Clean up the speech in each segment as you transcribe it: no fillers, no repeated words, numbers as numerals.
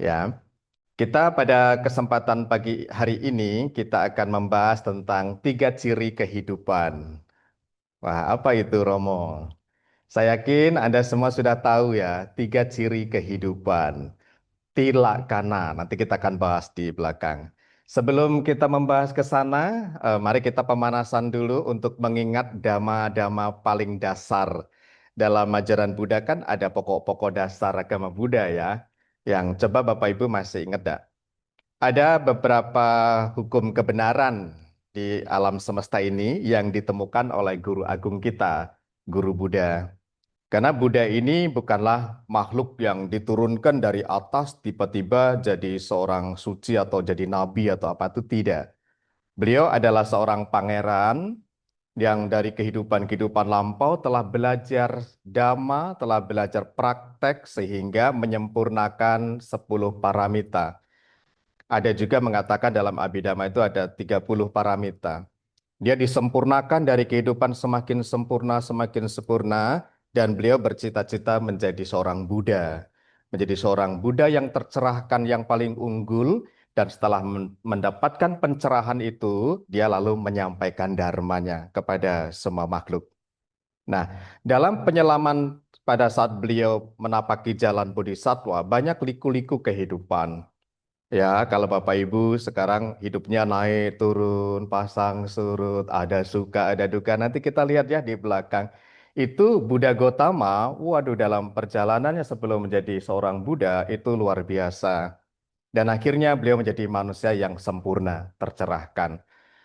Ya, kita pada kesempatan pagi hari ini kita akan membahas tentang 3 ciri kehidupan. Wah, apa itu Romo? Saya yakin Anda semua sudah tahu ya, 3 ciri kehidupan. Tilakana, nanti kita akan bahas di belakang. Sebelum kita membahas ke sana, mari kita pemanasan dulu untuk mengingat dhamma-dhamma paling dasar. Dalam ajaran Buddha kan ada pokok-pokok dasar agama Buddha ya. Yang coba Bapak Ibu masih ingat tak? Ada beberapa hukum kebenaran di alam semesta ini yang ditemukan oleh guru agung kita, Guru Buddha. Karena Buddha ini bukanlah makhluk yang diturunkan dari atas tiba-tiba jadi seorang suci atau jadi nabi atau apa itu tidak. Beliau adalah seorang pangeran yang dari kehidupan-kehidupan lampau telah belajar dhamma, telah belajar praktek sehingga menyempurnakan 10 paramita. Ada juga mengatakan dalam Abhidhamma itu ada 30 paramita. Dia disempurnakan dari kehidupan semakin sempurna, dan beliau bercita-cita menjadi seorang Buddha. Menjadi seorang Buddha yang tercerahkan, yang paling unggul, dan setelah mendapatkan pencerahan itu, dia lalu menyampaikan dharmanya kepada semua makhluk. Nah, dalam penyelaman pada saat beliau menapaki jalan Bodhisattva, banyak liku-liku kehidupan. Ya, kalau Bapak Ibu sekarang hidupnya naik turun, pasang surut, ada suka, ada duka. Nanti kita lihat ya di belakang. Itu Buddha Gotama, waduh dalam perjalanannya sebelum menjadi seorang Buddha itu luar biasa. Dan akhirnya beliau menjadi manusia yang sempurna, tercerahkan.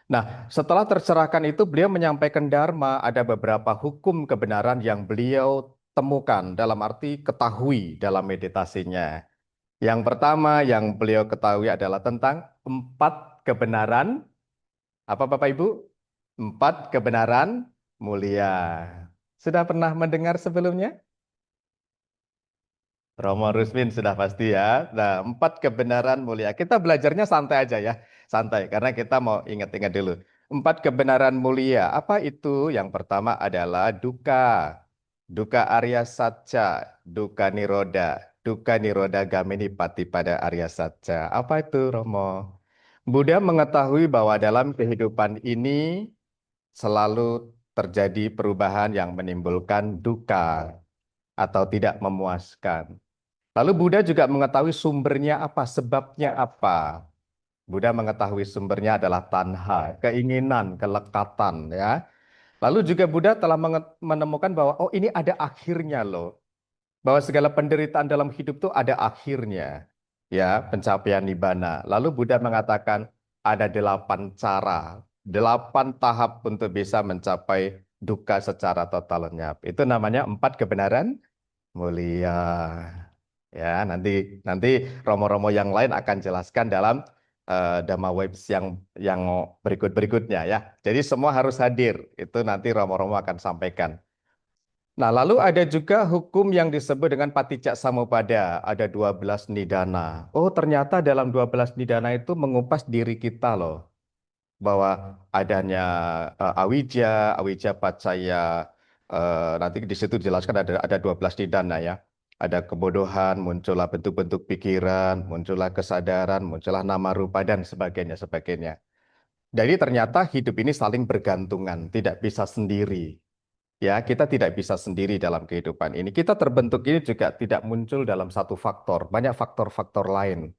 Nah, setelah tercerahkan itu beliau menyampaikan Dharma, ada beberapa hukum kebenaran yang beliau temukan, dalam arti ketahui dalam meditasinya. Yang pertama yang beliau ketahui adalah tentang 4 kebenaran. Apa Bapak Ibu? 4 kebenaran mulia. Sudah pernah mendengar sebelumnya? Romo Rusmin sudah pasti ya. Nah, 4 kebenaran mulia. Kita belajarnya santai aja ya. Santai, karena kita mau ingat-ingat dulu. 4 kebenaran mulia. Apa itu? Yang pertama adalah duka. Duka Arya Satcha, duka Niroda. Duka Niroda Gamini Patipada Arya Satcha. Apa itu, Romo? Buddha mengetahui bahwa dalam kehidupan ini selalu terjadi perubahan yang menimbulkan duka atau tidak memuaskan. Lalu Buddha juga mengetahui sumbernya apa, sebabnya apa. Buddha mengetahui sumbernya adalah tanha, keinginan, kelekatan ya. Lalu juga Buddha telah menemukan bahwa oh ini ada akhirnya loh. Bahwa segala penderitaan dalam hidup itu ada akhirnya. Ya, pencapaian nibbana. Lalu Buddha mengatakan ada 8 cara, 8 tahap untuk bisa mencapai duka secara total lenyap. Itu namanya 4 kebenaran mulia. Ya, nanti nanti romo-romo yang lain akan jelaskan dalam Dhamma Webs yang berikut-berikutnya ya. Jadi semua harus hadir. Itu nanti romo-romo akan sampaikan. Nah, lalu ada juga hukum yang disebut dengan Paticca Samuppada. Ada 12 nidana. Oh, ternyata dalam 12 nidana itu mengupas diri kita loh. Bahwa adanya awija, awija pacaya, nanti di situ dijelaskan ada 12 nidana ya. Ada kebodohan, muncullah bentuk-bentuk pikiran, muncullah kesadaran, muncullah nama rupa dan sebagainya, sebagainya. Jadi ternyata hidup ini saling bergantungan, tidak bisa sendiri. Ya, kita tidak bisa sendiri dalam kehidupan ini. Kita terbentuk ini juga tidak muncul dalam satu faktor, banyak faktor-faktor lain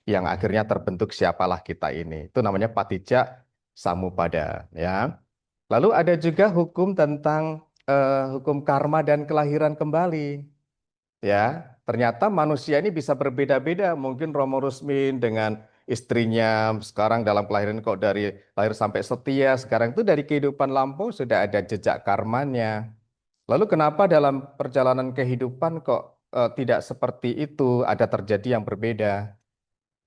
yang akhirnya terbentuk siapalah kita ini. Itu namanya Paticca Samuppada, ya. Lalu ada juga hukum tentang hukum karma dan kelahiran kembali. Ya, ternyata manusia ini bisa berbeda-beda. Mungkin Romo Rusmin dengan istrinya sekarang dalam kelahiran kok dari lahir sampai setia, sekarang itu dari kehidupan lampau sudah ada jejak karmanya. Lalu kenapa dalam perjalanan kehidupan kok tidak seperti itu, ada terjadi yang berbeda?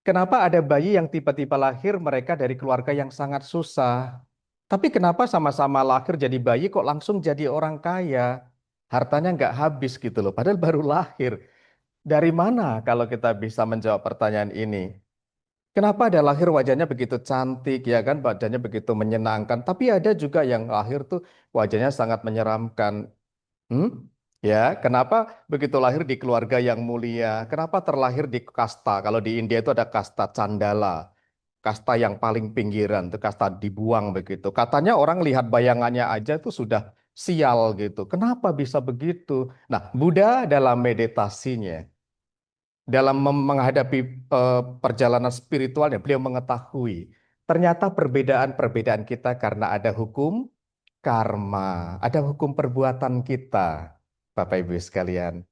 Kenapa ada bayi yang tiba-tiba lahir mereka dari keluarga yang sangat susah? Tapi kenapa sama-sama lahir jadi bayi kok langsung jadi orang kaya? Hartanya nggak habis gitu loh, padahal baru lahir. Dari mana kalau kita bisa menjawab pertanyaan ini? Kenapa ada lahir wajahnya begitu cantik ya kan, badannya begitu menyenangkan, tapi ada juga yang lahir tuh wajahnya sangat menyeramkan. Hmm? Ya, kenapa begitu lahir di keluarga yang mulia? Kenapa terlahir di kasta? Kalau di India itu ada kasta Candala, kasta yang paling pinggiran, itu kasta dibuang begitu. Katanya orang lihat bayangannya aja itu sudah sial gitu. Kenapa bisa begitu? Nah, Buddha dalam meditasinya, dalam menghadapi perjalanan spiritualnya, beliau mengetahui ternyata perbedaan-perbedaan kita karena ada hukum karma, ada hukum perbuatan kita, Bapak Ibu sekalian.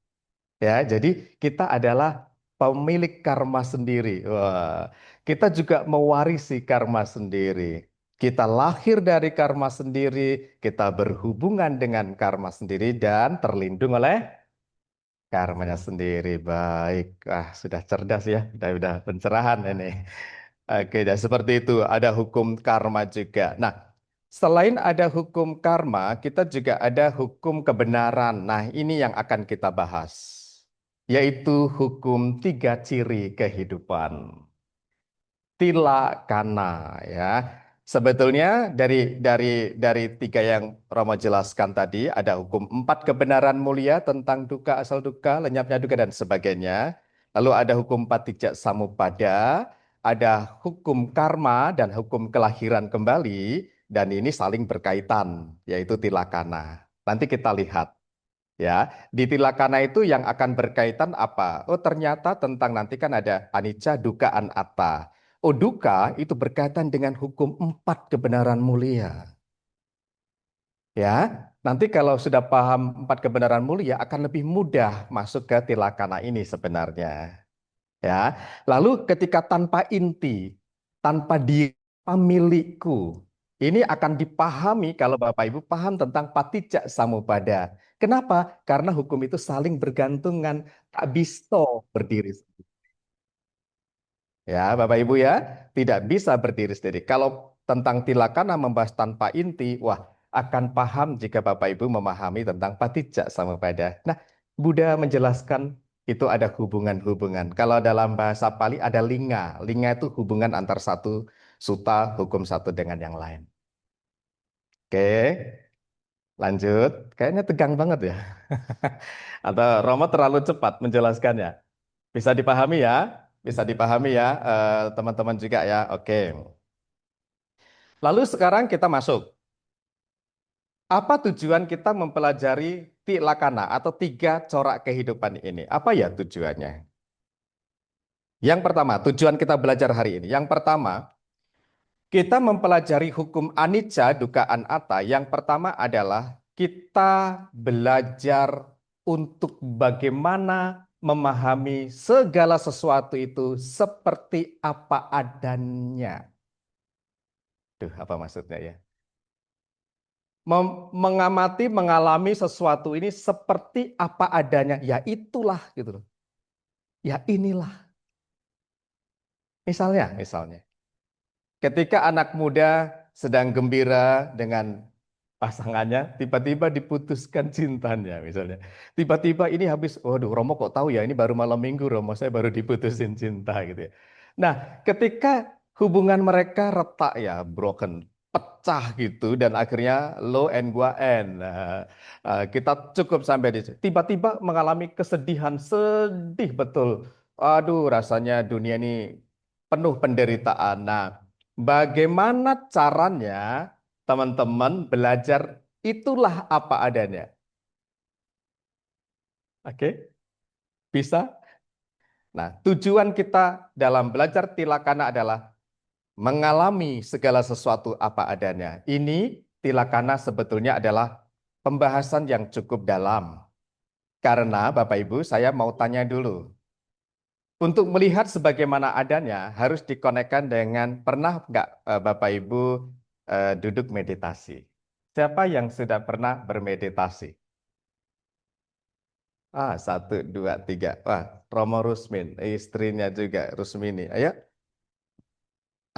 Ya, jadi kita adalah pemilik karma sendiri. Wah, kita juga mewarisi karma sendiri. Kita lahir dari karma sendiri, kita berhubungan dengan karma sendiri dan terlindung oleh karmanya sendiri. Baik, sudah cerdas ya, udah pencerahan ini. Oke, dan seperti itu ada hukum karma juga. Nah, selain ada hukum karma, kita juga ada hukum kebenaran. Nah, ini yang akan kita bahas, yaitu hukum tiga ciri kehidupan. Tilakana ya. Sebetulnya dari tiga yang Romo jelaskan tadi ada hukum empat kebenaran mulia tentang duka asal duka, lenyapnya duka dan sebagainya. Lalu ada hukum patijak samupada, ada hukum karma dan hukum kelahiran kembali dan ini saling berkaitan yaitu tilakana. Nanti kita lihat ya. Di tilakana itu yang akan berkaitan apa? Oh, ternyata tentang nanti kan ada anicca, dukkha, anatta. Oh, dukkha itu berkaitan dengan hukum empat kebenaran mulia. Ya, nanti kalau sudah paham empat kebenaran mulia akan lebih mudah masuk ke tilakana ini sebenarnya. Ya, lalu ketika tanpa inti, tanpa diri, tanpa milikku, ini akan dipahami kalau Bapak Ibu paham tentang patijak samupada. Kenapa? Karena hukum itu saling bergantungan, tak bisa berdiri. Ya, Bapak Ibu ya, tidak bisa berdiri sendiri. Kalau tentang tilakana membahas tanpa inti, wah, akan paham jika Bapak Ibu memahami tentang patijak samupada. Nah, Buddha menjelaskan itu ada hubungan-hubungan. Kalau dalam bahasa Pali ada linga. Linga itu hubungan antar satu suta, hukum satu dengan yang lain. Oke, lanjut. Kayaknya tegang banget ya. Atau Romo terlalu cepat menjelaskannya. Bisa dipahami ya? Bisa dipahami ya, teman-teman juga ya. Oke. Lalu sekarang kita masuk. Apa tujuan kita mempelajari tilakana atau tiga corak kehidupan ini? Apa ya tujuannya? Yang pertama, tujuan kita belajar hari ini. Yang pertama, kita mempelajari hukum anicca, dukkha, anatta. Yang pertama adalah kita belajar untuk bagaimana memahami segala sesuatu itu seperti apa adanya. Duh, apa maksudnya ya? Mengamati, mengalami sesuatu ini seperti apa adanya. Ya itulah gitu loh. Ya inilah. Misalnya. Ketika anak muda sedang gembira dengan pasangannya, tiba-tiba diputuskan cintanya misalnya. Tiba-tiba ini habis, waduh Romo kok tahu ya, ini baru malam minggu Romo, saya baru diputusin cinta gitu ya. Nah, ketika hubungan mereka retak ya, broken, pecah gitu, dan akhirnya lo and gua and. Nah, kita cukup sampai di situ. Tiba-tiba mengalami kesedihan, sedih betul. Aduh, rasanya dunia ini penuh penderitaan. Nah, bagaimana caranya teman-teman belajar itulah apa adanya? Oke, bisa? Nah, tujuan kita dalam belajar tilakana adalah mengalami segala sesuatu apa adanya. Ini tilakana sebetulnya adalah pembahasan yang cukup dalam. Karena Bapak Ibu, saya mau tanya dulu. Untuk melihat sebagaimana adanya harus dikonekkan dengan pernah nggak Bapak Ibu duduk meditasi? Siapa yang sudah pernah bermeditasi? Satu, dua, tiga. Wah, Romo Rusmin, istrinya juga Rusmini. Ayo,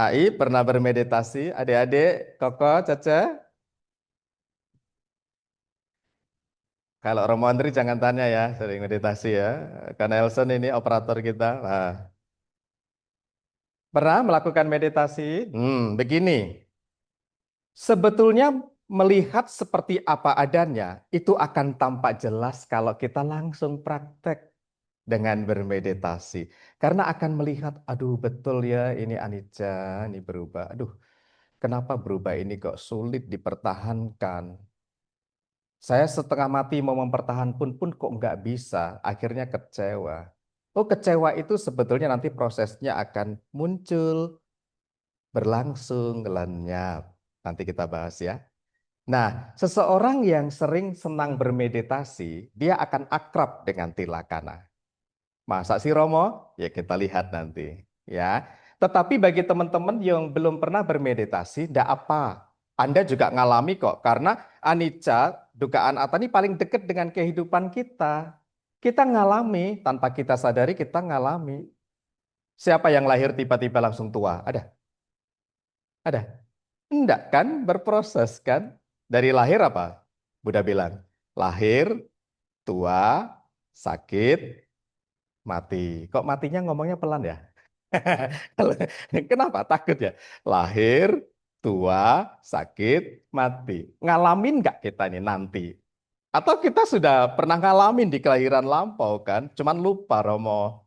AI pernah bermeditasi? Adik-adik, Koko, Caca? Kalau Romo Andri jangan tanya ya, sering meditasi ya. Karena Elson ini operator kita. Nah, pernah melakukan meditasi? Begini. Sebetulnya melihat seperti apa adanya, itu akan tampak jelas kalau kita langsung praktek dengan bermeditasi. Karena akan melihat, aduh betul ya ini anicca, ini berubah. Aduh, kenapa berubah ini kok sulit dipertahankan? Saya setengah mati mau mempertahankan pun kok nggak bisa. Akhirnya kecewa. Oh, kecewa itu sebetulnya nanti prosesnya akan muncul, berlangsung, lenyap. Nanti kita bahas ya. Nah, seseorang yang sering senang bermeditasi, dia akan akrab dengan tilakana. Masa sih Romo? Ya kita lihat nanti. Ya. Tetapi bagi teman-teman yang belum pernah bermeditasi, tidak apa. Anda juga ngalami kok. Karena anicca, dugaan atta ini paling dekat dengan kehidupan kita. Kita ngalami, tanpa kita sadari kita ngalami. Siapa yang lahir tiba-tiba langsung tua? Ada? Ada? Enggak kan? Berproses kan? Dari lahir apa? Buddha bilang, lahir, tua, sakit, mati. Kok matinya ngomongnya pelan ya? Kenapa? Takut ya? Lahir, tua, sakit, mati. Ngalamin nggak kita ini nanti? Atau kita sudah pernah ngalamin di kelahiran lampau kan? Cuman lupa Romo.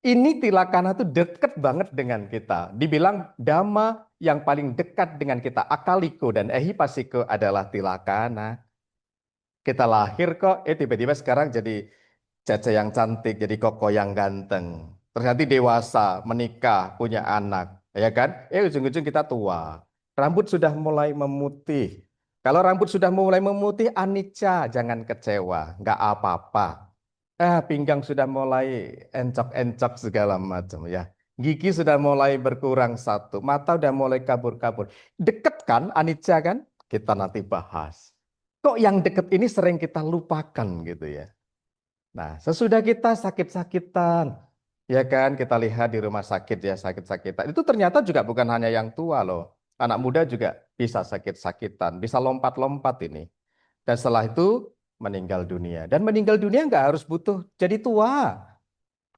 Ini tilakana tuh deket banget dengan kita. Dibilang dhamma yang paling dekat dengan kita, akaliko dan ehipasiko adalah tilakana. Kita lahir kok, tiba-tiba sekarang jadi Cece yang cantik, jadi koko yang ganteng. Terus nanti dewasa, menikah, punya anak. Ya kan? Ujung-ujung kita tua. Rambut sudah mulai memutih. Kalau rambut sudah mulai memutih, anicca, jangan kecewa. Nggak apa-apa. Pinggang sudah mulai encok-encok segala macam ya. Gigi sudah mulai berkurang satu. Mata udah mulai kabur-kabur. Deket kan anicca kan? Kita nanti bahas. Kok yang deket ini sering kita lupakan gitu ya. Nah, sesudah kita sakit-sakitan, ya kan, kita lihat di rumah sakit ya sakit-sakitan. Itu ternyata juga bukan hanya yang tua loh. Anak muda juga bisa sakit-sakitan, bisa lompat-lompat ini. Dan setelah itu meninggal dunia. Dan meninggal dunia nggak harus butuh jadi tua.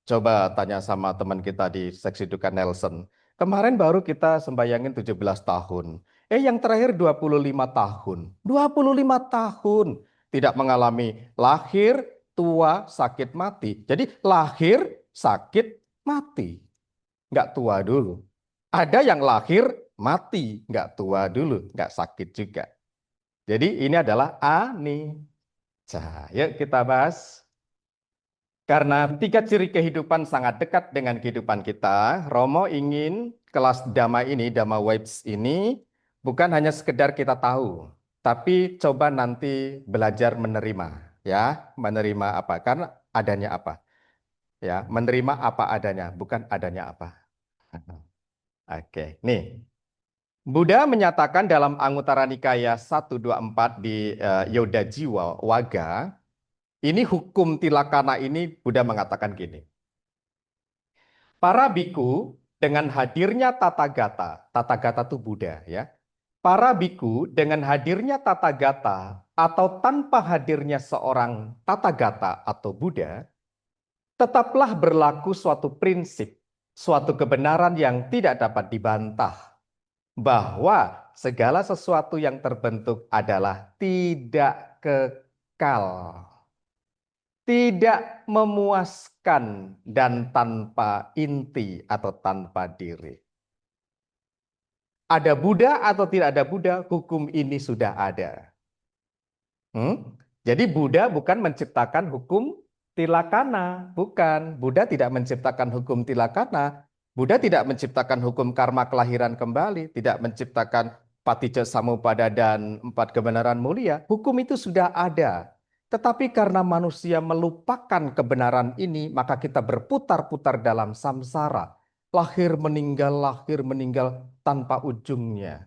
Coba tanya sama teman kita di Seksi Duka Nelson. Kemarin baru kita sembayangin 17 tahun. Yang terakhir 25 tahun. 25 tahun. Tidak mengalami lahir, tua, sakit, mati. Jadi lahir, sakit, mati. Nggak tua dulu. Ada yang lahir, mati. Nggak tua dulu. Nggak sakit juga. Jadi ini adalah anicca. Yuk kita bahas. Karena tiga ciri kehidupan sangat dekat dengan kehidupan kita, Romo ingin kelas Dhamma ini, Dhamma Vibes ini, bukan hanya sekedar kita tahu, tapi coba nanti belajar menerima, ya, menerima apa? Karena adanya apa? Ya, menerima apa adanya, bukan adanya apa. Oke, nih. Buddha menyatakan dalam Anguttara Nikaya 124 di Yoda Jiwa Waga, ini hukum tilakana ini Buddha mengatakan gini. Para biku dengan hadirnya tata gata itu Buddha ya. Para biku dengan hadirnya tata gata atau tanpa hadirnya seorang tata gata atau Buddha, tetaplah berlaku suatu prinsip, suatu kebenaran yang tidak dapat dibantah, bahwa segala sesuatu yang terbentuk adalah tidak kekal, tidak memuaskan, dan tanpa inti atau tanpa diri. Ada Buddha atau tidak ada Buddha, hukum ini sudah ada. Jadi Buddha bukan menciptakan hukum tilakana, bukan. Buddha tidak menciptakan hukum tilakana. Buddha tidak menciptakan hukum karma kelahiran kembali, tidak menciptakan paticca samuppada dan empat kebenaran mulia. Hukum itu sudah ada. Tetapi karena manusia melupakan kebenaran ini, maka kita berputar-putar dalam samsara. Lahir meninggal tanpa ujungnya.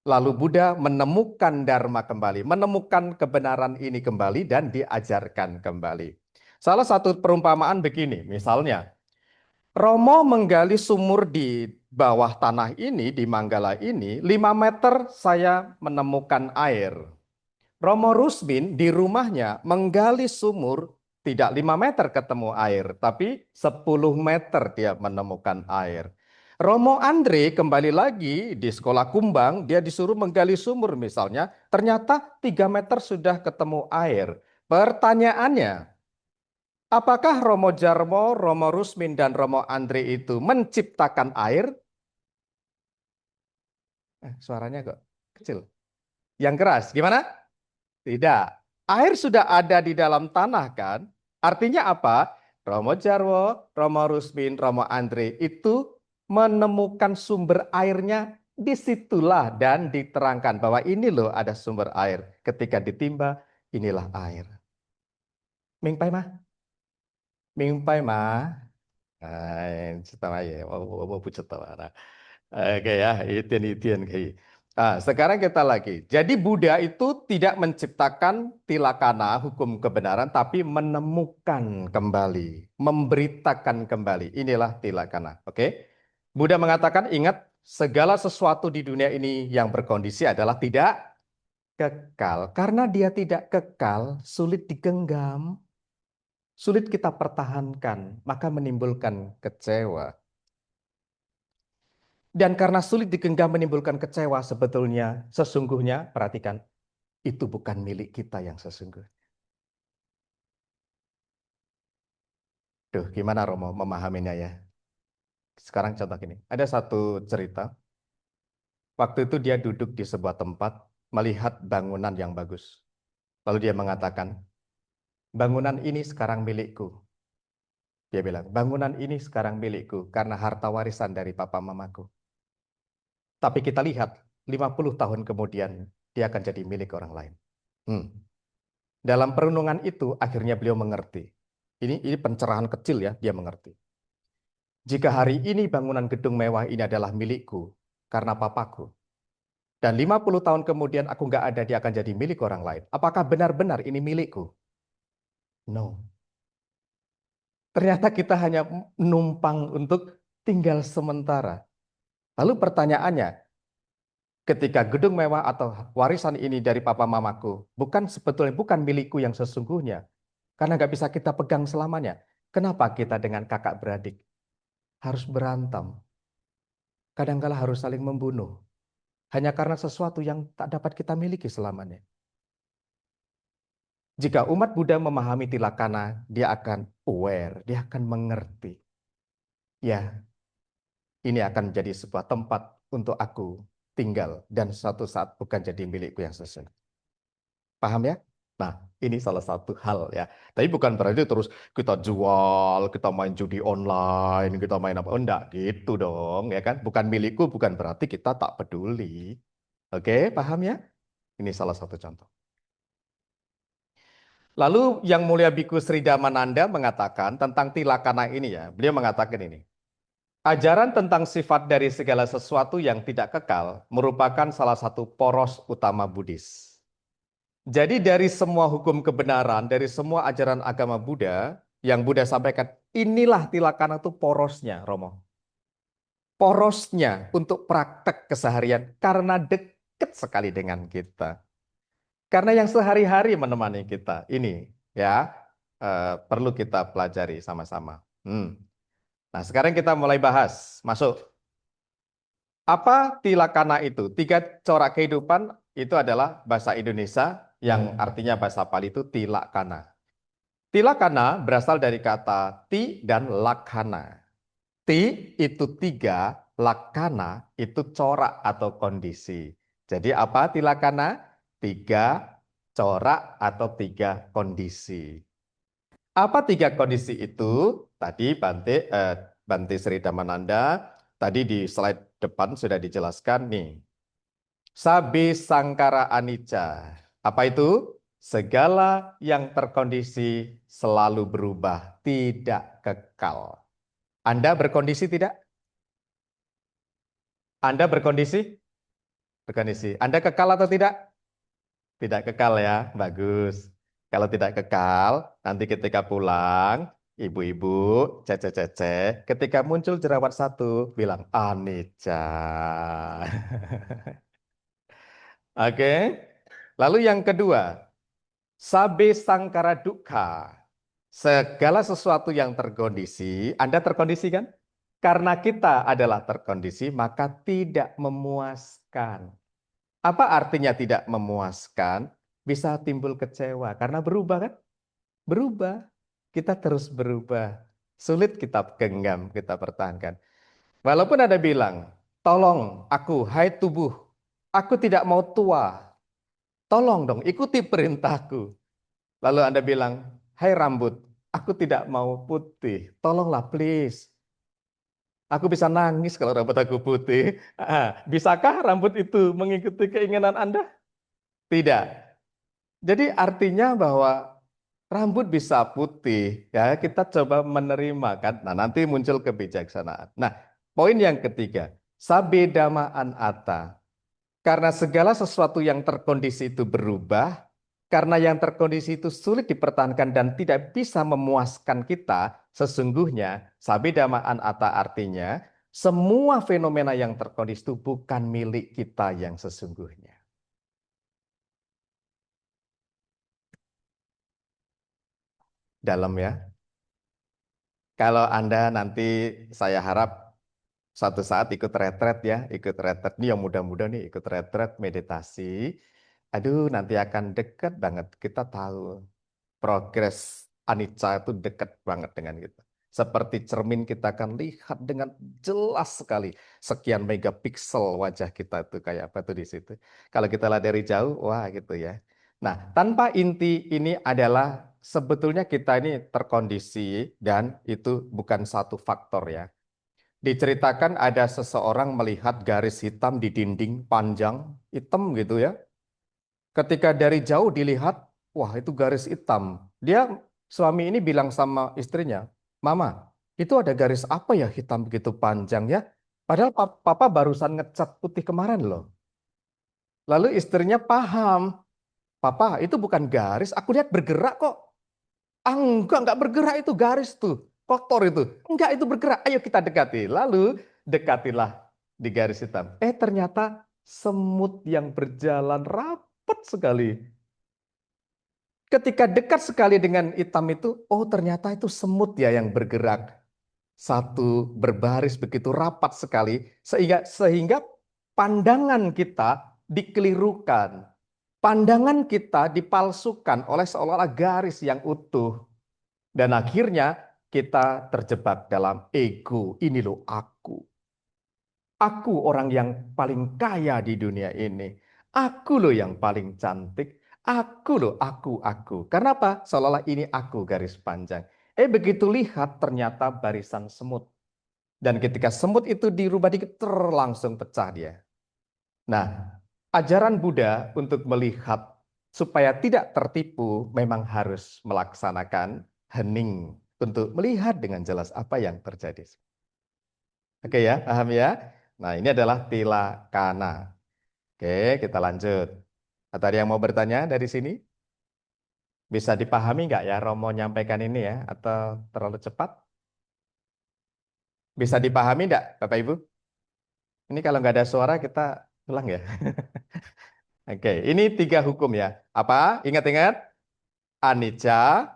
Lalu Buddha menemukan Dharma kembali, menemukan kebenaran ini kembali dan diajarkan kembali. Salah satu perumpamaan begini, misalnya, Romo menggali sumur di bawah tanah ini, di Manggala ini, 5 meter saya menemukan air. Romo Rusmin di rumahnya menggali sumur, tidak 5 meter ketemu air, tapi 10 meter dia menemukan air. Romo Andre kembali lagi di sekolah Kumbang, dia disuruh menggali sumur misalnya, ternyata 3 meter sudah ketemu air. Pertanyaannya, apakah Romo Jarmo, Romo Rusmin, dan Romo Andre itu menciptakan air? Suaranya kok kecil. Yang keras, gimana? Tidak. Air sudah ada di dalam tanah kan? Artinya apa? Romo Jarwo, Romo Rusmin, Romo Andre itu menemukan sumber airnya, disitulah dan diterangkan bahwa ini loh ada sumber air. Ketika ditimba, inilah air. Mingpai mah? Mingpai mah? Cetawa ya, mau cetawa. Oke ya, itu kayak. Sekarang kita lagi. Jadi Buddha itu tidak menciptakan tilakana hukum kebenaran, tapi menemukan kembali, memberitakan kembali. Inilah tilakana. Oke. Buddha mengatakan, ingat, segala sesuatu di dunia ini yang berkondisi adalah tidak kekal. Karena dia tidak kekal, sulit digenggam, sulit kita pertahankan, maka menimbulkan kecewa. Dan karena sulit digenggam menimbulkan kecewa, sebetulnya sesungguhnya, perhatikan, itu bukan milik kita yang sesungguhnya. Duh, gimana Romo memahaminya ya? Sekarang contoh gini, ada satu cerita, waktu itu dia duduk di sebuah tempat, melihat bangunan yang bagus. Lalu dia mengatakan, bangunan ini sekarang milikku. Dia bilang, bangunan ini sekarang milikku karena harta warisan dari papa mamaku. Tapi kita lihat, 50 tahun kemudian, dia akan jadi milik orang lain. Hmm. Dalam perenungan itu, akhirnya beliau mengerti. Ini pencerahan kecil ya, dia mengerti. Jika hari ini bangunan gedung mewah ini adalah milikku, karena papaku, dan 50 tahun kemudian aku nggak ada, dia akan jadi milik orang lain. Apakah benar-benar ini milikku? No. Ternyata kita hanya numpang untuk tinggal sementara. Lalu pertanyaannya, ketika gedung mewah atau warisan ini dari papa mamaku, sebetulnya bukan milikku yang sesungguhnya, karena nggak bisa kita pegang selamanya. Kenapa kita dengan kakak beradik harus berantem? Kadangkala harus saling membunuh. Hanya karena sesuatu yang tak dapat kita miliki selamanya. Jika umat Buddha memahami tilakana, dia akan aware, dia akan mengerti. Ya, ini akan menjadi sebuah tempat untuk aku tinggal dan suatu saat bukan jadi milikku yang sesungguhnya. Paham ya? Nah, ini salah satu hal ya. Tapi bukan berarti terus kita jual, kita main judi online, kita main apa. Oh, enggak gitu dong, ya kan? Bukan milikku, bukan berarti kita tak peduli. Oke, paham ya? Ini salah satu contoh. Lalu Yang Mulia Biku Sri Damananda mengatakan tentang tilakana ini ya. Beliau mengatakan ini. Ajaran tentang sifat dari segala sesuatu yang tidak kekal merupakan salah satu poros utama Buddhis. Jadi dari semua hukum kebenaran, dari semua ajaran agama Buddha, yang Buddha sampaikan, inilah tilakana itu porosnya, Romo. Porosnya untuk praktek keseharian karena dekat sekali dengan kita. Karena yang sehari-hari menemani kita ini ya perlu kita pelajari sama-sama. Nah, sekarang kita mulai bahas. Masuk. Apa tilakana itu? 3 corak kehidupan itu adalah bahasa Indonesia yang artinya bahasa Pali itu tilakana. Tilakana berasal dari kata ti dan lakhana. Ti itu 3, lakhana itu corak atau kondisi. Jadi apa tilakana? 3 corak atau 3 kondisi. Apa 3 kondisi itu? Tadi Bante Sri Damananda, tadi di slide depan sudah dijelaskan nih. Sabe sangkara anicca. Apa itu? Segala yang terkondisi selalu berubah, tidak kekal. Anda berkondisi tidak? Anda berkondisi? Berkondisi. Anda kekal atau tidak? Tidak kekal ya, bagus. Kalau tidak kekal, nanti ketika pulang, ibu-ibu, cece-cece, ketika muncul jerawat satu, bilang anicca. Oke. Lalu yang kedua, sabe sangkara dukkha. Segala sesuatu yang terkondisi, Anda terkondisi kan? Karena kita adalah terkondisi, maka tidak memuaskan. Apa artinya tidak memuaskan? Bisa timbul kecewa karena berubah kan? Berubah. Kita terus berubah. Sulit kita genggam, kita pertahankan. Walaupun ada bilang, tolong aku, hai tubuh, aku tidak mau tua. Tolong dong, ikuti perintahku. Lalu Anda bilang, hai rambut, aku tidak mau putih. Tolonglah please. Aku bisa nangis kalau rambut aku putih. Bisakah rambut itu mengikuti keinginan Anda? Tidak. Jadi artinya bahwa rambut bisa putih, ya kita coba menerima kan. Nah nanti muncul kebijaksanaan. Nah poin yang ketiga, sabedamaan ata. Karena segala sesuatu yang terkondisi itu berubah, karena yang terkondisi itu sulit dipertahankan dan tidak bisa memuaskan kita, sesungguhnya sabedamaan ata artinya semua fenomena yang terkondisi itu bukan milik kita yang sesungguhnya. Dalam ya. Kalau Anda nanti saya harap suatu saat ikut retret ya, ikut retret nih yang muda-muda nih ikut retret meditasi. Aduh, nanti akan dekat banget. Kita tahu progres anicca itu dekat banget dengan kita. Seperti cermin kita akan lihat dengan jelas sekali sekian megapiksel wajah kita itu kayak apa tuh di situ. Kalau kita lihat dari jauh, wah gitu ya. Nah, tanpa inti ini adalah sebetulnya kita ini terkondisi dan itu bukan satu faktor ya. Diceritakan ada seseorang melihat garis hitam di dinding panjang, hitam gitu ya. Ketika dari jauh dilihat, wah itu garis hitam. Dia suami ini bilang sama istrinya, Mama, itu ada garis apa ya hitam begitu panjang ya? Padahal papa barusan ngecat putih kemarin loh. Lalu istrinya paham, Papa itu bukan garis, aku lihat bergerak kok. Ah, enggak bergerak itu garis tuh. Kotor itu. Enggak, itu bergerak. Ayo kita dekati. Lalu dekatilah di garis hitam. Ternyata semut yang berjalan rapat sekali. Ketika dekat sekali dengan hitam itu, oh ternyata itu semut ya yang bergerak. Satu berbaris begitu rapat sekali sehingga pandangan kita dikelirukan. Pandangan kita dipalsukan oleh seolah-olah garis yang utuh. Dan akhirnya kita terjebak dalam ego. Ini loh aku. Aku orang yang paling kaya di dunia ini. Aku loh yang paling cantik. Aku loh, aku. Karena apa? Seolah-olah ini aku garis panjang. Begitu lihat ternyata barisan semut. Dan ketika semut itu dirubah dikit, langsung pecah dia. Nah, ajaran Buddha untuk melihat supaya tidak tertipu memang harus melaksanakan hening untuk melihat dengan jelas apa yang terjadi. Oke ya, paham ya? Nah, ini adalah tilakana. Oke, kita lanjut. Atau ada yang mau bertanya dari sini? Bisa dipahami nggak ya Romo nyampaikan ini ya? Atau terlalu cepat? Bisa dipahami nggak Bapak Ibu? Ini kalau nggak ada suara kita ulang ya. Oke, ini tiga hukum ya. Apa? Ingat-ingat? Anicca,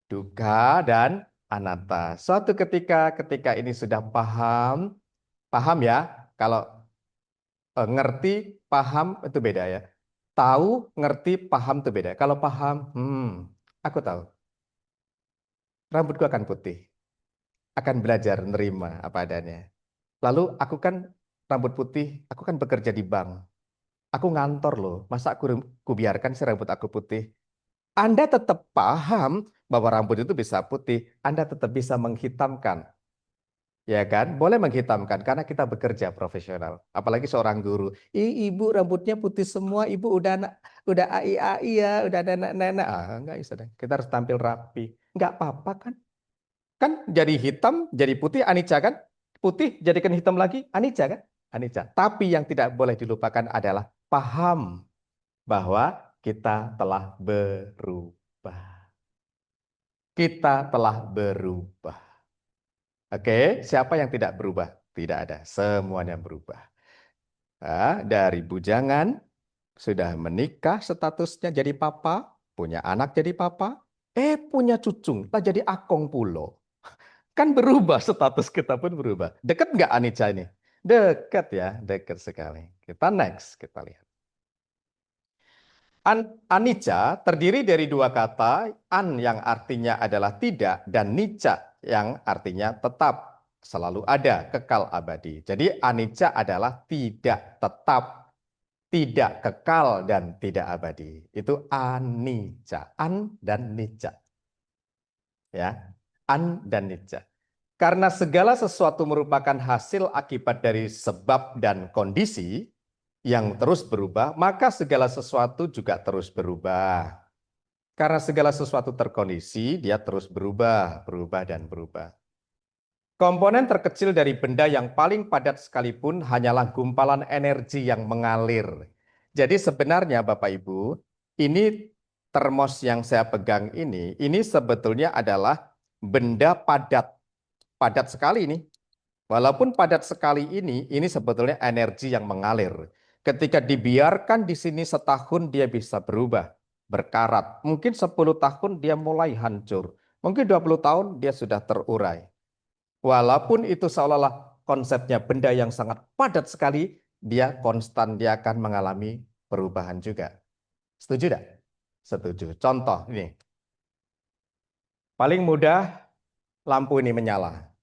dukkha, dan anatta. Suatu ketika ini sudah paham, paham ya. Kalau ngerti, paham itu beda ya. Tahu, ngerti, paham itu beda. Kalau paham, aku tahu. Rambutku akan putih. Akan belajar nerima apa adanya. Lalu aku kan rambut putih, aku kan bekerja di bank. Aku ngantor loh. Masa aku biarkan si rambut aku putih? Anda tetap paham bahwa rambut itu bisa putih. Anda tetap bisa menghitamkan. Ya kan? Boleh menghitamkan karena kita bekerja profesional. Apalagi seorang guru. Ibu rambutnya putih semua, ibu udah AI AI ya, udah nenek-nenek. Enggak bisa deh. Kita harus tampil rapi. Enggak apa-apa kan? Kan jadi hitam, jadi putih anicca kan? Putih jadikan hitam lagi anicca kan? Anicca. Tapi yang tidak boleh dilupakan adalah paham bahwa kita telah berubah. Kita telah berubah. Oke, siapa yang tidak berubah? Tidak ada, semuanya berubah. Dari bujangan, sudah menikah statusnya jadi papa, punya anak jadi papa, punya cucung, tak jadi akong pulo. Kan berubah, status kita pun berubah. Dekat nggak anicca ini? Dekat ya, dekat sekali. Kita next, kita lihat. Anicca terdiri dari dua kata, an yang artinya adalah tidak, dan nicca yang artinya tetap, selalu ada, kekal abadi. Jadi anicca adalah tidak tetap, tidak kekal, dan tidak abadi. Itu anicca, an dan nicca. Ya, an dan nicca. Karena segala sesuatu merupakan hasil akibat dari sebab dan kondisi yang terus berubah, maka segala sesuatu juga terus berubah. Karena segala sesuatu terkondisi, dia terus berubah, berubah, dan berubah. Komponen terkecil dari benda yang paling padat sekalipun hanyalah gumpalan energi yang mengalir. Jadi sebenarnya Bapak Ibu, ini termos yang saya pegang ini sebetulnya adalah benda padat. Padat sekali ini. Walaupun padat sekali ini sebetulnya energi yang mengalir. Ketika dibiarkan di sini setahun dia bisa berubah, berkarat. Mungkin 10 tahun dia mulai hancur. Mungkin 20 tahun dia sudah terurai. Walaupun itu seolah-olah konsepnya benda yang sangat padat sekali, dia konstan, dia akan mengalami perubahan juga. Setuju tidak? Setuju. Contoh ini. Paling mudah lampu ini menyala.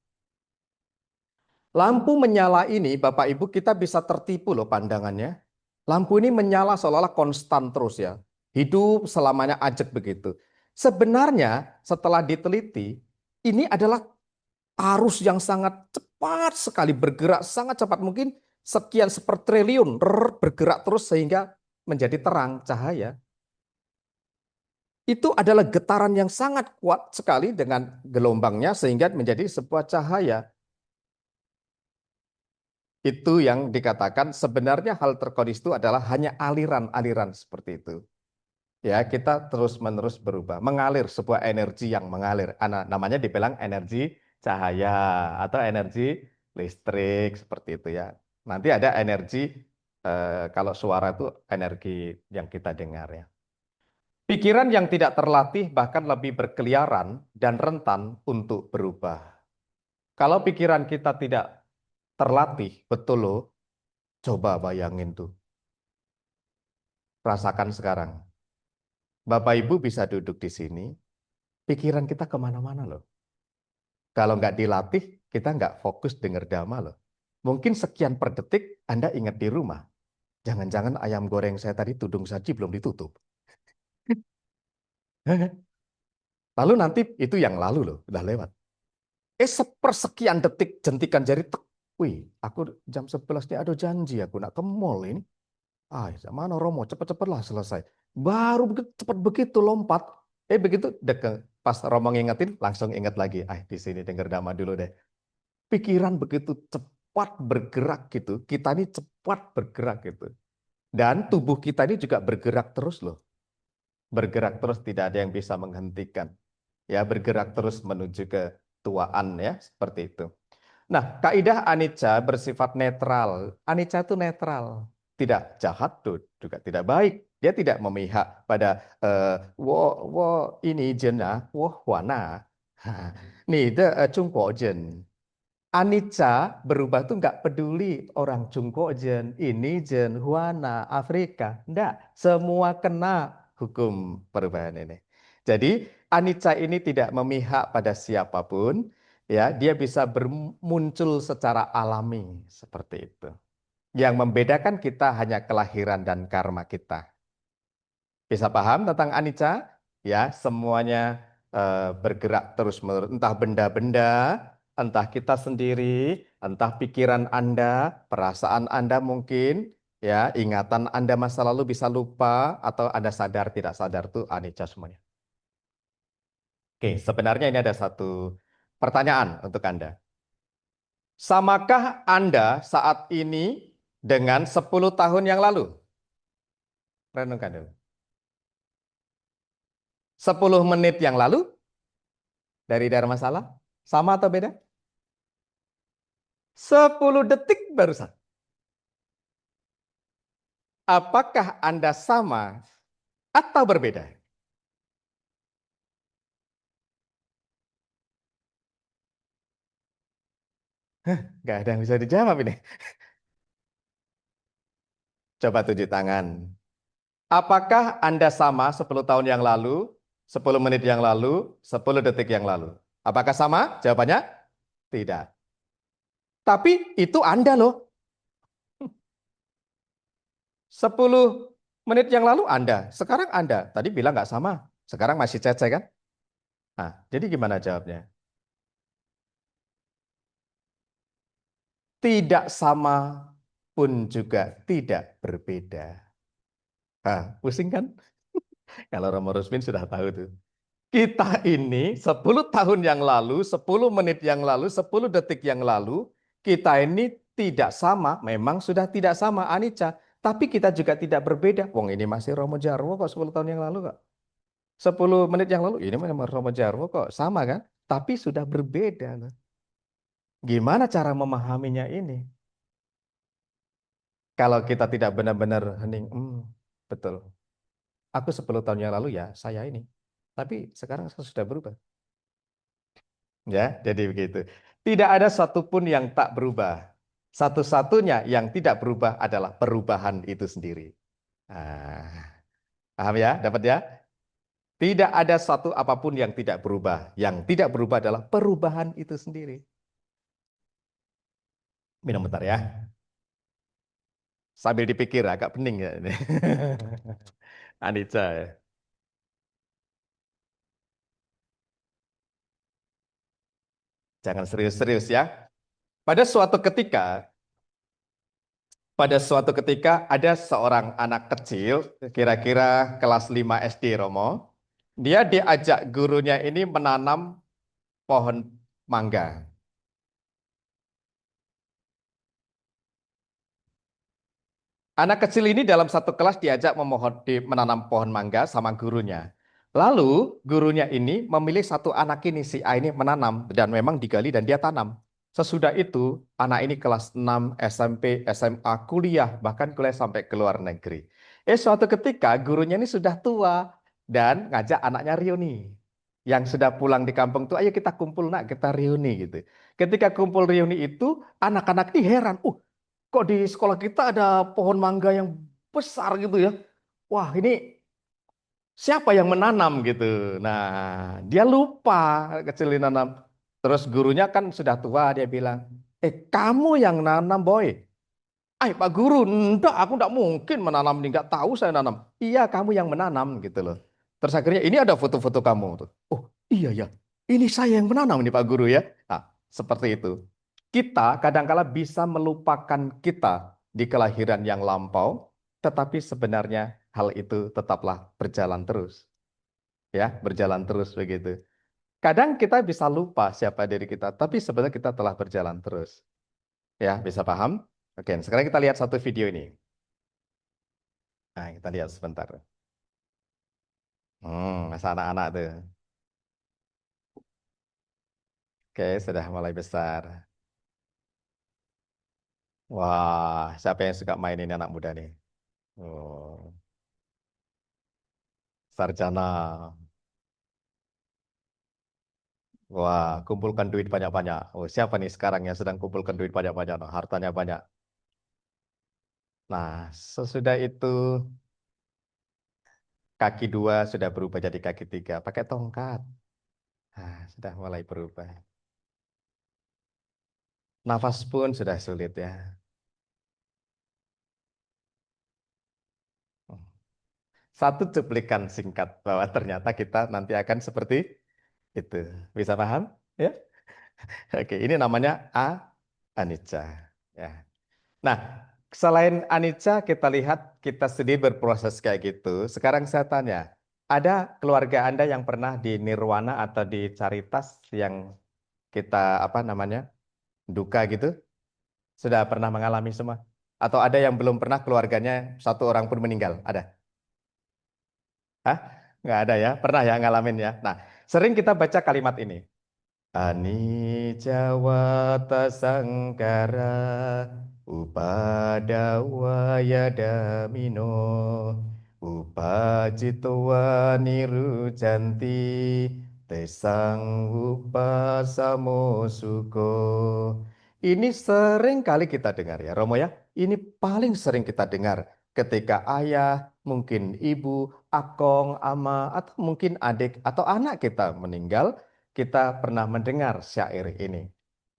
Lampu menyala ini, Bapak Ibu, kita bisa tertipu loh pandangannya. Lampu ini menyala seolah-olah konstan terus ya. Hidup selamanya ajak begitu. Sebenarnya setelah diteliti, ini adalah arus yang sangat cepat sekali, bergerak sangat cepat. Mungkin sekian sepertriliun bergerak terus sehingga menjadi terang cahaya. Itu adalah getaran yang sangat kuat sekali dengan gelombangnya sehingga menjadi sebuah cahaya. Itu yang dikatakan sebenarnya hal terkondisi itu adalah hanya aliran-aliran seperti itu. Ya, kita terus-menerus berubah, mengalir sebuah energi yang mengalir. Namanya dibilang energi cahaya atau energi listrik seperti itu ya. Nanti ada energi kalau suara itu energi yang kita dengar ya. Pikiran yang tidak terlatih bahkan lebih berkeliaran dan rentan untuk berubah. Kalau pikiran kita tidak terlatih, betul loh. Coba bayangin tuh, rasakan sekarang. Bapak Ibu bisa duduk di sini, pikiran kita kemana-mana loh. Kalau nggak dilatih, kita nggak fokus dengar dhamma loh. Mungkin sekian per detik Anda ingat di rumah. Jangan-jangan ayam goreng saya tadi tudung saji belum ditutup. Lalu nanti itu yang lalu loh, udah lewat. Sepersekian detik jentikan jari, tek. Wih, aku jam 11 nih ada janji aku nak ke mall ini. Mana Romo, cepet-cepetlah selesai. Baru begitu, cepet begitu lompat. Begitu deket. Pas Romo ngingetin, langsung ingat lagi. Di sini denger dhamma dulu deh. Pikiran begitu cepat bergerak gitu. Kita ini cepat bergerak gitu. Dan tubuh kita ini juga bergerak terus loh. Bergerak terus, tidak ada yang bisa menghentikan. Ya, bergerak terus menuju ke tuaan ya, seperti itu. Nah, kaidah anicca bersifat netral. Anicca itu netral, tidak jahat juga tidak baik. Dia tidak memihak pada wo ini jena, wo wana. Nih, de Cungko jen. Anicca berubah tuh nggak peduli orang Cungko jen, ini jen, Huana, Afrika. Enggak, semua kena hukum perubahan ini. Jadi anicca ini tidak memihak pada siapapun, ya, dia bisa bermuncul secara alami seperti itu. Yang membedakan kita hanya kelahiran dan karma kita. Bisa paham tentang anicca? Ya, semuanya bergerak terus-menerus, entah benda-benda, entah kita sendiri, entah pikiran Anda, perasaan Anda mungkin, ya, ingatan Anda masa lalu bisa lupa atau Anda sadar tidak sadar tuh anicca semuanya. Oke, sebenarnya ini ada satu pertanyaan untuk Anda. Samakah Anda saat ini dengan 10 tahun yang lalu? Renungkan dulu. 10 menit yang lalu dari Dharma Salah, sama atau beda? 10 detik barusan. Apakah Anda sama atau berbeda? Nggak ada yang bisa dijawab ini. Coba tunjuk tangan. Apakah Anda sama 10 tahun yang lalu, 10 menit yang lalu, 10 detik yang lalu? Apakah sama? Jawabannya tidak. Tapi itu Anda loh. 10 menit yang lalu Anda, sekarang Anda. Tadi bilang nggak sama, sekarang masih cece kan? Nah, jadi gimana jawabnya? Tidak sama pun juga tidak berbeda. Pusing kan? Kalau Romo Rusmin sudah tahu tuh. Kita ini 10 tahun yang lalu, 10 menit yang lalu, 10 detik yang lalu, kita ini tidak sama, memang sudah tidak sama anicca, tapi kita juga tidak berbeda. Wong ini masih Romo Jarwo kok 10 tahun yang lalu kok. 10 menit yang lalu, ini memang Romo Jarwo kok sama kan? Tapi sudah berbeda loh. Gimana cara memahaminya ini? Kalau kita tidak benar-benar hening, betul. Aku 10 tahun yang lalu ya saya ini. Tapi sekarang saya sudah berubah. Ya, jadi begitu. Tidak ada satupun yang tak berubah. Satu-satunya yang tidak berubah adalah perubahan itu sendiri. Ah, paham ya? Dapat ya? Tidak ada satu apapun yang tidak berubah. Yang tidak berubah adalah perubahan itu sendiri. Minum bentar ya. Sambil dipikir agak pening ya ini. Anicca ya. Jangan serius-serius ya. Pada suatu ketika, pada suatu ketika ada seorang anak kecil, kira-kira kelas 5 SD Romo. Dia diajak gurunya ini menanam pohon mangga. Anak kecil ini dalam satu kelas diajak menanam pohon mangga sama gurunya. Lalu gurunya ini memilih satu anak ini, si A ini menanam dan memang digali dan dia tanam. Sesudah itu anak ini kelas 6 SMP, SMA, kuliah, bahkan kuliah sampai ke luar negeri. Suatu ketika gurunya ini sudah tua dan ngajak anaknya reuni. Yang sudah pulang di kampung tuh, ayo kita kumpul nak, kita reuni gitu. Ketika kumpul reuni itu, anak-anak ini heran, kok di sekolah kita ada pohon mangga yang besar gitu ya. Wah, ini siapa yang menanam gitu. Nah, dia lupa kecil ini nanam. Terus gurunya kan sudah tua, dia bilang, kamu yang nanam boy. Pak guru, enggak, aku enggak mungkin menanam ini, enggak tahu saya nanam. Iya, kamu yang menanam gitu loh. Terus akhirnya ini ada foto-foto kamu tuh. Oh, iya ya. Ini saya yang menanam nih Pak Guru ya. Nah, seperti itu. Kita kadangkala bisa melupakan kita di kelahiran yang lampau, tetapi sebenarnya hal itu tetaplah berjalan terus. Ya, berjalan terus begitu. Kadang kita bisa lupa siapa diri kita, tapi sebenarnya kita telah berjalan terus. Ya, bisa paham? Oke, sekarang kita lihat satu video ini. Nah, kita lihat sebentar. Masa anak-anak tuh. Oke, sudah mulai besar. Wah, siapa yang suka main ini anak muda nih? Oh, sarjana. Wah, kumpulkan duit banyak-banyak. Oh, siapa nih sekarang yang sedang kumpulkan duit banyak-banyak? Nah, hartanya banyak. Nah, sesudah itu kaki dua sudah berubah jadi kaki tiga. Pakai tongkat. Sudah mulai berubah. Nafas pun sudah sulit ya. Satu cuplikan singkat bahwa ternyata kita nanti akan seperti itu. Bisa paham? Ya. Oke, ini namanya anicca. Ya. Nah, selain anicca, kita lihat kita sendiri berproses kayak gitu. Sekarang saya tanya, ada keluarga Anda yang pernah di nirwana atau di caritas yang kita apa namanya duka gitu? Sudah pernah mengalami semua? Atau ada yang belum pernah keluarganya satu orang pun meninggal? Ada? Hah? Nggak ada ya? Pernah ya ngalamin ya? Nah, sering kita baca kalimat ini. Anicca wata sangkara upadawa damino upajitwa nirujanti tesang upasamosuko Ini sering kali kita dengar ya, Romo ya. Ini paling sering kita dengar ketika ayah, mungkin ibu, akong, ama, atau mungkin adik atau anak kita meninggal, kita pernah mendengar syair ini.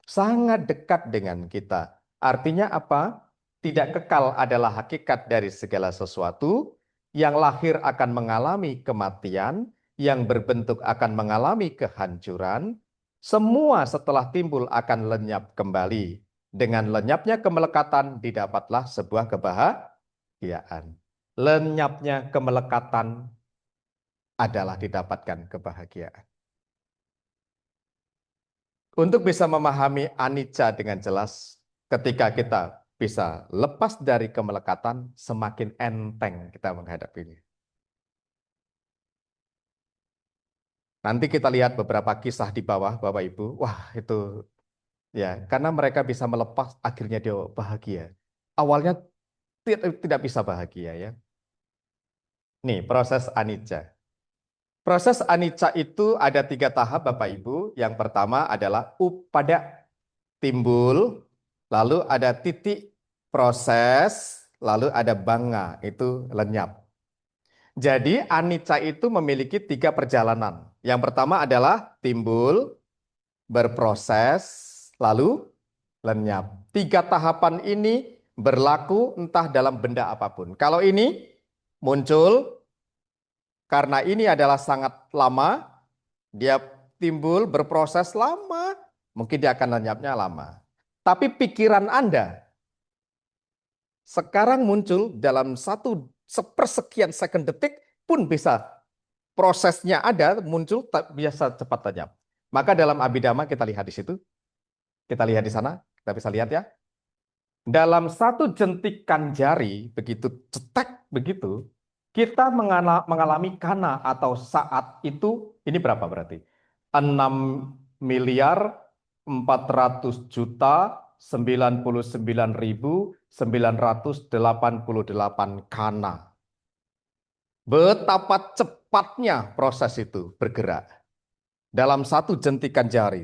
Sangat dekat dengan kita. Artinya apa? Tidak kekal adalah hakikat dari segala sesuatu, yang lahir akan mengalami kematian, yang berbentuk akan mengalami kehancuran, semua setelah timbul akan lenyap kembali. Dengan lenyapnya kemelekatan didapatlah sebuah kebahagiaan. Lenyapnya kemelekatan adalah didapatkan kebahagiaan. Untuk bisa memahami anicca dengan jelas, ketika kita bisa lepas dari kemelekatan, semakin enteng kita menghadapinya. Nanti kita lihat beberapa kisah di bawah, Bapak Ibu. Wah, itu ya, karena mereka bisa melepas, akhirnya dia bahagia. Awalnya tidak bisa bahagia ya. Nih, proses anicca. Proses anicca itu ada 3 tahap, Bapak Ibu. Yang pertama adalah upada, timbul, lalu ada titik proses, lalu ada banga, itu lenyap. Jadi anicca itu memiliki 3 perjalanan. Yang pertama adalah timbul, berproses, lalu lenyap. 3 tahapan ini berlaku entah dalam benda apapun. Kalau ini muncul, karena ini adalah sangat lama, dia timbul, berproses lama, mungkin dia akan lenyapnya lama. Tapi pikiran Anda sekarang muncul dalam sepersekian second detik pun bisa, prosesnya ada, muncul, biasa cepat lenyap. Maka dalam Abhidhamma kita lihat di situ, kita lihat di sana, kita bisa lihat ya. Dalam satu jentikan jari, begitu cetek begitu, kita mengalami kana atau saat itu, ini berapa berarti? 6.400.999.988 kana. Betapa cepatnya proses itu bergerak. Dalam satu jentikan jari,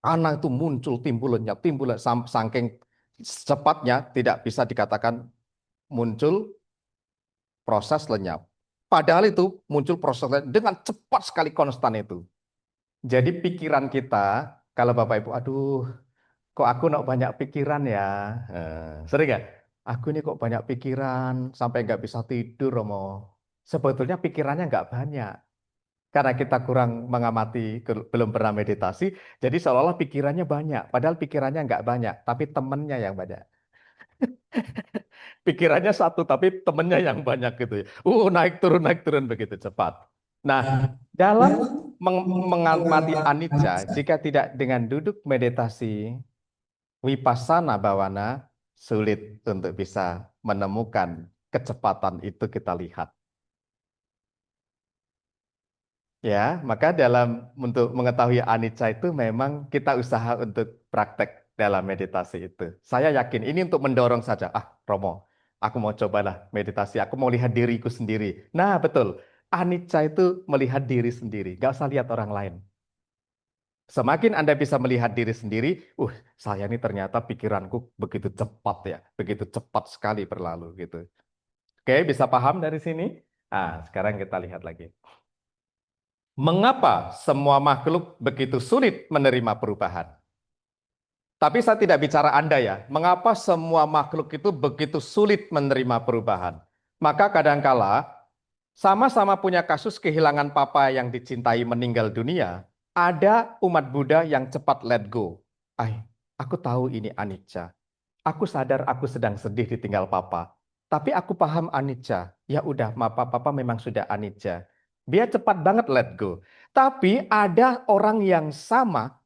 kana itu muncul, timbul, lenyap, timbul, saking cepatnya tidak bisa dikatakan muncul, proses, lenyap. Padahal itu muncul proses dengan cepat sekali, konstan itu. Jadi pikiran kita, kalau Bapak Ibu, aduh, kok aku nak banyak pikiran ya? Sering nggak? Aku ini kok banyak pikiran, sampai nggak bisa tidur, Romo. Sebetulnya pikirannya nggak banyak. Karena kita kurang mengamati, belum pernah meditasi, jadi seolah-olah pikirannya banyak. Padahal pikirannya nggak banyak, tapi temennya yang banyak. Pikirannya satu, tapi temennya yang banyak gitu ya. Naik turun begitu cepat. Nah, dalam mengamati anicca, jika tidak dengan duduk meditasi, vipassana bhavana, sulit untuk bisa menemukan kecepatan itu kita lihat. Ya, maka untuk mengetahui anicca itu memang kita usaha untuk praktek dalam meditasi itu. Saya yakin ini untuk mendorong saja. Romo, aku mau cobalah meditasi. Aku mau lihat diriku sendiri. Nah, betul. Anicca itu melihat diri sendiri. Gak usah lihat orang lain. Semakin Anda bisa melihat diri sendiri, saya ini ternyata pikiranku begitu cepat ya, begitu cepat sekali berlalu gitu. Oke, bisa paham dari sini? Sekarang kita lihat lagi. Mengapa semua makhluk begitu sulit menerima perubahan? Tapi saya tidak bicara Anda ya. Mengapa semua makhluk itu begitu sulit menerima perubahan? Maka kadangkala sama-sama punya kasus kehilangan papa yang dicintai meninggal dunia. Ada umat Buddha yang cepat let go. Aku tahu ini anicca. Aku sadar aku sedang sedih ditinggal papa. Tapi aku paham anicca. Ya udah, papa memang sudah anicca. Dia cepat banget let go. Tapi ada orang yang sama,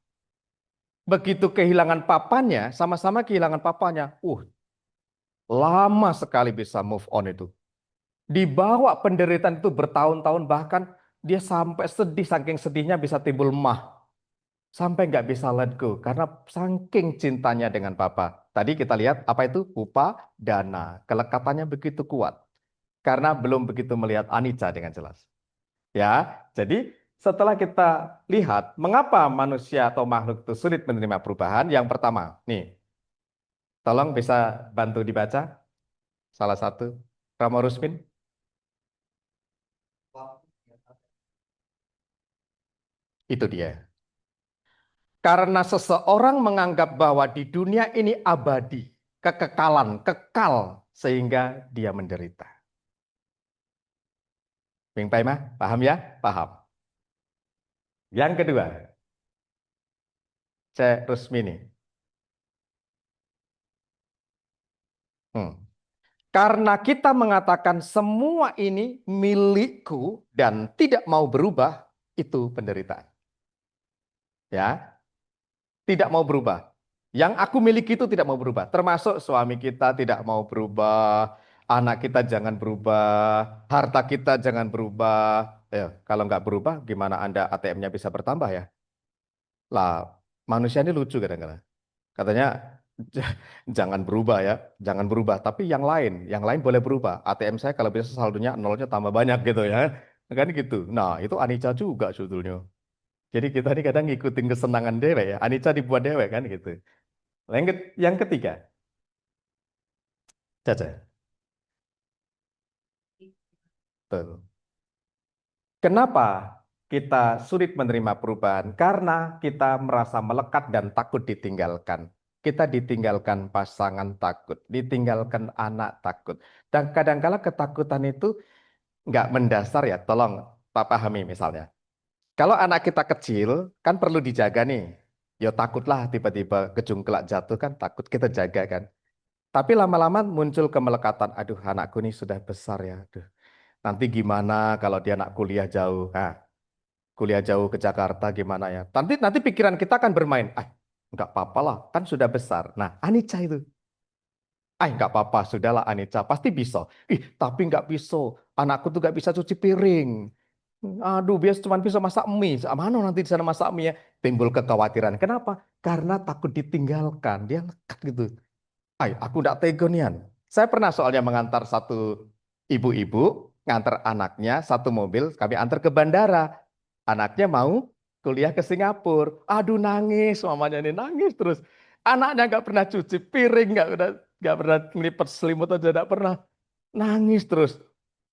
begitu kehilangan papanya, sama-sama kehilangan papanya. Lama sekali bisa move on itu. Dibawa penderitaan itu bertahun-tahun, bahkan dia sampai sedih, saking sedihnya bisa timbul mah. Sampai nggak bisa let go, karena saking cintanya dengan papa. Tadi kita lihat apa itu? Upadana. Kelekatannya begitu kuat. Karena belum begitu melihat anicca dengan jelas. Ya, jadi Setelah kita lihat mengapa manusia atau makhluk itu sulit menerima perubahan, yang pertama, nih, tolong bisa bantu dibaca salah satu. Ramo Rusmin, itu dia. Karena seseorang menganggap bahwa di dunia ini abadi, kekekalan, kekal, sehingga dia menderita. Bing Pai mah, paham ya? Paham. Yang kedua, Cek Rusmini. Hmm. Karena kita mengatakan semua ini milikku dan tidak mau berubah, itu penderitaan. Ya, tidak mau berubah. Yang aku miliki itu tidak mau berubah. Termasuk suami kita tidak mau berubah, anak kita jangan berubah, harta kita jangan berubah. Ya, kalau nggak berubah, gimana Anda ATM-nya bisa bertambah ya? Lah, manusia ini lucu kadang-kadang. Katanya jangan berubah ya, jangan berubah. Tapi yang lain boleh berubah. ATM saya kalau bisa saldonya nolnya tambah banyak gitu ya, kan gitu. Nah itu anicca juga sebetulnya. Jadi kita ini kadang ngikutin kesenangan dewek ya, anicca dibuat dewek kan gitu. Yang ketiga, Caca, betul. Kenapa kita sulit menerima perubahan? Karena kita merasa melekat dan takut ditinggalkan. Kita ditinggalkan pasangan takut, ditinggalkan anak takut. Dan kadangkala ketakutan itu nggak mendasar ya. Tolong Pak pahami misalnya. Kalau anak kita kecil, kan perlu dijaga nih. Ya takutlah tiba-tiba kejungklak jatuh kan takut kita jaga kan. Tapi lama-lama muncul kemelekatan. Aduh anakku ini sudah besar ya. Aduh, nanti gimana kalau dia nak kuliah jauh? Nah, kuliah jauh ke Jakarta gimana ya? Nanti nanti pikiran kita akan bermain. Ah, nggak apa-apa lah, kan sudah besar. Nah, anicca itu. Ah, nggak apa-apa, sudahlah anicca, pasti bisa. Ih, tapi nggak bisa. Anakku tuh nggak bisa cuci piring. Aduh, biasa cuma bisa masak mie. Mana nanti di sana masak mie ya? Timbul kekhawatiran. Kenapa? Karena takut ditinggalkan. Dia lekat gitu. Ay, aku nggak tega nian. Saya pernah soalnya mengantar satu ibu-ibu, ngantar anaknya satu mobil, kami antar ke bandara. Anaknya mau kuliah ke Singapura. Aduh nangis, mamanya ini nangis terus. Anaknya nggak pernah cuci piring, nggak pernah ngelipet selimut aja, nggak pernah nangis terus.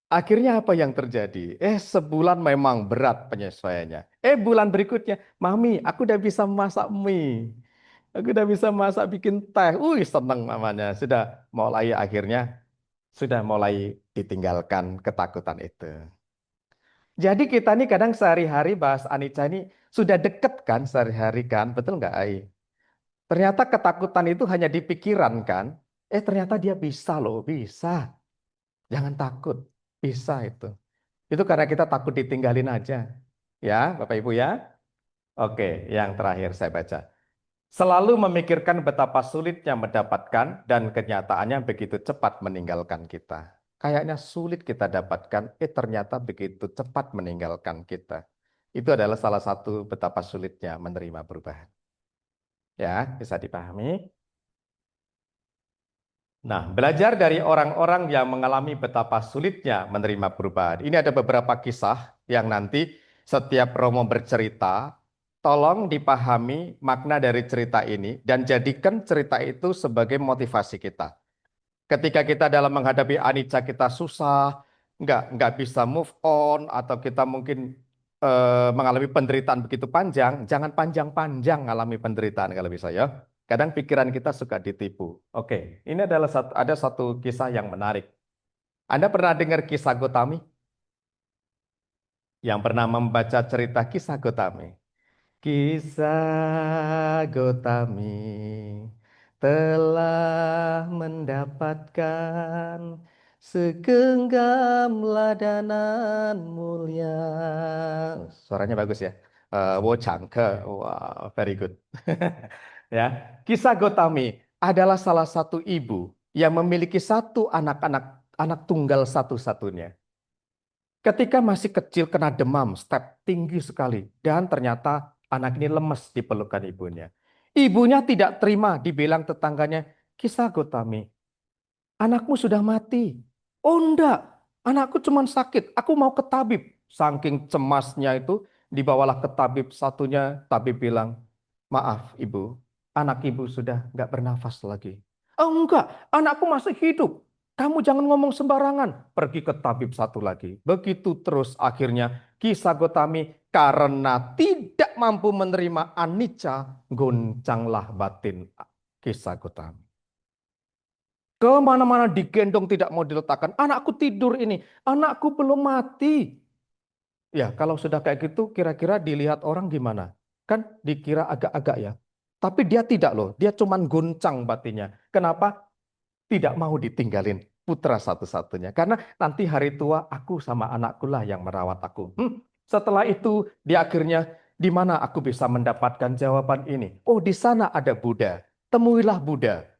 Akhirnya apa yang terjadi? Sebulan memang berat penyesuaiannya. Bulan berikutnya, Mami, aku udah bisa masak mie. Aku udah bisa masak bikin teh. Seneng namanya. Sudah mulai ditinggalkan ketakutan itu. Jadi kita nih kadang sehari-hari bahas Anicca ini sudah deket kan sehari-hari kan, betul nggak Ai? Ternyata ketakutan itu hanya di pikiran kan. Ternyata dia bisa loh, bisa. Jangan takut, bisa itu. Itu karena kita takut ditinggalin aja. Ya, Bapak Ibu ya. Oke, yang terakhir saya baca. Selalu memikirkan betapa sulitnya mendapatkan dan kenyataannya begitu cepat meninggalkan kita. Kayaknya sulit kita dapatkan, ternyata begitu cepat meninggalkan kita. Itu adalah salah satu betapa sulitnya menerima perubahan. Ya, bisa dipahami. Nah, belajar dari orang-orang yang mengalami betapa sulitnya menerima perubahan. Ini ada beberapa kisah yang nanti setiap Romo bercerita, tolong dipahami makna dari cerita ini dan jadikan cerita itu sebagai motivasi kita. Ketika kita dalam menghadapi anicca kita susah, nggak bisa move on, atau kita mungkin mengalami penderitaan begitu panjang, jangan panjang-panjang mengalami penderitaan kalau bisa ya. Kadang pikiran kita suka ditipu. Oke, ini adalah ada satu kisah yang menarik. Anda pernah dengar kisah Gotami? Yang pernah membaca cerita kisah Gotami? Kisah Gotami telah mendapatkan segenggam ladanan mulia. Suaranya bagus ya. Wo Changke. Wow, very good. Ya, kisah Gotami adalah salah satu ibu yang memiliki satu anak tunggal satu-satunya. Ketika masih kecil kena demam, step tinggi sekali. Dan ternyata anak ini lemes di pelukan ibunya. Ibunya tidak terima dibilang tetangganya, Kisah Gotami, anakmu sudah mati. Oh enggak, anakku cuma sakit, aku mau ke tabib. Saking cemasnya itu, Dibawalah ke tabib satunya, tabib bilang, maaf ibu, anak ibu sudah nggak bernafas lagi. Oh enggak, anakku masih hidup. Kamu jangan ngomong sembarangan. Pergi ke tabib satu lagi. Begitu terus akhirnya kisah Gotami karena tidak mampu menerima anicca, goncanglah batin kisah Gotami. Kemana-mana digendong tidak mau diletakkan. Anakku tidur ini, anakku belum mati. Ya, kalau sudah kayak gitu, kira-kira dilihat orang gimana? Kan dikira agak-agak ya. Tapi dia tidak loh, dia cuman goncang batinnya. Kenapa? Tidak mau ditinggalin putra satu-satunya. Karena nanti hari tua aku sama anakku lah yang merawat aku. Setelah itu, di akhirnya, di mana aku bisa mendapatkan jawaban ini? Oh, di sana ada Buddha. Temuilah Buddha.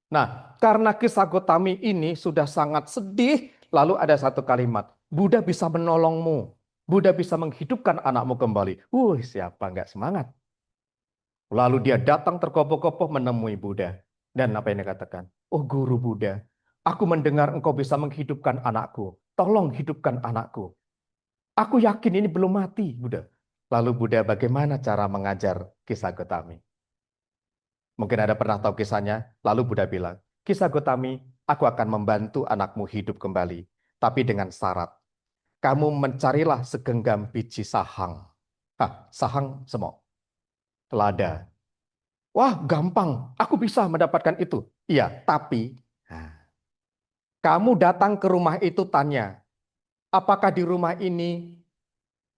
Nah, karena kisah Gotami ini sudah sangat sedih, lalu ada satu kalimat, Buddha bisa menolongmu. Buddha bisa menghidupkan anakmu kembali. Siapa nggak semangat? Lalu dia datang terkopoh-kopoh menemui Buddha. Dan apa yang dia katakan? Oh guru Buddha, aku mendengar engkau bisa menghidupkan anakku. Tolong hidupkan anakku. Aku yakin ini belum mati, Buddha. Lalu Buddha bagaimana cara mengajar kisah Gotami? Mungkin ada pernah tahu kisahnya. Lalu Buddha bilang, kisah Gotami, aku akan membantu anakmu hidup kembali. Tapi dengan syarat, kamu mencarilah segenggam biji sahang. Sahang semok, lada. Wah, gampang. Aku bisa mendapatkan itu. Iya, tapi nah, kamu datang ke rumah itu tanya, apakah di rumah ini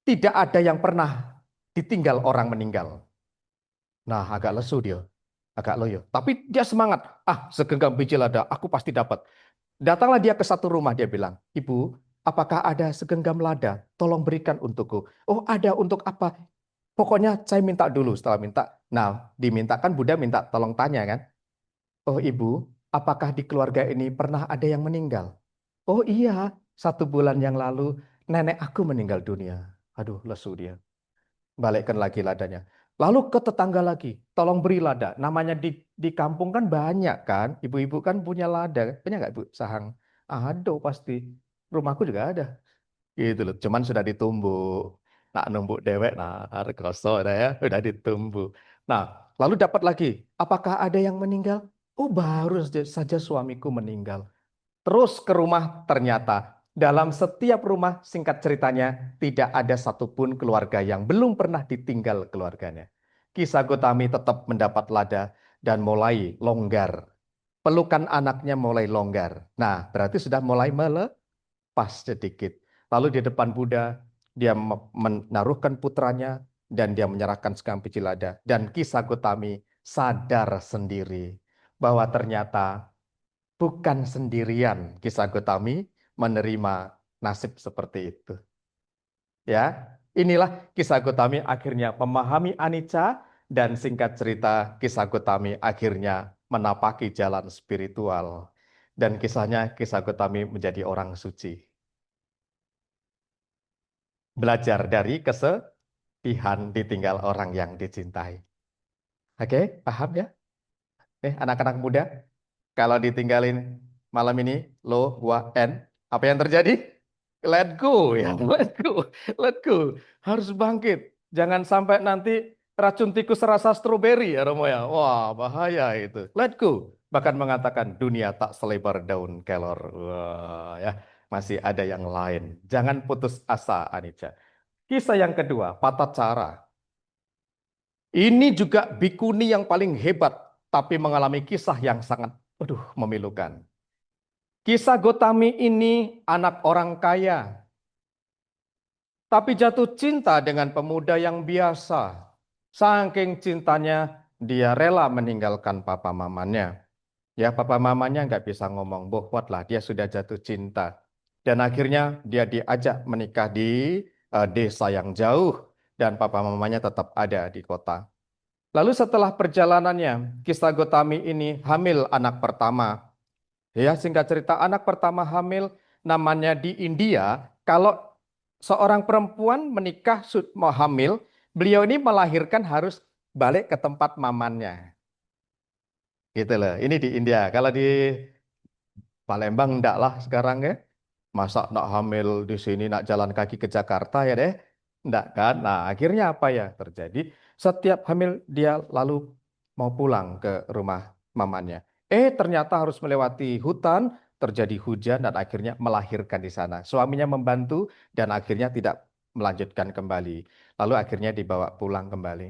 tidak ada yang pernah ditinggal orang meninggal? Nah, agak lesu dia. Agak loyo. Tapi dia semangat. Segenggam biji lada, aku pasti dapat. Datanglah dia ke satu rumah, dia bilang, Ibu, apakah ada segenggam lada? Tolong berikan untukku. Oh, ada untuk apa? Pokoknya saya minta dulu. Setelah minta, nah dimintakan Buddha minta tolong tanya kan. Oh ibu, apakah di keluarga ini pernah ada yang meninggal? Oh iya, 1 bulan yang lalu nenek aku meninggal dunia. Aduh, lesu dia. Balikkan lagi ladanya. Lalu ke tetangga lagi, tolong beri lada. Namanya di kampung kan banyak kan, ibu-ibu kan punya lada. Punya nggak Bu Sahang? Ada pasti. Rumahku juga ada. Gitu loh. Cuman sudah ditumbuk. Nak numbuk dewek, nah rekoso dah ya, udah ditumbuk. Nah, lalu dapat lagi, apakah ada yang meninggal? Oh, baru saja suamiku meninggal. Terus ke rumah, ternyata dalam setiap rumah, singkat ceritanya, tidak ada satupun keluarga yang belum pernah ditinggal keluarganya. Kisah Gotami tetap mendapat lada dan mulai longgar. Pelukan anaknya mulai longgar. Nah, berarti sudah mulai melepas sedikit. Lalu di depan Buddha, dia menaruhkan putranya dan dia menyerahkan sekampi lada. Dan kisah Gotami sadar sendiri bahwa ternyata bukan sendirian kisah Gotami menerima nasib seperti itu. Ya, inilah kisah Gotami akhirnya memahami anicca dan singkat cerita kisah Gotami akhirnya menapaki jalan spiritual. Dan kisahnya kisah Gotami menjadi orang suci. Belajar dari kesedihan ditinggal orang yang dicintai. Oke, paham ya? Anak-anak muda, kalau ditinggalin malam ini, lo, gua, N, apa yang terjadi? Let go ya, let go, let go. Harus bangkit. Jangan sampai nanti racun tikus rasa stroberi ya Romo ya. Wah, bahaya itu. Let go. Bahkan mengatakan dunia tak selebar daun kelor. Wah, ya, masih ada yang lain. Jangan putus asa, Anicca. Kisah yang kedua, Patacara. Ini juga bikuni yang paling hebat, tapi mengalami kisah yang sangat, memilukan. Kisah Gotami ini anak orang kaya, tapi jatuh cinta dengan pemuda yang biasa. Saking cintanya, dia rela meninggalkan papa mamanya. Ya, papa mamanya nggak bisa ngomong, bohwat lah, dia sudah jatuh cinta. Dan akhirnya dia diajak menikah di desa yang jauh, dan papa mamanya tetap ada di kota. Lalu setelah perjalanannya, kisah Gotami ini hamil anak pertama. Ya, singkat cerita, anak pertama hamil namanya di India. Kalau seorang perempuan menikah mau hamil, beliau ini melahirkan harus balik ke tempat mamannya. Gitu loh. Ini di India. Kalau di Palembang enggak lah sekarang ya. Masa nak hamil di sini nak jalan kaki ke Jakarta ya deh. Enggak kan? Nah, akhirnya apa yang terjadi? Setiap hamil dia lalu mau pulang ke rumah mamanya. Ternyata harus melewati hutan, terjadi hujan dan akhirnya melahirkan di sana. Suaminya membantu dan akhirnya tidak melanjutkan kembali. Lalu akhirnya dibawa pulang kembali.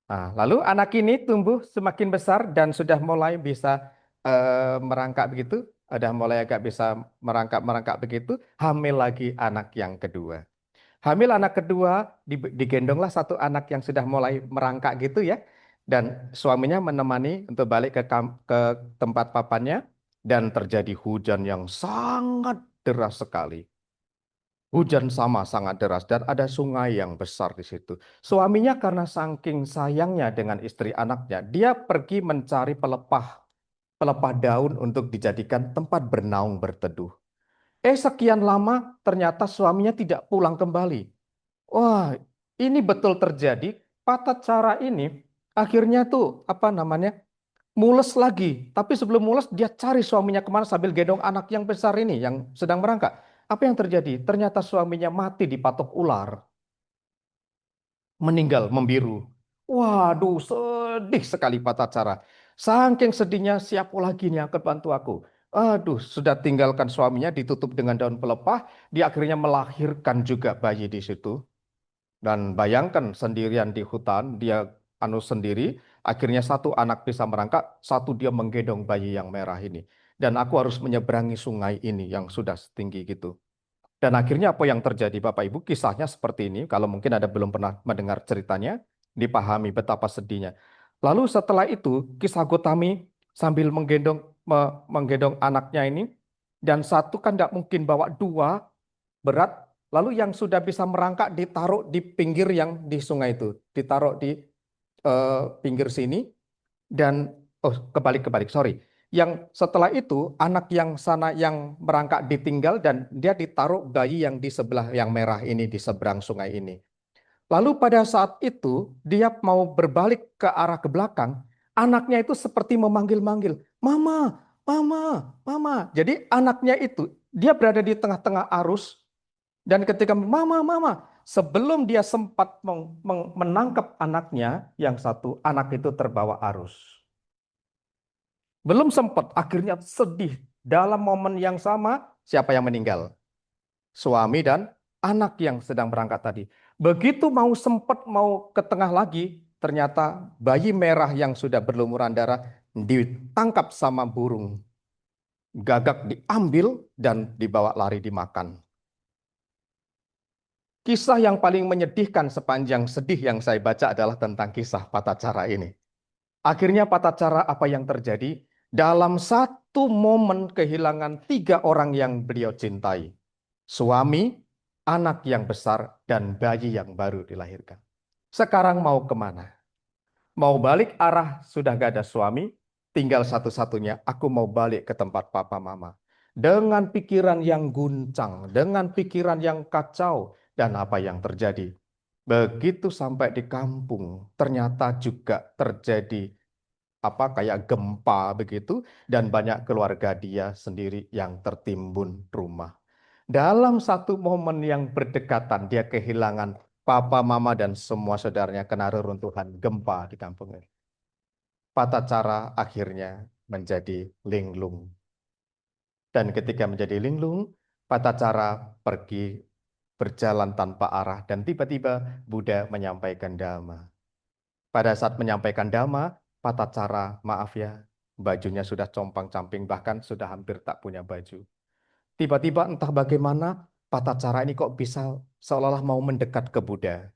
Nah, lalu anak ini tumbuh semakin besar dan sudah mulai bisa merangkak begitu, sudah mulai agak bisa merangkak-merangkak begitu, hamil lagi anak yang kedua. Hamil anak kedua, digendonglah satu anak yang sudah mulai merangkak gitu ya. Dan suaminya menemani untuk balik ke tempat papannya. Dan terjadi hujan yang sangat deras sekali. Hujan sama sangat deras dan ada sungai yang besar di situ. Suaminya karena saking sayangnya dengan istri anaknya, dia pergi mencari pelepah, pelepah daun untuk dijadikan tempat bernaung berteduh. Sekian lama ternyata suaminya tidak pulang kembali. Wah, ini betul terjadi. Tata cara ini akhirnya tuh apa namanya mules lagi. Tapi sebelum mules dia cari suaminya kemana sambil gendong anak yang besar ini yang sedang merangkak. Apa yang terjadi? Ternyata suaminya mati dipatok ular, meninggal membiru. Waduh, sedih sekali Pak cara. Saking sedihnya, siapa lagi nih yang akan bantu aku? Aduh, sudah tinggalkan suaminya ditutup dengan daun pelepah, dia akhirnya melahirkan juga bayi di situ. Dan bayangkan sendirian di hutan, dia anu sendiri, akhirnya satu anak bisa merangkak, satu dia menggendong bayi yang merah ini. Dan aku harus menyeberangi sungai ini yang sudah setinggi gitu. Dan akhirnya apa yang terjadi Bapak Ibu? Kisahnya seperti ini, kalau mungkin ada belum pernah mendengar ceritanya, dipahami betapa sedihnya. Lalu setelah itu, kisah Gotami sambil menggendong anaknya ini, dan satu kan tidak mungkin bawa dua, berat, lalu yang sudah bisa merangkak ditaruh di pinggir yang di sungai itu, ditaruh di pinggir sini dan kebalik-kebalik, sorry. Yang setelah itu anak yang sana yang merangkak ditinggal dan dia ditaruh bayi yang di sebelah yang merah ini di seberang sungai ini. Lalu pada saat itu dia mau berbalik ke arah ke belakang, anaknya itu seperti memanggil-manggil, "Mama, mama, mama." Jadi anaknya itu dia berada di tengah-tengah arus dan ketika mama, mama, sebelum dia sempat menangkap anaknya, yang satu anak itu terbawa arus. Belum sempat, akhirnya sedih. Dalam momen yang sama, siapa yang meninggal? Suami dan anak yang sedang berangkat tadi. Begitu mau sempat mau ke tengah lagi, ternyata bayi merah yang sudah berlumuran darah ditangkap sama burung. Gagak diambil dan dibawa lari dimakan. Kisah yang paling menyedihkan sepanjang sedih yang saya baca adalah tentang kisah Patacara ini. Akhirnya Patacara apa yang terjadi? Dalam satu momen kehilangan tiga orang yang beliau cintai. Suami, anak yang besar, dan bayi yang baru dilahirkan. Sekarang mau kemana? Mau balik arah sudah gak ada suami, tinggal satu-satunya aku mau balik ke tempat papa mama. Dengan pikiran yang guncang, dengan pikiran yang kacau, dan apa yang terjadi. Begitu sampai di kampung, ternyata juga terjadi apa kayak gempa begitu, dan banyak keluarga dia sendiri yang tertimbun rumah. Dalam satu momen yang berdekatan, dia kehilangan papa, mama, dan semua saudaranya kena reruntuhan gempa di kampung ini. Patacara akhirnya menjadi linglung. Dan ketika menjadi linglung, Patacara pergi berjalan tanpa arah dan tiba-tiba Buddha menyampaikan dhamma. Pada saat menyampaikan dhamma, Patacara, maaf ya, bajunya sudah compang-camping bahkan sudah hampir tak punya baju. Tiba-tiba entah bagaimana Patacara ini kok bisa seolah-olah mau mendekat ke Buddha.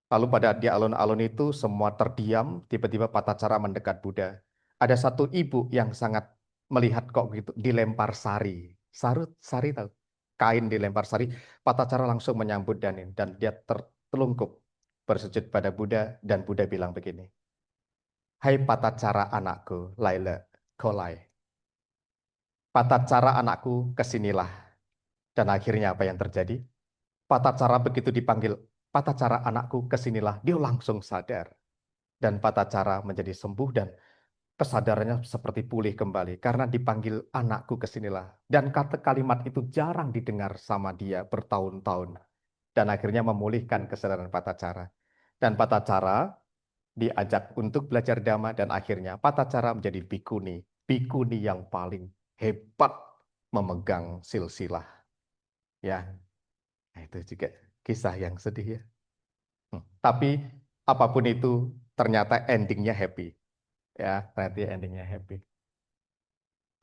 Lalu pada di alun-alun itu semua terdiam, tiba-tiba Patacara mendekat Buddha. Ada satu ibu yang sangat melihat kok gitu dilempar sari. Sarut, sari tahu. Kain dilempar sari. Patacara langsung menyambut dan dia tertelungkup bersujud pada Buddha dan Buddha bilang begini. Hai Patacara anakku, Laila, Kolai. Patacara anakku, kesinilah. Dan akhirnya apa yang terjadi? Patacara begitu dipanggil, Patacara anakku kesinilah, dia langsung sadar. Dan Patacara menjadi sembuh dan kesadarannya seperti pulih kembali. Karena dipanggil anakku kesinilah. Dan kata kalimat itu jarang didengar sama dia bertahun-tahun. dan akhirnya memulihkan kesadaran Patacara. Dan Patacara diajak untuk belajar Dhamma dan akhirnya Patacara menjadi bikuni, bikuni yang paling hebat memegang silsilah. Ya, nah, itu juga kisah yang sedih ya. Tapi apapun itu ternyata endingnya happy. Ya, ternyata endingnya happy.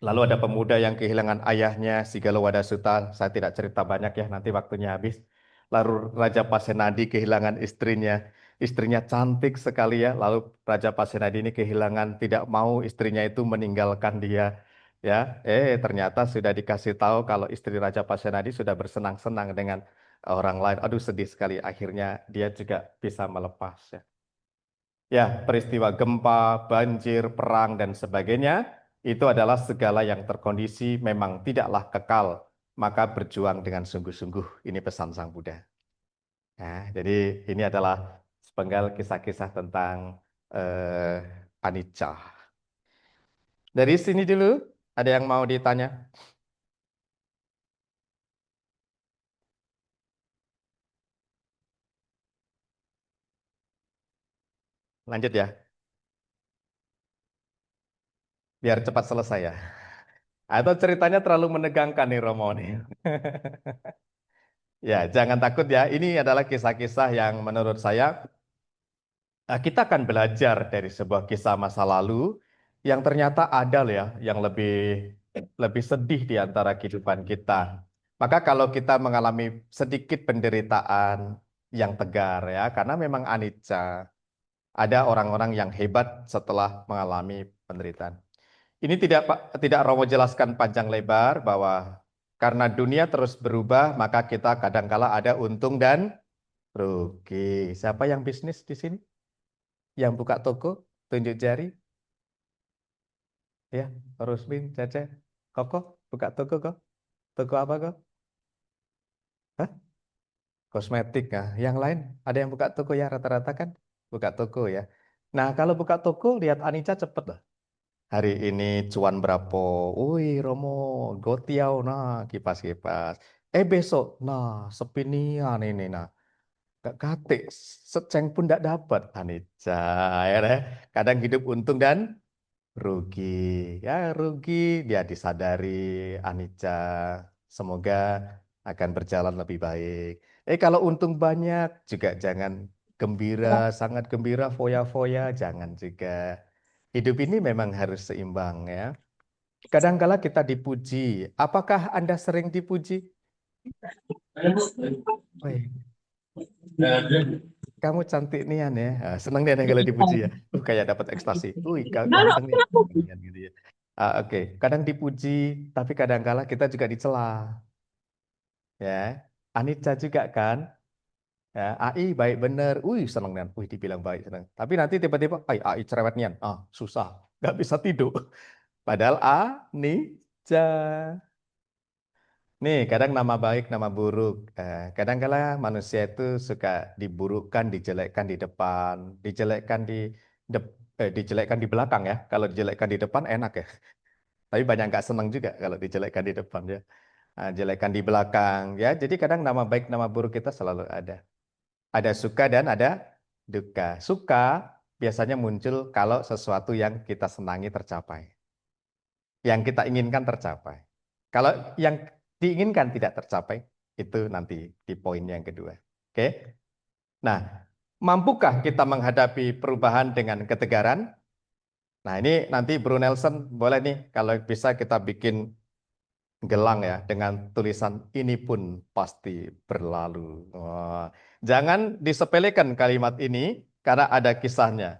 Lalu ada pemuda yang kehilangan ayahnya, Sigalowada Sutta. Saya tidak cerita banyak ya, nanti waktunya habis. Lalu Raja Pasenadi kehilangan istrinya. Istrinya cantik sekali ya. Lalu Raja Pasenadi ini kehilangan, tidak mau istrinya itu meninggalkan dia. Ya, ternyata sudah dikasih tahu kalau istri Raja Pasenadi sudah bersenang-senang dengan orang lain. Aduh sedih sekali. Akhirnya dia juga bisa melepas ya. Ya, peristiwa gempa, banjir, perang, dan sebagainya, itu adalah segala yang terkondisi memang tidaklah kekal, maka berjuang dengan sungguh-sungguh. Ini pesan Sang Buddha. Nah, jadi ini adalah sepenggal kisah-kisah tentang anicca. Dari sini dulu, ada yang mau ditanya? Lanjut ya, biar cepat selesai ya. Atau ceritanya terlalu menegangkan nih Romo nih. Ya, jangan takut ya. Ini adalah kisah-kisah yang menurut saya kita akan belajar dari sebuah kisah masa lalu yang ternyata ada loh ya, yang lebih lebih sedih di antara kehidupan kita. Maka kalau kita mengalami sedikit penderitaan yang tegar ya, karena memang anicca, ada orang-orang yang hebat setelah mengalami penderitaan. Ini tidak Romo jelaskan panjang lebar bahwa karena dunia terus berubah, maka kita kadangkala ada untung dan rugi. Siapa yang bisnis di sini? Yang buka toko, tunjuk jari, ya, Rusmin, Cece, Koko, buka toko kok? Toko apa kok? Hah? Kosmetik, nah. Yang lain, ada yang buka toko ya, rata-rata kan? Buka toko ya. Nah, kalau buka toko, lihat Anica cepet lah. Hari ini cuan berapa? Wih, Romo, Gotiau, nah, kipas-kipas. Besok, nah, sepinian ini, nah. Gak katik, seceng pun tidak dapat, Anica. Ya, deh. Kadang hidup untung dan rugi. Ya, rugi dia disadari anicca. Semoga akan berjalan lebih baik. Kalau untung banyak juga jangan gembira, sangat gembira, foya-foya, jangan juga. Hidup ini memang harus seimbang ya. Kadangkala kita dipuji. Apakah Anda sering dipuji? Wih, kamu cantik nian ya. Senang dia kalau dipuji ya. Kayak dapat ekstasi. Wih, ganteng nih. Nian gitu ya. Oke, kadang dipuji, tapi kadangkala kita juga dicela, ya. Anicca juga kan, ya. AI baik bener, seneng kan, dibilang baik seneng. Tapi nanti tiba-tiba, AI cerewet nian, susah, nggak bisa tidur. Padahal Anicca. Nih, kadang nama baik, nama buruk. Kadang-kala manusia itu suka diburukkan, dijelekkan di depan, dijelekkan di belakang ya. Kalau dijelekkan di depan enak ya. Tapi banyak nggak senang juga kalau dijelekkan di depan ya. Jelekan di belakang ya. Jadi kadang nama baik, nama buruk kita selalu ada. Ada suka dan ada duka. Suka biasanya muncul kalau sesuatu yang kita senangi tercapai. Yang kita inginkan tercapai. Kalau yang diinginkan tidak tercapai, itu nanti di poin yang kedua. Oke. Nah, mampukah kita menghadapi perubahan dengan ketegaran? Nah, ini nanti Bro Nelson boleh nih kalau bisa kita bikin gelang ya dengan tulisan ini pun pasti berlalu. Wah, jangan disepelekan kalimat ini karena ada kisahnya.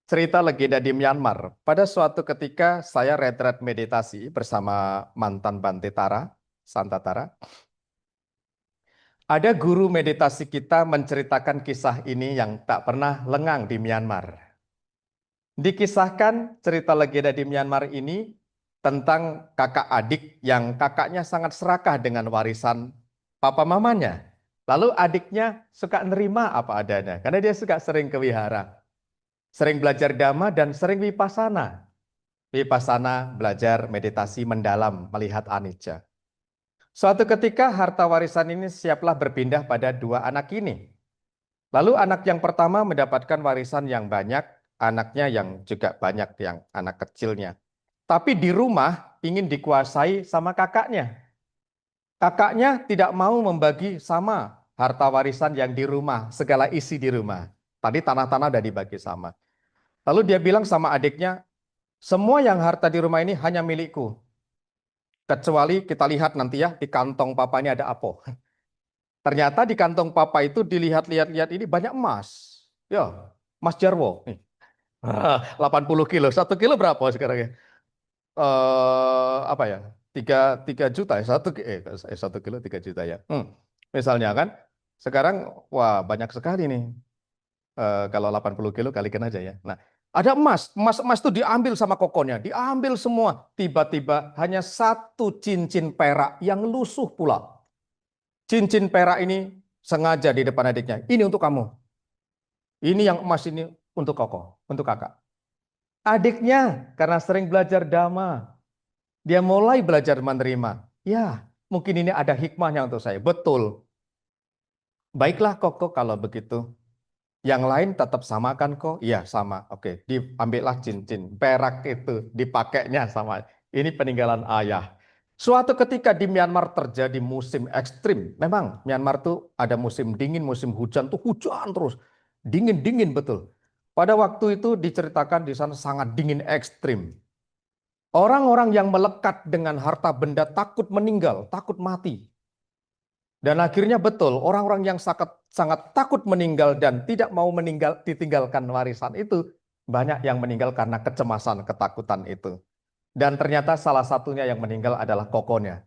Cerita legenda di Myanmar. Pada suatu ketika saya retret meditasi bersama mantan Bante Tara, Santa Tara. Ada guru meditasi kita menceritakan kisah ini yang tak pernah lengang di Myanmar. Dikisahkan cerita legenda di Myanmar ini tentang kakak adik yang kakaknya sangat serakah dengan warisan papa mamanya. Lalu adiknya suka nerima apa adanya, karena dia suka sering ke wihara, sering belajar dhamma dan sering vipassana. Vipassana belajar meditasi mendalam, melihat anicca. Suatu ketika harta warisan ini siaplah berpindah pada dua anak ini. Lalu anak yang pertama mendapatkan warisan yang banyak, anaknya yang juga banyak yang anak kecilnya. Tapi di rumah ingin dikuasai sama kakaknya. Kakaknya tidak mau membagi sama harta warisan yang di rumah, segala isi di rumah. Tadi tanah-tanah udah dibagi sama. Lalu dia bilang sama adiknya, semua yang harta di rumah ini hanya milikku. Kecuali kita lihat nanti ya, di kantong papa ini ada apa. Ternyata di kantong papa itu dilihat-lihat ini banyak emas. Ya, Mas Jarwo. Nih. 80 kilo. 1 kilo berapa sekarang ya? Apa ya? Tiga juta ya? 1 kilo 3 juta ya. Misalnya kan, sekarang wah banyak sekali nih. Kalau 80 kilo kalikan aja ya. Nah, ada emas itu diambil sama kokonya, diambil semua. Tiba-tiba hanya satu cincin perak yang lusuh pula. Cincin perak ini sengaja di depan adiknya. Ini untuk kamu. Ini yang emas ini untuk koko, untuk kakak. Adiknya karena sering belajar dhamma, dia mulai belajar menerima. Ya, mungkin ini ada hikmahnya untuk saya. Betul. Baiklah koko kalau begitu. Yang lain tetap sama kan kok? Iya sama. Oke, diambillah cincin perak itu, dipakainya sama. Ini peninggalan ayah. Suatu ketika di Myanmar terjadi musim ekstrim. Memang Myanmar tuh ada musim dingin, musim hujan tuh hujan terus. Dingin-dingin betul. Pada waktu itu diceritakan di sana sangat dingin ekstrim. Orang-orang yang melekat dengan harta benda takut meninggal, takut mati. Dan akhirnya betul, orang-orang yang sangat takut meninggal dan tidak mau ditinggalkan warisan itu, banyak yang meninggal karena kecemasan, ketakutan itu. Dan ternyata salah satunya yang meninggal adalah kokonya.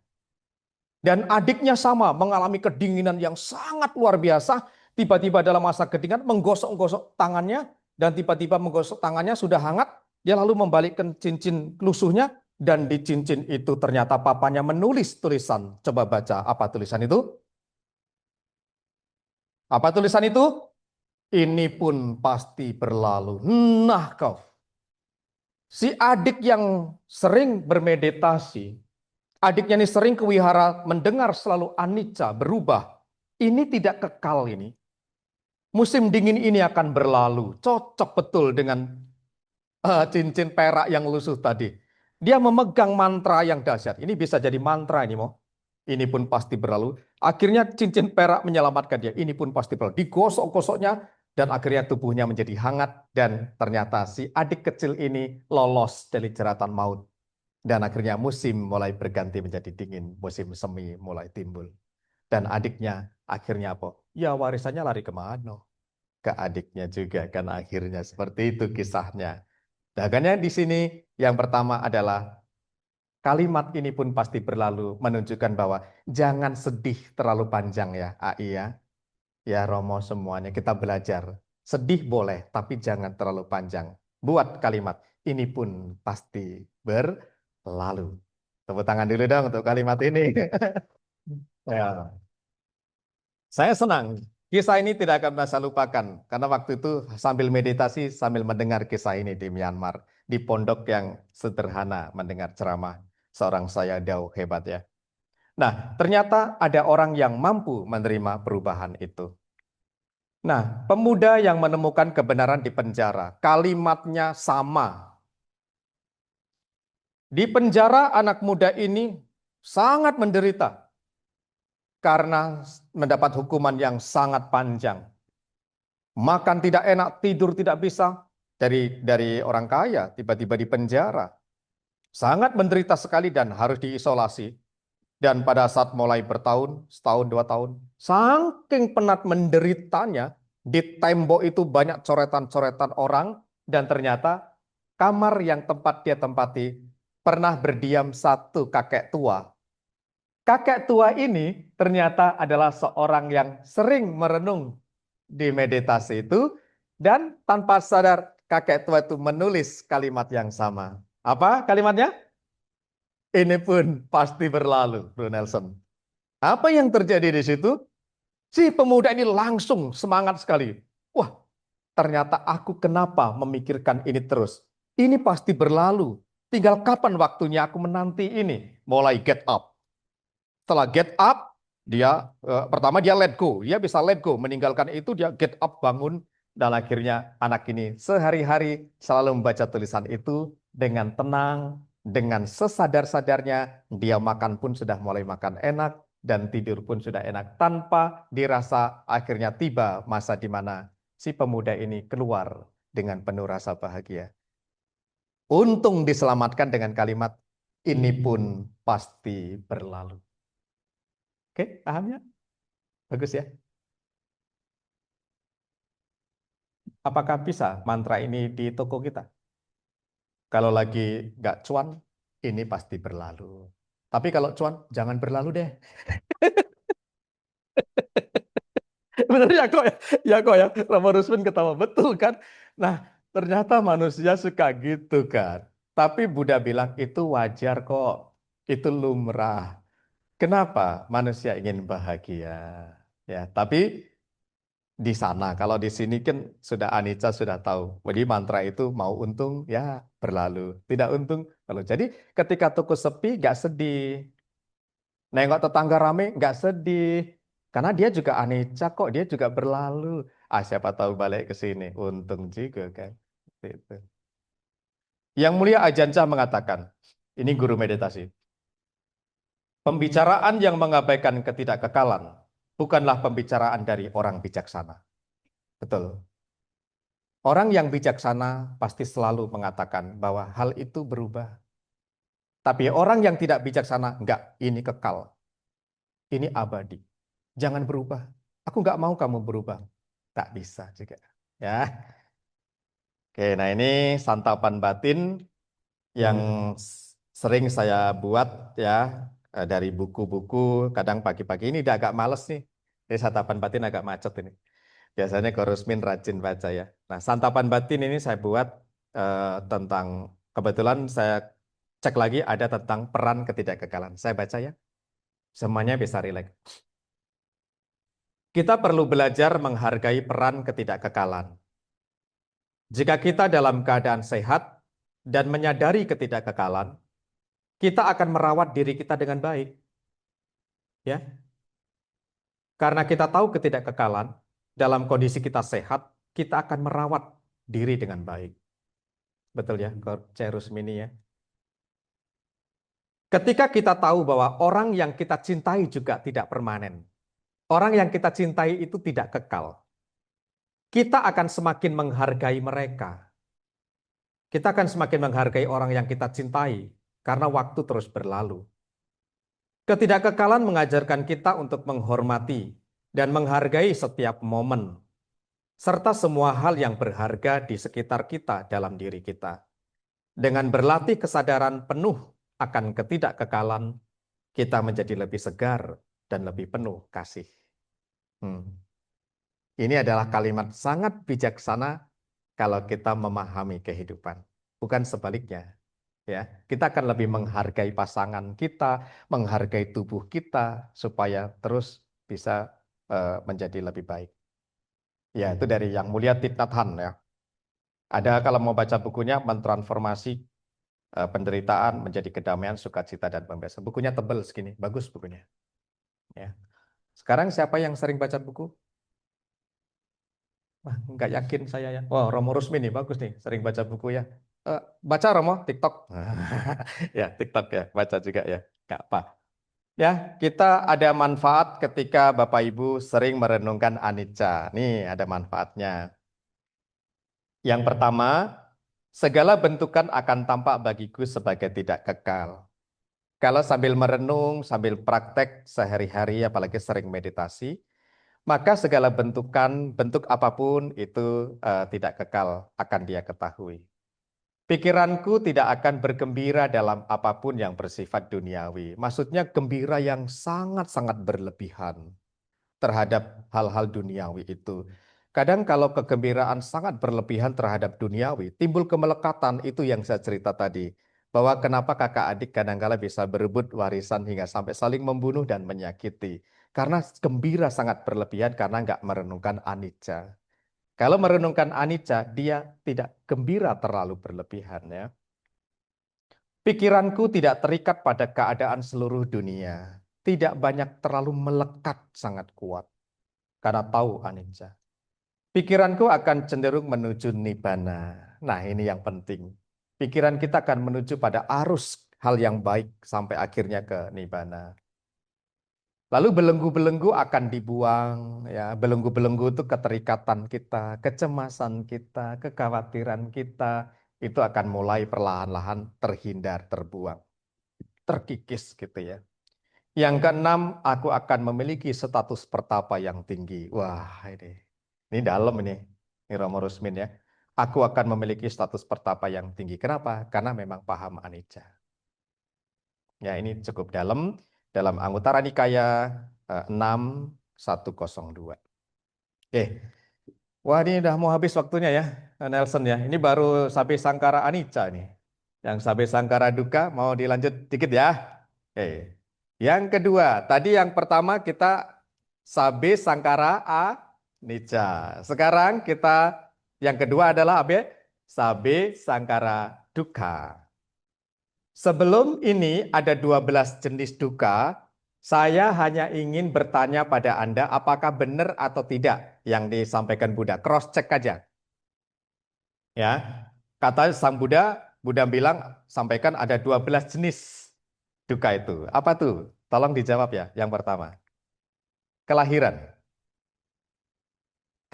Dan adiknya sama, mengalami kedinginan yang sangat luar biasa. Tiba-tiba dalam masa kedinginan menggosok-gosok tangannya, dan tiba-tiba menggosok tangannya sudah hangat, dia lalu membalikkan cincin lusuhnya, dan di cincin itu ternyata papanya menulis tulisan. Coba baca apa tulisan itu? Apa tulisan itu? Ini pun pasti berlalu. Nah kau, si adik yang sering bermeditasi, adiknya ini sering ke wihara, mendengar selalu anicca, berubah. Ini tidak kekal ini. Musim dingin ini akan berlalu. Cocok betul dengan cincin perak yang lusuh tadi. Dia memegang mantra yang dahsyat. Ini bisa jadi mantra ini, Mo. Ini pun pasti berlalu. Akhirnya cincin perak menyelamatkan dia. Ini pun pasti berlalu. Digosok-gosoknya dan akhirnya tubuhnya menjadi hangat dan ternyata si adik kecil ini lolos dari jeratan maut. Dan akhirnya musim mulai berganti menjadi dingin. Musim semi mulai timbul. Dan adiknya akhirnya apa? Ya warisannya lari kemana? Ke adiknya juga kan akhirnya seperti itu kisahnya. Makanya di sini yang pertama adalah kalimat ini pun pasti berlalu menunjukkan bahwa jangan sedih terlalu panjang ya AI ya. Ya Romo semuanya kita belajar. Sedih boleh tapi jangan terlalu panjang. Buat kalimat ini pun pasti berlalu. Tepuk tangan dulu dong untuk kalimat ini. Ya. Saya senang. Kisah ini tidak akan saya lupakan. Karena waktu itu sambil meditasi, sambil mendengar kisah ini di Myanmar. Di pondok yang sederhana mendengar ceramah. Seorang saya Dao hebat ya. Nah, ternyata ada orang yang mampu menerima perubahan itu. Nah, pemuda yang menemukan kebenaran di penjara. Kalimatnya sama. Di penjara anak muda ini sangat menderita. Karena mendapat hukuman yang sangat panjang. Makan tidak enak, tidur tidak bisa. Dari orang kaya, tiba-tiba di penjara. Sangat menderita sekali dan harus diisolasi. Dan pada saat mulai bertahun, setahun, 2 tahun, saking penat menderitanya, di tembok itu banyak coretan-coretan orang, dan ternyata kamar yang tempat dia tempati, pernah berdiam satu kakek tua. Kakek tua ini ternyata adalah seorang yang sering merenung di meditasi itu dan tanpa sadar kakek tua itu menulis kalimat yang sama. Apa kalimatnya? Ini pun pasti berlalu, Bro Nelson. Apa yang terjadi di situ? Si pemuda ini langsung semangat sekali. Wah, ternyata aku kenapa memikirkan ini terus? Ini pasti berlalu. Tinggal kapan waktunya aku menanti ini? Mulai get up. Setelah get up, dia pertama dia let go. Dia bisa let go, meninggalkan itu, dia get up, bangun. Dan akhirnya anak ini sehari-hari selalu membaca tulisan itu dengan tenang, dengan sesadar-sadarnya. Dia makan pun sudah mulai makan enak, dan tidur pun sudah enak. Tanpa dirasa akhirnya tiba masa di mana si pemuda ini keluar dengan penuh rasa bahagia. Untung diselamatkan dengan kalimat, ini pun pasti berlalu. Oke, paham ya? Bagus ya. Apakah bisa mantra ini di toko kita? Kalau lagi nggak cuan, ini pasti berlalu. Tapi kalau cuan, jangan berlalu deh. Bener ya kok ya? Ya kok ya, Rama Rusmin ketawa. Betul kan? Nah, ternyata manusia suka gitu kan. Tapi Buddha bilang itu wajar kok. Itu lumrah. Kenapa? Manusia ingin bahagia. Ya, tapi di sana. Kalau di sini kan sudah anicca sudah tahu. Jadi mantra itu mau untung ya berlalu, tidak untung lalu. Jadi ketika toko sepi nggak sedih, nengok tetangga rame nggak sedih, karena dia juga anicca kok, dia juga berlalu. Ah siapa tahu balik ke sini, untung juga kan. Seperti itu. Yang mulia Ajahn Chah mengatakan, ini guru meditasi. Pembicaraan yang mengabaikan ketidakkekalan bukanlah pembicaraan dari orang bijaksana. Betul. Orang yang bijaksana pasti selalu mengatakan bahwa hal itu berubah. Tapi orang yang tidak bijaksana, enggak, ini kekal, ini abadi. Jangan berubah. Aku enggak mau kamu berubah. Tak bisa juga. Ya. Oke, nah ini santapan batin yang sering saya buat ya dari buku-buku. Kadang pagi-pagi ini udah agak males nih. Jadi santapan batin agak macet ini. Biasanya Ko Rusmin rajin baca ya. Nah, santapan batin ini saya buat tentang, kebetulan saya cek lagi ada tentang peran ketidakkekalan. Saya baca ya, semuanya bisa rileks. Kita perlu belajar menghargai peran ketidakkekalan. Jika kita dalam keadaan sehat dan menyadari ketidakkekalan, kita akan merawat diri kita dengan baik. Ya, karena kita tahu ketidakkekalan, dalam kondisi kita sehat, kita akan merawat diri dengan baik. Betul ya, Coach Rusmini ya. Ketika kita tahu bahwa orang yang kita cintai juga tidak permanen, orang yang kita cintai itu tidak kekal, kita akan semakin menghargai mereka. Kita akan semakin menghargai orang yang kita cintai karena waktu terus berlalu. Ketidakkekalan mengajarkan kita untuk menghormati dan menghargai setiap momen, serta semua hal yang berharga di sekitar kita dalam diri kita. Dengan berlatih kesadaran penuh akan ketidakkekalan, kita menjadi lebih segar dan lebih penuh kasih. Ini adalah kalimat sangat bijaksana kalau kita memahami kehidupan, bukan sebaliknya. Ya, kita akan lebih menghargai pasangan kita, menghargai tubuh kita supaya terus bisa menjadi lebih baik. Ya, itu dari Yang Mulia Thich Nhat Hanh ya. Ada kalau mau baca bukunya mentransformasi penderitaan menjadi kedamaian, sukacita dan pembebasan. Bukunya tebel segini, bagus bukunya. Ya. Sekarang siapa yang sering baca buku? Wah, nggak yakin saya ya. Wah, Romo Rusmi nih, bagus nih, sering baca buku ya. Baca Romo, TikTok. Ya, TikTok ya, baca juga ya. Nggak apa. Ya, kita ada manfaat ketika Bapak Ibu sering merenungkan anicca. Nih, ada manfaatnya. Yang pertama, segala bentukan akan tampak bagiku sebagai tidak kekal. Kalau sambil merenung, sambil praktek sehari-hari, apalagi sering meditasi, maka segala bentuk apapun itu tidak kekal, akan dia ketahui. Pikiranku tidak akan bergembira dalam apapun yang bersifat duniawi. Maksudnya gembira yang sangat-sangat berlebihan terhadap hal-hal duniawi itu. Kadang kalau kegembiraan sangat berlebihan terhadap duniawi, timbul kemelekatan, itu yang saya cerita tadi. Bahwa kenapa kakak adik kadang-kala bisa berebut warisan hingga sampai saling membunuh dan menyakiti. Karena gembira sangat berlebihan karena nggak merenungkan anicca. Kalau merenungkan anicca, dia tidak gembira terlalu berlebihan ya. Pikiranku tidak terikat pada keadaan seluruh dunia. tidak banyak terlalu melekat sangat kuat karena tahu anicca. Pikiranku akan cenderung menuju nibbana. Nah, ini yang penting. Pikiran kita akan menuju pada arus hal yang baik sampai akhirnya ke nibbana. Lalu belenggu-belenggu akan dibuang, ya. Belenggu-belenggu itu keterikatan kita, kecemasan kita, kekhawatiran kita, itu akan mulai perlahan-lahan terhindar, terbuang, terkikis gitu ya. Yang keenam, aku akan memiliki status pertapa yang tinggi. Wah, ini dalam ini Romo Rusmin ya. Aku akan memiliki status pertapa yang tinggi. Kenapa? Karena memang paham anicca. Ya, ini cukup dalam Anguttara Nikaya 6102. Oke. Wah, ini udah mau habis waktunya ya, Nelson ya. Ini baru Sabe Sangkara Anicca nih. Yang Sabe Sangkara Dukkha mau dilanjut dikit ya. Oke. Yang kedua, tadi yang pertama kita Sabe Sangkara Anicca. Sekarang kita yang kedua adalah Sabe Sangkara Dukkha. Sebelum ini ada 12 jenis dukkha. Saya hanya ingin bertanya pada Anda apakah benar atau tidak yang disampaikan Buddha. Cross check aja. Ya. Kata Sang Buddha, Buddha bilang sampaikan ada 12 jenis dukkha itu. Apa tuh? Tolong dijawab ya. Yang pertama, kelahiran.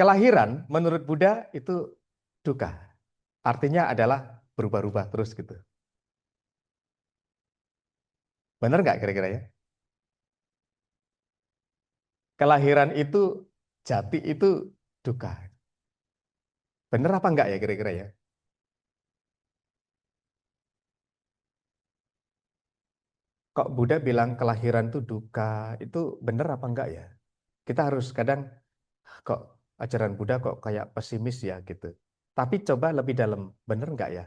Kelahiran menurut Buddha itu dukkha. Artinya adalah berubah-ubah terus gitu. Benar nggak kira-kira ya? Kelahiran itu jati itu dukkha. Bener apa enggak ya kira-kira ya? Kok Buddha bilang kelahiran itu duka, itu bener apa enggak ya? Kita harus kadang, kok ajaran Buddha kok kayak pesimis ya gitu. Tapi coba lebih dalam, bener enggak ya?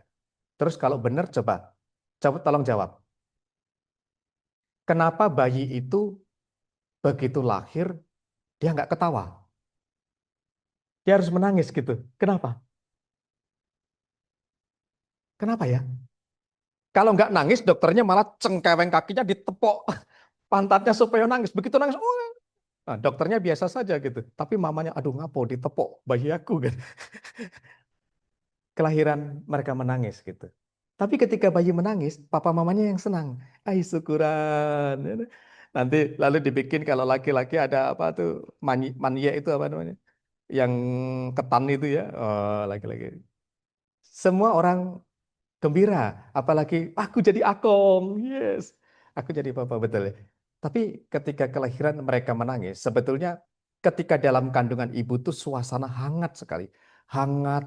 Terus kalau bener coba tolong jawab. Kenapa bayi itu begitu lahir, dia enggak ketawa? Dia harus menangis gitu. Kenapa? Kenapa ya? Kalau enggak nangis, dokternya malah cengkeweng kakinya ditepok pantatnya supaya nangis. Begitu nangis, nah, dokternya biasa saja gitu. Tapi mamanya, aduh ngapo ditepok bayi aku kan. Kelahiran mereka menangis gitu. Tapi ketika bayi menangis, papa mamanya yang senang. Ai syukuran. Nanti lalu dibikin kalau laki-laki ada apa tuh manye itu apa namanya? Yang ketan itu ya. Oh, laki-laki. Semua orang gembira, apalagi aku jadi akong. Yes. Aku jadi papa betul ya. Tapi ketika kelahiran mereka menangis, sebetulnya ketika dalam kandungan ibu tuh suasana hangat sekali. Hangat,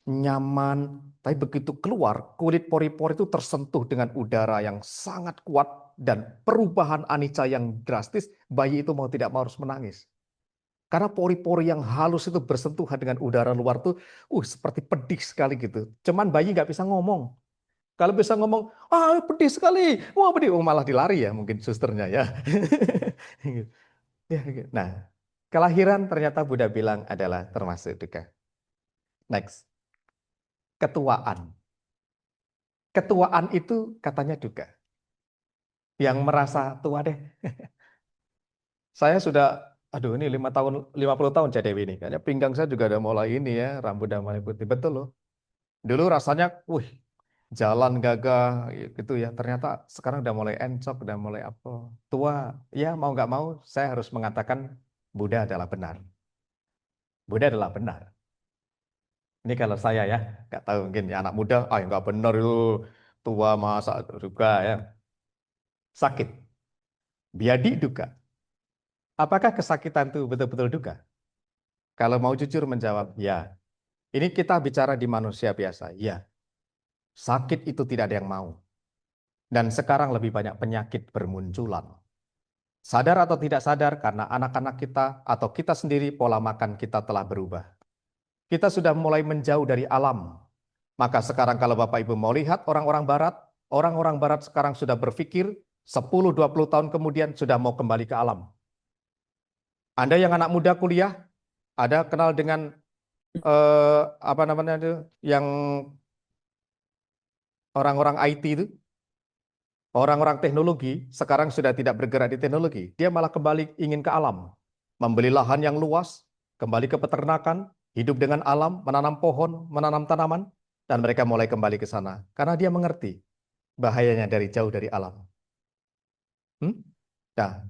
nyaman, tapi begitu keluar, kulit pori-pori itu tersentuh dengan udara yang sangat kuat dan perubahan anicca yang drastis, bayi itu mau tidak mau harus menangis. Karena pori-pori yang halus itu bersentuhan dengan udara luar tuh, seperti pedih sekali gitu. Cuman bayi nggak bisa ngomong. Kalau bisa ngomong, pedih sekali, wah pedih, malah dilari ya mungkin susternya ya. Ya, gitu. Nah, kelahiran ternyata Buddha bilang adalah termasuk dukkha. Next, ketuaan. Ketuaan itu katanya dukkha. Yang merasa tua deh. Saya sudah, aduh ini 5 tahun, 50 tahun CDW ini. Kayaknya pinggang saya juga udah mulai ini ya, rambut udah mulai putih. Betul loh. Dulu rasanya, jalan gagah gitu ya. Ternyata sekarang udah mulai encok, udah mulai apa. Tua, ya mau nggak mau saya harus mengatakan Buddha adalah benar. Buddha adalah benar. Ini kalau saya ya, nggak tahu mungkin ya anak muda, nggak benar itu tua masa juga ya. Sakit, biadi duka. Apakah kesakitan itu betul-betul duka? Kalau mau jujur menjawab, ya. Ini kita bicara di manusia biasa, ya. Sakit itu tidak ada yang mau. Dan sekarang lebih banyak penyakit bermunculan. Sadar atau tidak sadar, karena anak-anak kita atau kita sendiri, pola makan kita telah berubah. Kita sudah mulai menjauh dari alam. Maka sekarang kalau Bapak Ibu mau lihat orang-orang Barat sekarang sudah berpikir 10-20 tahun kemudian sudah mau kembali ke alam. Anda yang anak muda kuliah, ada kenal dengan apa namanya itu, yang orang-orang IT itu? Orang-orang teknologi sekarang sudah tidak bergerak di teknologi. Dia malah kembali ingin ke alam. Membeli lahan yang luas, kembali ke peternakan, hidup dengan alam, menanam pohon, menanam tanaman, dan mereka mulai kembali ke sana. Karena dia mengerti bahayanya dari jauh dari alam. Hmm? Nah,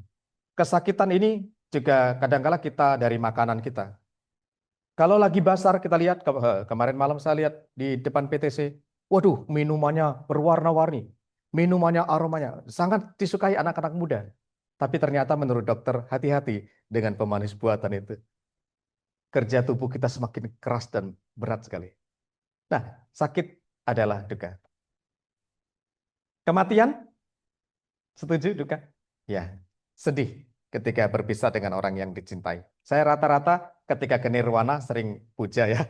kesakitan ini juga kadangkala kita dari makanan kita. Kalau lagi basar kita lihat, kemarin malam saya lihat di depan PTC, waduh minumannya berwarna-warni, minumannya aromanya sangat disukai anak-anak muda. Tapi ternyata menurut dokter, hati-hati dengan pemanis buatan itu. Kerja tubuh kita semakin keras dan berat sekali. Nah, sakit adalah duka. Kematian, setuju duka? Ya, sedih ketika berpisah dengan orang yang dicintai. Saya rata-rata ketika ke nirwana sering puja ya,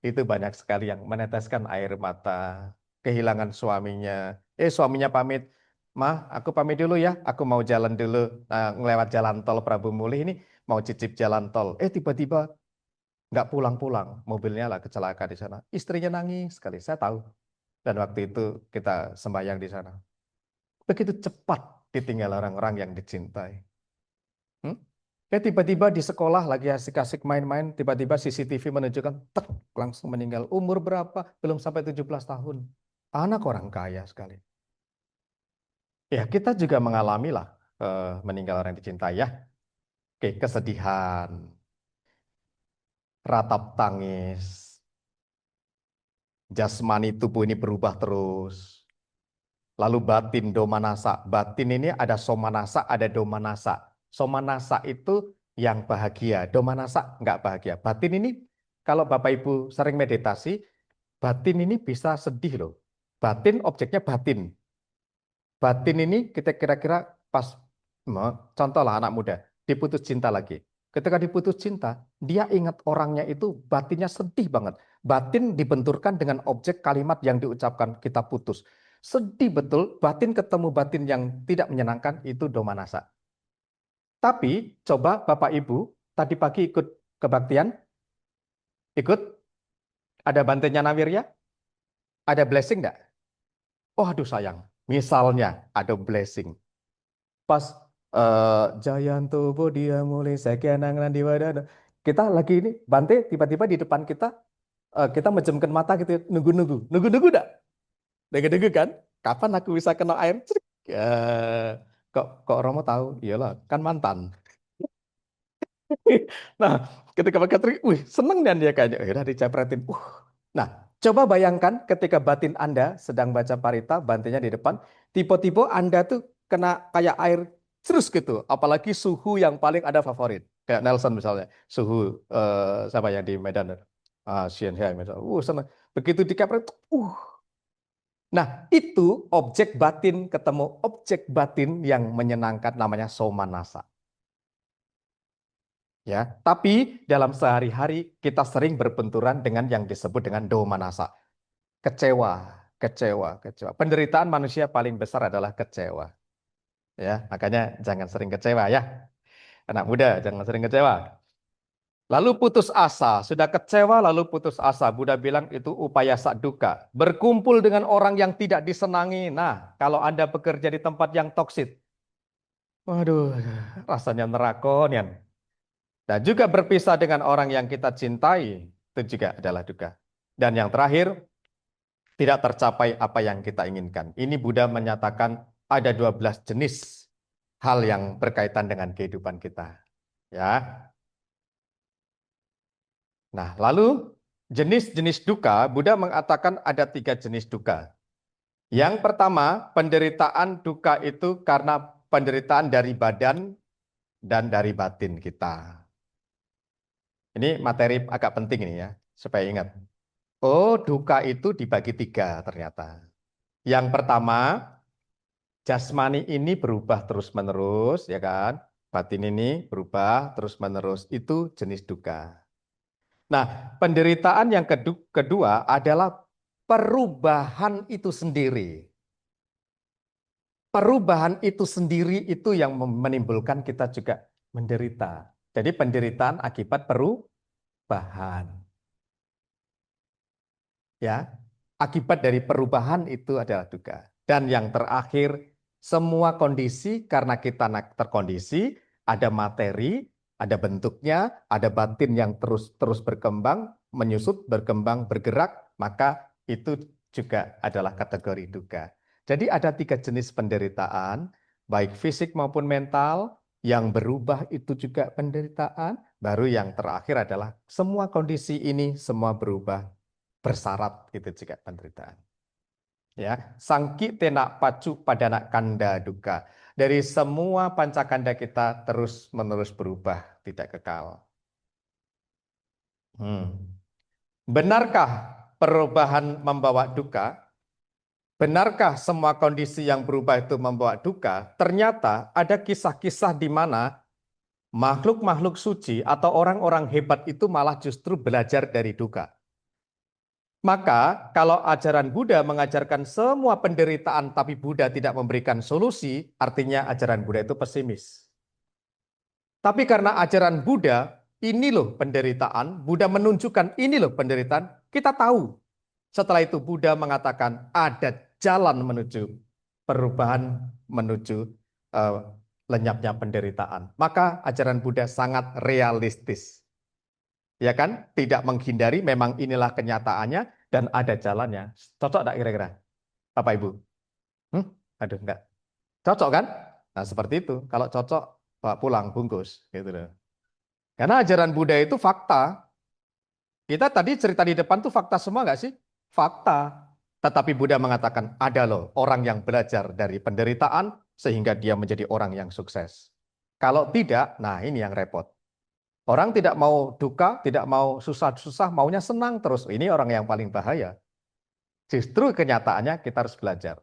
itu banyak sekali yang meneteskan air mata, kehilangan suaminya. Suaminya pamit, "Mah, aku pamit dulu ya, aku mau jalan dulu, ngelewat jalan tol Prabu Mulih ini, mau cicip jalan tol." Tiba-tiba nggak pulang-pulang, mobilnya lah kecelakaan di sana. Istrinya nangis sekali, saya tahu. Dan waktu itu kita sembahyang di sana. Begitu cepat ditinggal orang-orang yang dicintai. Hmm? Tiba-tiba di sekolah lagi asik-asik main-main, tiba-tiba CCTV menunjukkan, tek, langsung meninggal. Umur berapa? Belum sampai 17 tahun. Anak orang kaya sekali. Ya, kita juga mengalami lah meninggal orang yang dicintai ya. Oke, kesedihan, ratap tangis, jasmani tubuh ini berubah terus. Lalu batin domanasa. Batin ini ada somanasa, ada domanasa. Somanasa itu yang bahagia, domanasa nggak bahagia. Batin ini, kalau Bapak Ibu sering meditasi, batin ini bisa sedih loh. Batin objeknya batin. Batin ini kita kira-kira pas, contohlah anak muda, diputus cinta lagi. Ketika diputus cinta, dia ingat orangnya itu batinnya sedih banget. Batin dibenturkan dengan objek kalimat yang diucapkan kita putus. Sedih betul, batin ketemu batin yang tidak menyenangkan itu domanasa. Tapi coba Bapak Ibu tadi pagi ikut kebaktian, ikut ada bantennya Nawirya, ada blessing enggak? Oh aduh sayang, misalnya ada blessing. Pas Jayanto Bodhia Mulai Sekianangan di Wadana. Kita lagi ini Bante tiba-tiba di depan kita, kita menjamkan mata gitu ya, nunggu-nunggu. Nunggu-nunggu enggak? Nunggu-nunggu kan? Kapan aku bisa kena air? Cek. Kok Romo tahu? Iyalah, kan mantan. Nah, ketika Pak Katri, wih, seneng dan dia kayaknya, udah dicepretin. Nah, coba bayangkan ketika batin Anda sedang baca parita, bantinya di depan, tipe-tipe Anda tuh kena kayak air terus gitu. Apalagi suhu yang paling ada favorit. Kayak Nelson misalnya, suhu siapa yang di Medan? Xian Hai misalnya. Seneng. Begitu dikepret, Nah, itu objek batin ketemu objek batin yang menyenangkan namanya somanasa. Ya, tapi dalam sehari-hari kita sering berbenturan dengan yang disebut dengan domanasa. Kecewa, kecewa, kecewa. Penderitaan manusia paling besar adalah kecewa. Ya, makanya jangan sering kecewa ya. Anak muda jangan sering kecewa. Lalu putus asa, sudah kecewa lalu putus asa. Buddha bilang itu upaya duka. Berkumpul dengan orang yang tidak disenangi. Nah, kalau Anda bekerja di tempat yang toksik, waduh, rasanya nerakonian. Dan juga berpisah dengan orang yang kita cintai, itu juga adalah duka. Dan yang terakhir, tidak tercapai apa yang kita inginkan. Ini Buddha menyatakan ada 12 jenis hal yang berkaitan dengan kehidupan kita. Ya. Nah, lalu jenis-jenis duka, Buddha mengatakan ada 3 jenis duka. Yang pertama, penderitaan duka itu karena penderitaan dari badan dan dari batin kita. Ini materi agak penting ini ya, supaya ingat. Oh, duka itu dibagi 3 ternyata. Yang pertama, jasmani ini berubah terus-menerus, ya kan? Batin ini berubah terus-menerus. Itu jenis duka. Nah, penderitaan yang kedua adalah perubahan itu sendiri. Perubahan itu sendiri itu yang menimbulkan kita juga menderita. Jadi penderitaan akibat perubahan. Ya, akibat dari perubahan itu adalah duka. Dan yang terakhir, Semua kondisi karena kita terkondisi, ada materi, ada bentuknya, ada batin yang terus berkembang, menyusut, berkembang, bergerak, maka itu juga adalah kategori duka. Jadi ada 3 jenis penderitaan, baik fisik maupun mental, yang berubah itu juga penderitaan, baru yang terakhir adalah semua kondisi ini semua berubah bersyarat, itu juga penderitaan. Ya, sangki tenak pacu padana kanda duka. Dari semua pancakanda kita terus-menerus berubah, tidak kekal. Benarkah perubahan membawa duka? Benarkah semua kondisi yang berubah itu membawa duka? Ternyata ada kisah-kisah di mana makhluk-makhluk suci atau orang-orang hebat itu malah justru belajar dari duka. Maka kalau ajaran Buddha mengajarkan semua penderitaan tapi Buddha tidak memberikan solusi, artinya ajaran Buddha itu pesimis. Tapi karena ajaran Buddha, ini loh penderitaan, Buddha menunjukkan ini loh penderitaan, kita tahu. Setelah itu Buddha mengatakan ada jalan menuju perubahan, menuju lenyapnya penderitaan. Maka ajaran Buddha sangat realistis. Ya kan? Tidak menghindari, memang inilah kenyataannya dan ada jalannya. Cocok enggak kira-kira? Bapak Ibu? Aduh, enggak. Cocok kan? Nah, seperti itu. Kalau cocok, bawa pulang, bungkus. Gitu loh. Karena ajaran Buddha itu fakta. Kita tadi cerita di depan tuh fakta semua enggak sih? Fakta. Tetapi Buddha mengatakan, ada loh orang yang belajar dari penderitaan sehingga dia menjadi orang yang sukses. Kalau tidak, nah ini yang repot. Orang tidak mau duka, tidak mau susah-susah, maunya senang terus. Ini orang yang paling bahaya. Justru kenyataannya kita harus belajar.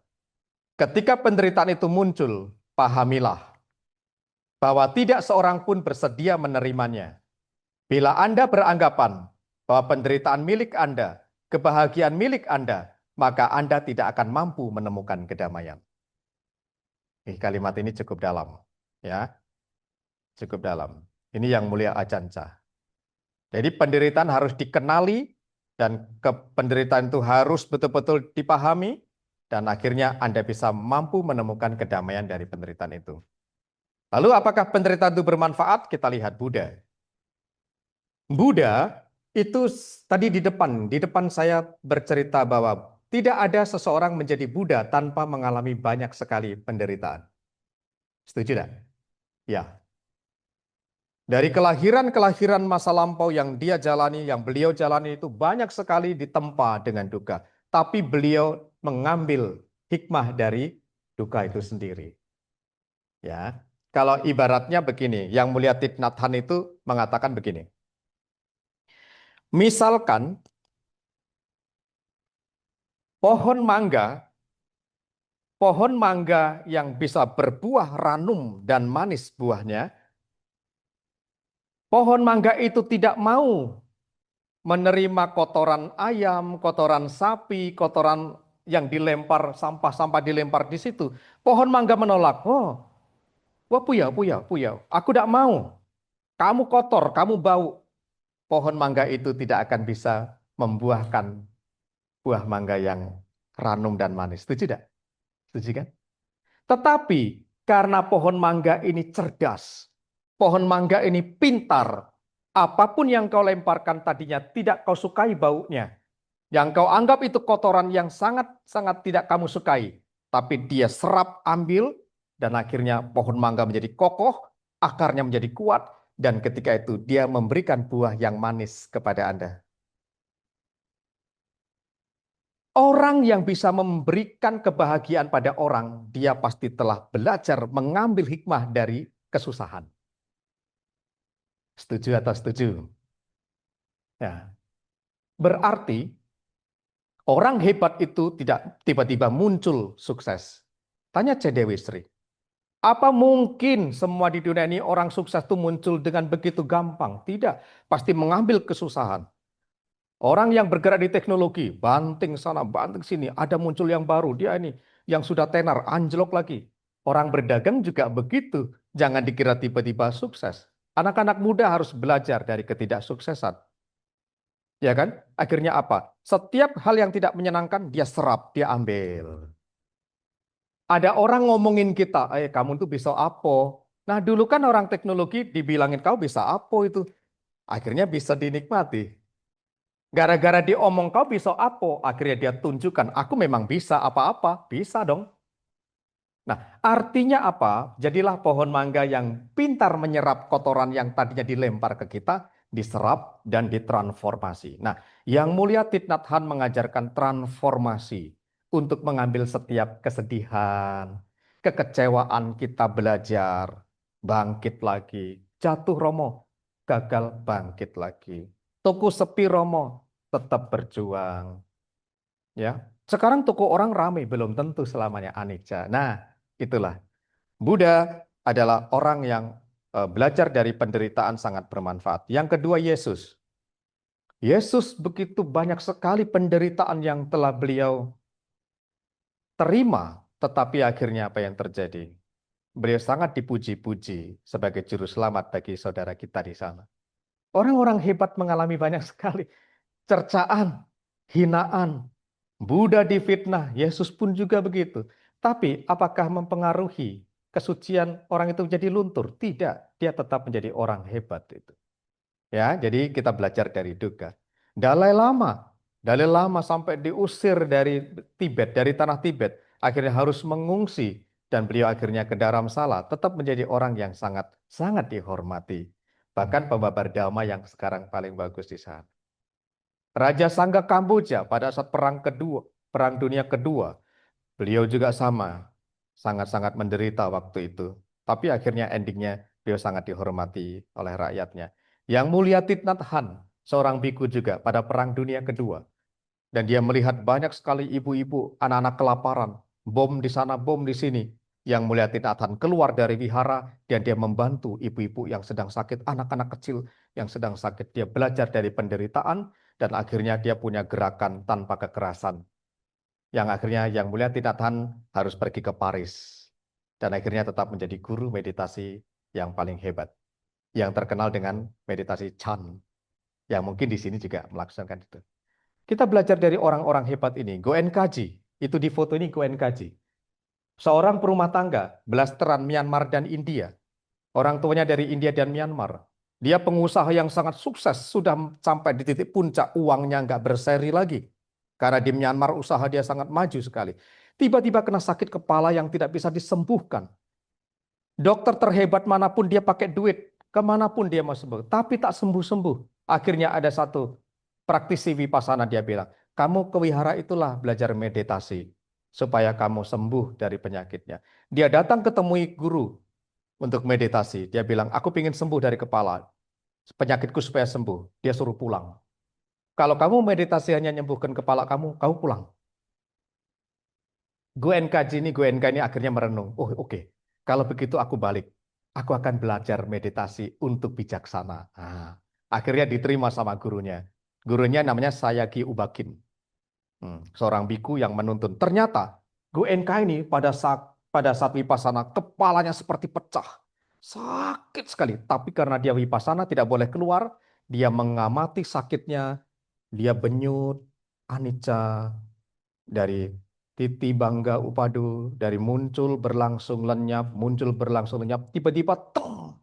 Ketika penderitaan itu muncul, pahamilah bahwa tidak seorang pun bersedia menerimanya. Bila Anda beranggapan bahwa penderitaan milik Anda, kebahagiaan milik Anda, maka Anda tidak akan mampu menemukan kedamaian. Kalimat ini cukup dalam, ya, cukup dalam. Ini yang mulia Ajahn Chah. Jadi penderitaan harus dikenali dan penderitaan itu harus betul-betul dipahami dan akhirnya Anda bisa mampu menemukan kedamaian dari penderitaan itu. Lalu apakah penderitaan itu bermanfaat? Kita lihat Buddha. Buddha itu tadi di depan saya bercerita bahwa tidak ada seseorang menjadi Buddha tanpa mengalami banyak sekali penderitaan. Setuju tidak? Ya. Dari kelahiran-kelahiran masa lampau yang dia jalani, yang beliau jalani itu banyak sekali ditempa dengan duka. Tapi beliau mengambil hikmah dari duka itu sendiri. Ya, kalau ibaratnya begini, yang mulia Thich Nhat Hanh itu mengatakan begini. Misalkan pohon mangga yang bisa berbuah ranum dan manis buahnya, pohon mangga itu tidak mau menerima kotoran ayam, kotoran sapi, kotoran yang dilempar, sampah-sampah dilempar di situ. Pohon mangga menolak. Oh, wah puya, aku tidak mau. Kamu kotor, kamu bau. Pohon mangga itu tidak akan bisa membuahkan buah mangga yang ranum dan manis. Setuju tidak? Setuju kan? Tetapi karena pohon mangga ini cerdas, pohon mangga ini pintar, apapun yang kau lemparkan tadinya tidak kau sukai baunya, yang kau anggap itu kotoran yang sangat-sangat tidak kamu sukai, tapi dia serap ambil dan akhirnya pohon mangga menjadi kokoh, akarnya menjadi kuat, dan ketika itu dia memberikan buah yang manis kepada Anda. Orang yang bisa memberikan kebahagiaan pada orang, dia pasti telah belajar mengambil hikmah dari kesusahan. Setuju atau setuju? Ya. Berarti orang hebat itu tidak tiba-tiba muncul sukses. Tanya Dewi Sri. Apa mungkin semua di dunia ini orang sukses itu muncul dengan begitu gampang? Tidak. Pasti mengambil kesusahan. Orang yang bergerak di teknologi, banting sana, banting sini, ada muncul yang baru. Dia ini yang sudah tenar, anjlok lagi. Orang berdagang juga begitu. Jangan dikira tiba-tiba sukses. Anak-anak muda harus belajar dari ketidaksuksesan. Ya kan? Akhirnya apa? Setiap hal yang tidak menyenangkan, dia serap, dia ambil. Ada orang ngomongin kita, kamu tuh bisa apa? Nah dulu kan orang teknologi dibilangin kau bisa apa itu. Akhirnya bisa dinikmati. Gara-gara diomong kau bisa apa? Akhirnya dia tunjukkan, aku memang bisa apa-apa. Bisa dong. Nah, artinya apa? Jadilah pohon mangga yang pintar menyerap kotoran yang tadinya dilempar ke kita, diserap dan ditransformasi. Nah, Yang Mulia Thich Nhat Hanh mengajarkan transformasi untuk mengambil setiap kesedihan, kekecewaan kita belajar, bangkit lagi, jatuh Romo, gagal bangkit lagi. Tuku sepi Romo, tetap berjuang. Ya, sekarang toko orang ramai, belum tentu selamanya anicca. Nah, itulah. Buddha adalah orang yang belajar dari penderitaan sangat bermanfaat. Yang kedua, Yesus. Yesus begitu banyak sekali penderitaan yang telah beliau terima, tetapi akhirnya apa yang terjadi? Beliau sangat dipuji-puji sebagai juru selamat bagi saudara kita di sana. Orang-orang hebat mengalami banyak sekali cercaan, hinaan. Buddha difitnah, Yesus pun juga begitu. Tapi apakah mempengaruhi kesucian orang itu menjadi luntur? Tidak, dia tetap menjadi orang hebat itu. Ya, jadi kita belajar dari duka. Dalai Lama, Dalai Lama sampai diusir dari Tibet, dari tanah Tibet, akhirnya harus mengungsi dan beliau akhirnya ke Dharamsala, tetap menjadi orang yang sangat sangat dihormati. Bahkan pembabar dhamma yang sekarang paling bagus di sana. Raja Sangga Kamboja pada saat Perang Dunia Kedua, beliau juga sama, sangat-sangat menderita waktu itu. Tapi akhirnya endingnya beliau sangat dihormati oleh rakyatnya. Yang Mulia Thich Nhat Hanh, seorang biku juga pada Perang Dunia Kedua. Dan dia melihat banyak sekali ibu-ibu, anak-anak kelaparan, bom di sana, bom di sini. Yang Mulia Thich Nhat Hanh keluar dari wihara dan dia membantu ibu-ibu yang sedang sakit, anak-anak kecil yang sedang sakit. Dia belajar dari penderitaan dan akhirnya dia punya gerakan tanpa kekerasan. Yang akhirnya Yang Mulia Thich Nhat Hanh harus pergi ke Paris. Dan akhirnya tetap menjadi guru meditasi yang paling hebat. Yang terkenal dengan meditasi Chan. Yang mungkin di sini juga melaksanakan itu. Kita belajar dari orang-orang hebat ini. Goen Kaji, itu di foto ini Goen Kaji. Seorang perumah tangga, blasteran Myanmar dan India. Orang tuanya dari India dan Myanmar. Dia pengusaha yang sangat sukses, sudah sampai di titik puncak, uangnya nggak berseri lagi. Karena di Myanmar usaha dia sangat maju sekali. Tiba-tiba kena sakit kepala yang tidak bisa disembuhkan. Dokter terhebat manapun dia pakai duit, kemanapun dia mau sembuh, tapi tak sembuh-sembuh. Akhirnya ada satu praktisi vipassana dia bilang, kamu ke wihara itulah belajar meditasi supaya kamu sembuh dari penyakitnya. Dia datang ketemui guru untuk meditasi. Dia bilang, aku ingin sembuh dari kepala, penyakitku supaya sembuh. Dia suruh pulang. Kalau kamu meditasi hanya menyembuhkan kepala kamu, kamu pulang. Goenka ini akhirnya merenung. Oh oke, kalau begitu aku balik. Aku akan belajar meditasi untuk bijaksana. Nah, akhirnya diterima sama gurunya. Gurunya namanya Sayagi Ubakin. Seorang biku yang menuntun. Ternyata Goenka ini pada saat vipassana kepalanya seperti pecah. Sakit sekali. Tapi karena dia vipassana tidak boleh keluar, dia mengamati sakitnya, dia benyut, anicca, dari titi bangga upadu, dari muncul berlangsung lenyap, tiba-tiba tong,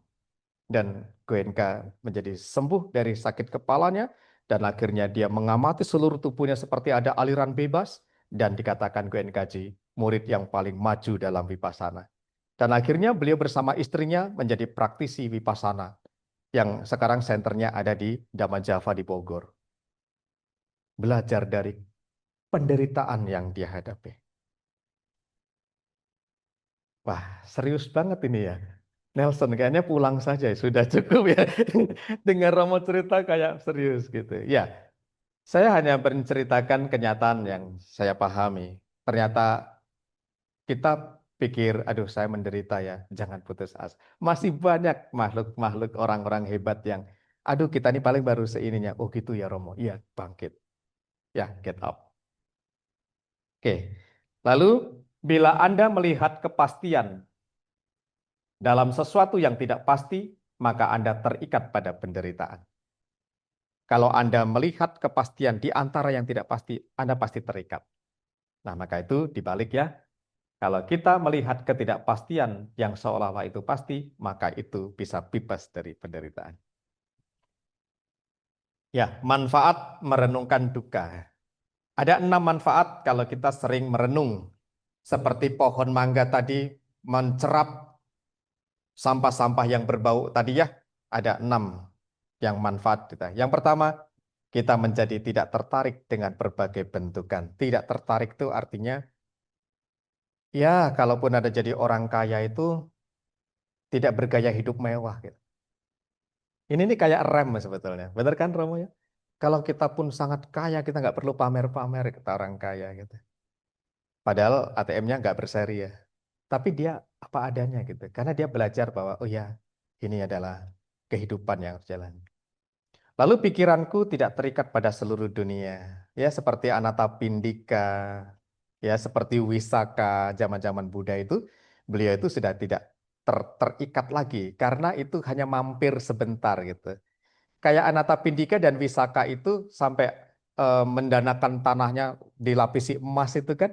dan Goenka menjadi sembuh dari sakit kepalanya, dan akhirnya dia mengamati seluruh tubuhnya seperti ada aliran bebas, dan dikatakan Goenkaji, murid yang paling maju dalam vipassana. Dan akhirnya beliau bersama istrinya menjadi praktisi vipassana, yang sekarang senternya ada di Dhamma-Java di Bogor. Belajar dari penderitaan yang dia hadapi. Wah, serius banget ini ya. Nelson, kayaknya pulang saja, sudah cukup ya. Dengar Romo cerita kayak serius gitu. Ya, saya hanya menceritakan kenyataan yang saya pahami. Ternyata kita pikir, aduh saya menderita ya, jangan putus asa. Masih banyak makhluk-makhluk orang-orang hebat yang, aduh kita ini paling baru seininya. Oh gitu ya Romo, iya bangkit. Ya, get up. Oke, lalu bila Anda melihat kepastian dalam sesuatu yang tidak pasti, maka Anda terikat pada penderitaan. Kalau Anda melihat kepastian di antara yang tidak pasti, Anda pasti terikat. Nah, maka itu dibalik ya. Kalau kita melihat ketidakpastian yang seolah-olah itu pasti, maka itu bisa bebas dari penderitaan. Ya, manfaat merenungkan duka. Ada 6 manfaat kalau kita sering merenung. Seperti pohon mangga tadi mencerap sampah-sampah yang berbau tadi ya, ada 6 yang manfaat kita. Yang pertama, kita menjadi tidak tertarik dengan berbagai bentukan. Tidak tertarik itu artinya, ya kalaupun ada jadi orang kaya itu tidak bergaya hidup mewah gitu. Ini nih kayak rem sebetulnya. Benar kan Romo ya? Kalau kita pun sangat kaya, kita nggak perlu pamer-pamer kita orang kaya gitu. Padahal ATM-nya nggak berseri ya. Tapi dia apa adanya gitu. Karena dia belajar bahwa, oh ya, ini adalah kehidupan yang harus jalan. Lalu pikiranku tidak terikat pada seluruh dunia. Ya, seperti Anathapindika, ya, seperti Wisaka, zaman-zaman Buddha itu, beliau itu sudah tidak terikat lagi. Karena itu hanya mampir sebentar gitu. Kayak Anathapindika dan Wisaka itu sampai mendanakan tanahnya dilapisi emas itu kan,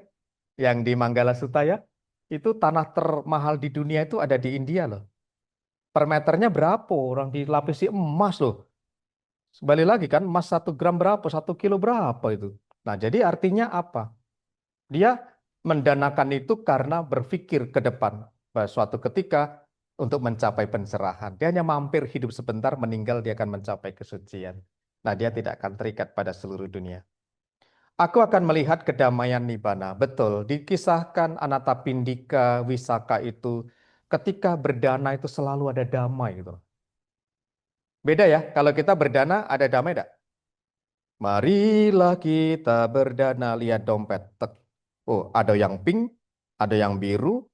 yang di Manggala Sutta ya, itu tanah termahal di dunia itu ada di India loh. Per meternya berapa? Orang dilapisi emas loh. Kembali lagi kan, emas 1 gram berapa, 1 kilo berapa itu. Nah jadi artinya apa? Dia mendanakan itu karena berpikir ke depan. Bahwa suatu ketika untuk mencapai pencerahan. Dia hanya mampir hidup sebentar, meninggal dia akan mencapai kesucian. Nah dia tidak akan terikat pada seluruh dunia. Aku akan melihat kedamaian Nibbana. Betul, dikisahkan Anathapindika, Wisaka itu ketika berdana itu selalu ada damai gitu. Beda ya, kalau kita berdana ada damai enggak? Marilah kita berdana, lihat dompet. Tek. Oh, ada yang pink, ada yang biru,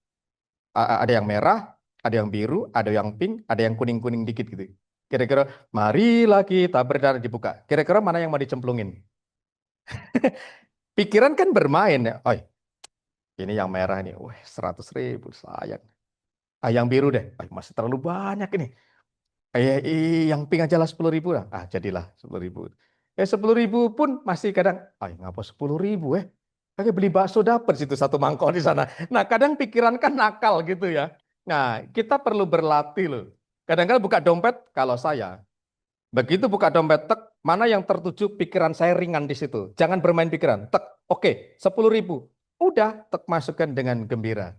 ada yang merah, ada yang biru, ada yang pink, ada yang kuning-kuning dikit gitu. Kira-kira, marilah kita berdana dibuka. Kira-kira mana yang mau dicemplungin? Pikiran kan bermain ya. Oh, ini yang merah nih, wah 100.000 sayang. Ah, yang biru deh, ah, masih terlalu banyak ini. Yang pink aja lah 10.000 lah. Ah, jadilah 10.000. 10.000 pun masih kadang, ngapa 10.000 eh? Kayak beli bakso dapat situ 1 mangkok di sana. Nah, kadang pikiran kan nakal gitu ya. Nah, kita perlu berlatih loh. Kadang-kadang buka dompet, kalau saya, begitu buka dompet, tek, mana yang tertuju pikiran saya ringan di situ. Jangan bermain pikiran. Tek, oke, 10.000. Udah, tek masukkan dengan gembira.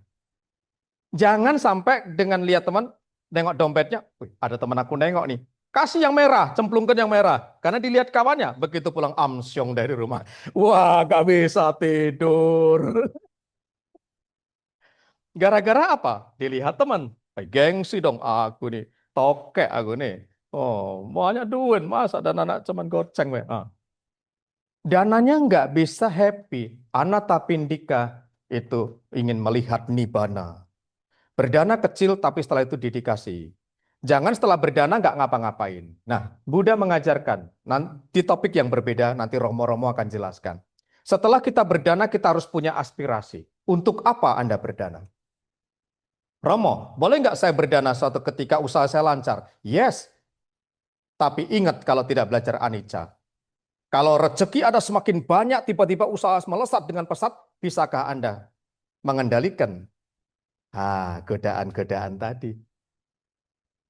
Jangan sampai dengan lihat teman, nengok dompetnya, wih, ada teman aku nengok nih. Kasih yang merah, cemplungkan yang merah. Karena dilihat kawannya, begitu pulang amsyong dari rumah. Wah, gak bisa tidur. Gara-gara apa? Dilihat teman. Gengsi dong aku nih. Tokek aku nih. Oh, banyak duit. Masa dan anak cuman goceng. We. Ah. Dananya nggak bisa happy. Anathapindika itu ingin melihat Nibbana. Berdana kecil tapi setelah itu dedikasi. Jangan setelah berdana nggak ngapa-ngapain. Nah, Buddha mengajarkan di topik yang berbeda, nanti Romo-Romo akan jelaskan. Setelah kita berdana, kita harus punya aspirasi. Untuk apa Anda berdana? Romo, boleh nggak saya berdana suatu ketika usaha saya lancar? Yes, tapi ingat kalau tidak belajar anicca. Kalau rezeki ada semakin banyak, tiba-tiba usaha melesat dengan pesat, bisakah Anda mengendalikan godaan-godaan tadi?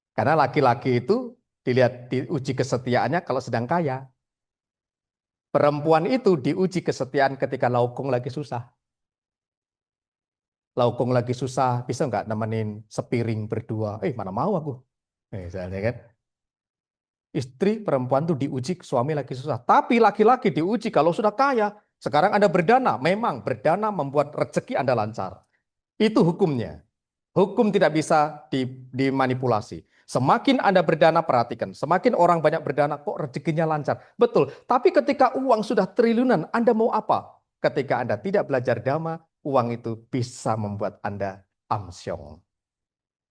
Karena laki-laki itu dilihat diuji kesetiaannya kalau sedang kaya. Perempuan itu diuji kesetiaan ketika laukung lagi susah. Laukung lagi susah, bisa nggak nemenin sepiring berdua? Mana mau aku. Misalnya kan. Istri perempuan tuh diuji suami lagi susah. Tapi laki-laki diuji kalau sudah kaya. Sekarang Anda berdana. Memang berdana membuat rezeki Anda lancar. Itu hukumnya. Hukum tidak bisa dimanipulasi. Semakin Anda berdana, perhatikan. Semakin orang banyak berdana, kok rezekinya lancar. Betul. Tapi ketika uang sudah triliunan, Anda mau apa? Ketika Anda tidak belajar dhamma, uang itu bisa membuat Anda amsyong.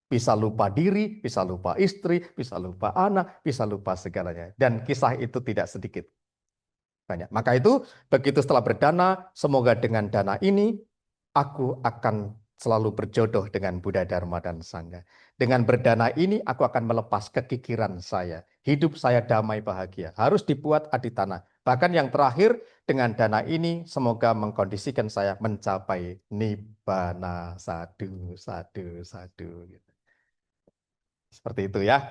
Bisa lupa diri, bisa lupa istri, bisa lupa anak, bisa lupa segalanya. Dan kisah itu tidak sedikit. Banyak. Maka itu, begitu setelah berdana, semoga dengan dana ini, aku akan selalu berjodoh dengan Buddha, Dharma, dan Sangha. Dengan berdana ini aku akan melepas kekikiran saya. Hidup saya damai bahagia. Harus dibuat aditana. Bahkan yang terakhir, dengan dana ini semoga mengkondisikan saya mencapai nibbana. Sadu, sadu, sadu. Gitu. Seperti itu ya.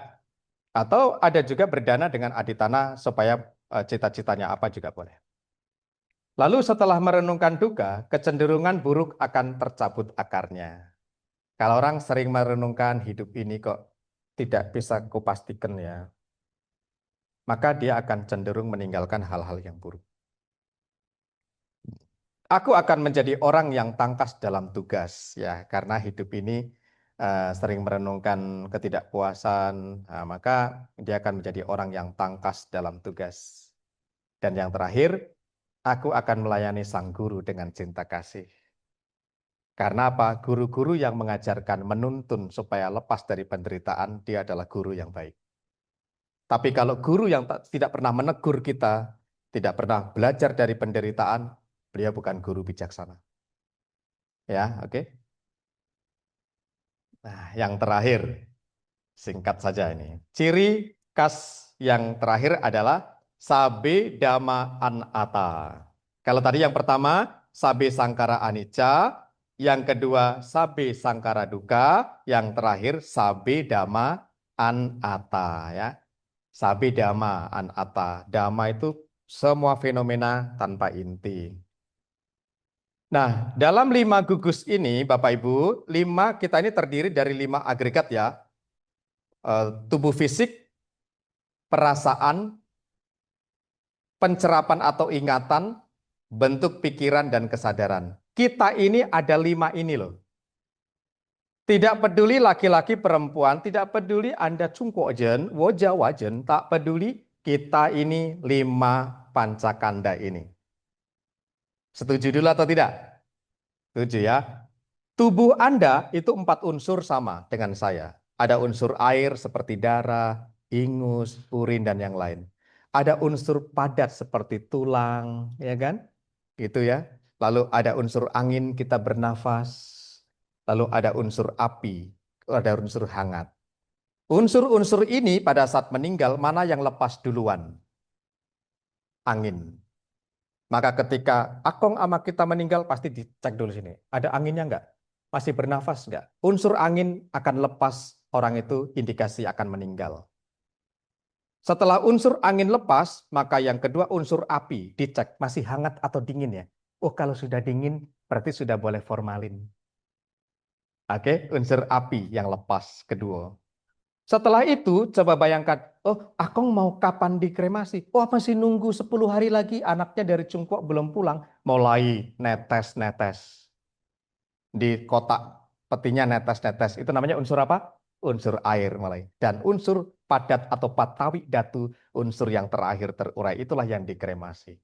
Atau ada juga berdana dengan aditana supaya cita-citanya apa juga boleh. Lalu setelah merenungkan duka, kecenderungan buruk akan tercabut akarnya. Kalau orang sering merenungkan hidup ini kok tidak bisa kupastikan ya, maka dia akan cenderung meninggalkan hal-hal yang buruk. Aku akan menjadi orang yang tangkas dalam tugas ya, karena hidup ini sering merenungkan ketidakpuasan, maka dia akan menjadi orang yang tangkas dalam tugas. Dan yang terakhir, aku akan melayani sang guru dengan cinta kasih. Karena apa? Guru-guru yang mengajarkan, menuntun supaya lepas dari penderitaan, dia adalah guru yang baik. Tapi kalau guru yang tidak pernah menegur kita, tidak pernah belajar dari penderitaan, beliau bukan guru bijaksana. Ya, oke. Nah, yang terakhir, singkat saja ini. Ciri khas yang terakhir adalah sabe dama anata. Kalau tadi yang pertama, sabe sangkara anicca, yang kedua sabe sangkara duka, yang terakhir sabe dama anata ya. Sabe dama anata. Dama itu semua fenomena tanpa inti. Nah, dalam 5 gugus ini, Bapak Ibu, 5 kita ini terdiri dari 5 agregat ya. Tubuh fisik, perasaan, pencerapan atau ingatan, bentuk pikiran dan kesadaran. Kita ini ada 5 ini loh. Tidak peduli laki-laki perempuan, tidak peduli Anda cungkojen, wojawajen, tak peduli kita ini 5 pancakanda ini. Setuju dulu atau tidak? Setuju ya. Tubuh Anda itu 4 unsur sama dengan saya. Ada unsur air seperti darah, ingus, urin, dan yang lain. Ada unsur padat seperti tulang, ya kan? Gitu ya. Lalu ada unsur angin, kita bernafas. Lalu ada unsur api, ada unsur hangat. Unsur-unsur ini pada saat meninggal, mana yang lepas duluan? Angin. Maka ketika akong ama kita meninggal, pasti dicek dulu sini. Ada anginnya enggak? Masih bernafas enggak? Unsur angin akan lepas, orang itu indikasi akan meninggal. Setelah unsur angin lepas, maka yang kedua unsur api dicek. Masih hangat atau dingin ya? Oh, kalau sudah dingin, berarti sudah boleh formalin. Oke, unsur api yang lepas kedua. Setelah itu, coba bayangkan, oh, Akong mau kapan dikremasi? Oh, masih nunggu 10 hari lagi, anaknya dari Cungkuak belum pulang. Mulai netes-netes. Di kotak petinya netes-netes. Itu namanya unsur apa? Unsur air mulai. Dan unsur padat atau patawi datu, unsur yang terakhir terurai, itulah yang dikremasi.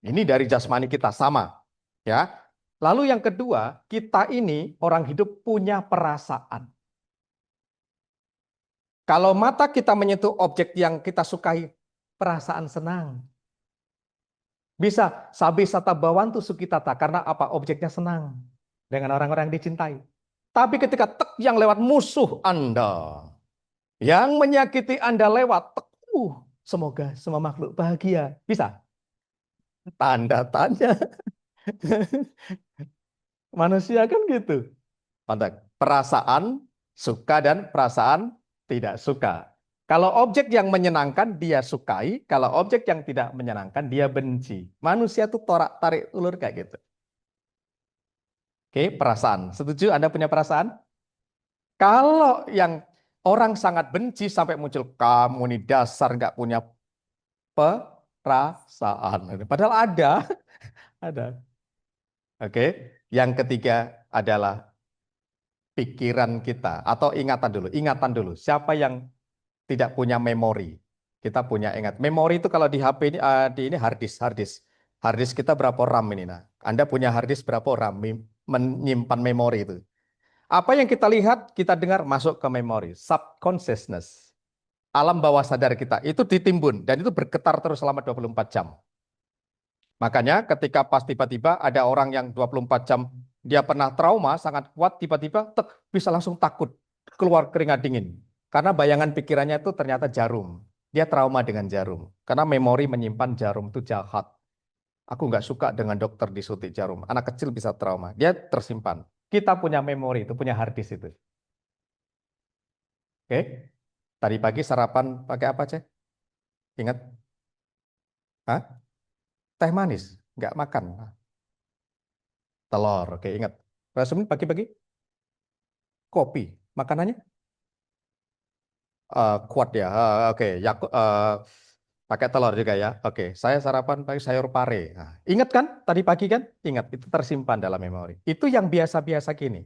Ini dari jasmani kita, sama. Ya. Lalu yang kedua, kita ini orang hidup punya perasaan. Kalau mata kita menyentuh objek yang kita sukai, perasaan senang. Bisa sabi sata bawantu sukitata karena apa? Objeknya senang dengan orang-orang yang dicintai. Tapi ketika tek yang lewat musuh Anda, yang menyakiti Anda lewat, tek, semoga semua makhluk bahagia. Bisa? Tanda tanya. Manusia kan gitu. Perasaan suka dan perasaan tidak suka. Kalau objek yang menyenangkan dia sukai, kalau objek yang tidak menyenangkan dia benci. Manusia tuh torak tarik ulur kayak gitu. Oke, perasaan. Setuju Anda punya perasaan? Kalau yang orang sangat benci sampai muncul kamu nih dasar nggak punya perasaan. Padahal ada, ada. Oke, yang ketiga adalah pikiran kita atau ingatan dulu. Ingatan dulu. Siapa yang tidak punya memori? Kita punya ingat. Memori itu kalau di HP ini di ini hard disk, hard disk. Hard disk kita berapa RAM ini nah? Anda punya hard disk berapa RAM menyimpan memori itu? Apa yang kita lihat, kita dengar masuk ke memori, subconsciousness. Alam bawah sadar kita itu ditimbun dan itu bergetar terus selama 24 jam. Makanya ketika pas tiba-tiba ada orang yang 24 jam dia pernah trauma sangat kuat, tiba-tiba bisa langsung takut, keluar keringat dingin. Karena bayangan pikirannya itu ternyata jarum. Dia trauma dengan jarum. Karena memori menyimpan jarum itu jahat. Aku nggak suka dengan dokter disuntik jarum. Anak kecil bisa trauma. Dia tersimpan. Kita punya memori itu, punya hard disk itu. Oke? Tadi pagi sarapan pakai apa, Cek? Ingat? Hah? Teh manis? Nggak makan. Telur. Oke, ingat. Rasanya pagi-pagi kopi. Makanannya kuat ya. Oke, ya pakai telur juga ya. Oke, saya sarapan pakai sayur pare. Nah, ingat kan tadi pagi kan? Ingat, itu tersimpan dalam memori. Itu yang biasa-biasa gini.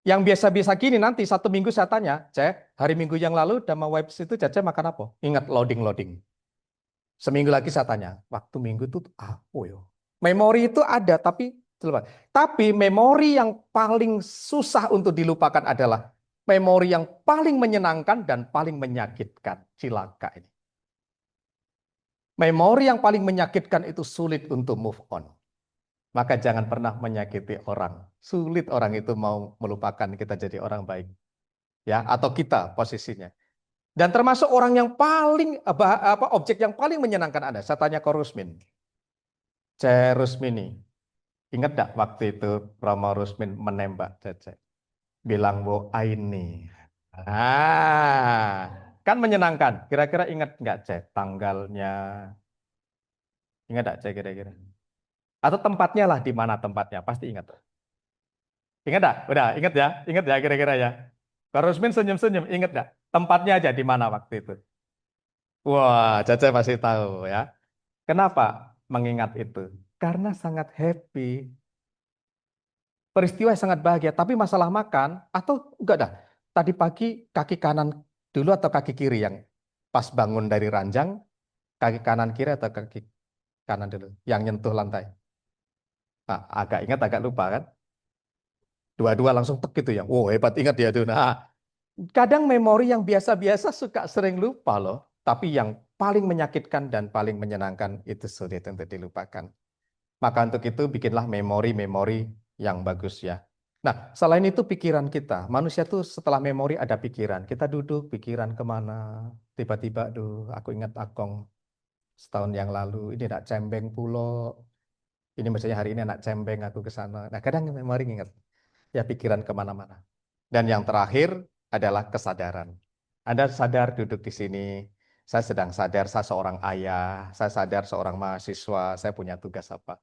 Yang biasa-biasa gini nanti 1 minggu saya tanya, Cek, hari Minggu yang lalu sama webs itu Cece makan apa? Ingat loading-loading. Seminggu lagi saya tanya, waktu Minggu itu apa yo? Memori itu ada, tapi memori yang paling susah untuk dilupakan adalah memori yang paling menyenangkan dan paling menyakitkan. Cilaka ini. Memori yang paling menyakitkan itu sulit untuk move on. Maka jangan pernah menyakiti orang. Sulit orang itu mau melupakan kita jadi orang baik. Ya, atau kita posisinya. Dan termasuk orang yang paling objek yang paling menyenangkan Anda. Saya tanya ke Rusmin. Rusmini, ingat gak waktu itu Romo Rusmin menembak Cece? Bilang wo Aini. Kan menyenangkan. Kira-kira ingat nggak Cek tanggalnya? Ingat nggak Cek kira-kira? Atau tempatnya lah, di mana tempatnya? Pasti ingat. Ingat nggak? Udah, ingat ya kira-kira ya. Kalau Rusmin senyum-senyum, ingat nggak? Tempatnya aja di mana waktu itu? Wah, Cece pasti tahu ya. Kenapa mengingat itu? Karena sangat happy. Peristiwa yang sangat bahagia, tapi masalah makan, atau enggak dah. Tadi pagi kaki kanan dulu atau kaki kiri yang pas bangun dari ranjang, kaki kanan kiri atau kaki kanan dulu yang nyentuh lantai. Nah, agak ingat, agak lupa kan? Dua-dua langsung tek gitu ya. Wow, hebat ingat dia tuh. Nah, kadang memori yang biasa-biasa suka sering lupa loh. Tapi yang paling menyakitkan dan paling menyenangkan itu sulit untuk dilupakan. Maka untuk itu bikinlah memori-memori yang bagus ya. Nah, selain itu pikiran kita. Manusia tuh setelah memori ada pikiran. Kita duduk, pikiran kemana. Tiba-tiba, aku ingat Akong setahun yang lalu. Ini nak cembeng pulau. Ini misalnya hari ini anak cembeng aku ke sana. Nah, kadang memori ingat. Ya pikiran kemana-mana. Dan yang terakhir adalah kesadaran. Anda sadar duduk di sini, saya sedang sadar saya seorang ayah, saya sadar seorang mahasiswa, saya punya tugas apa.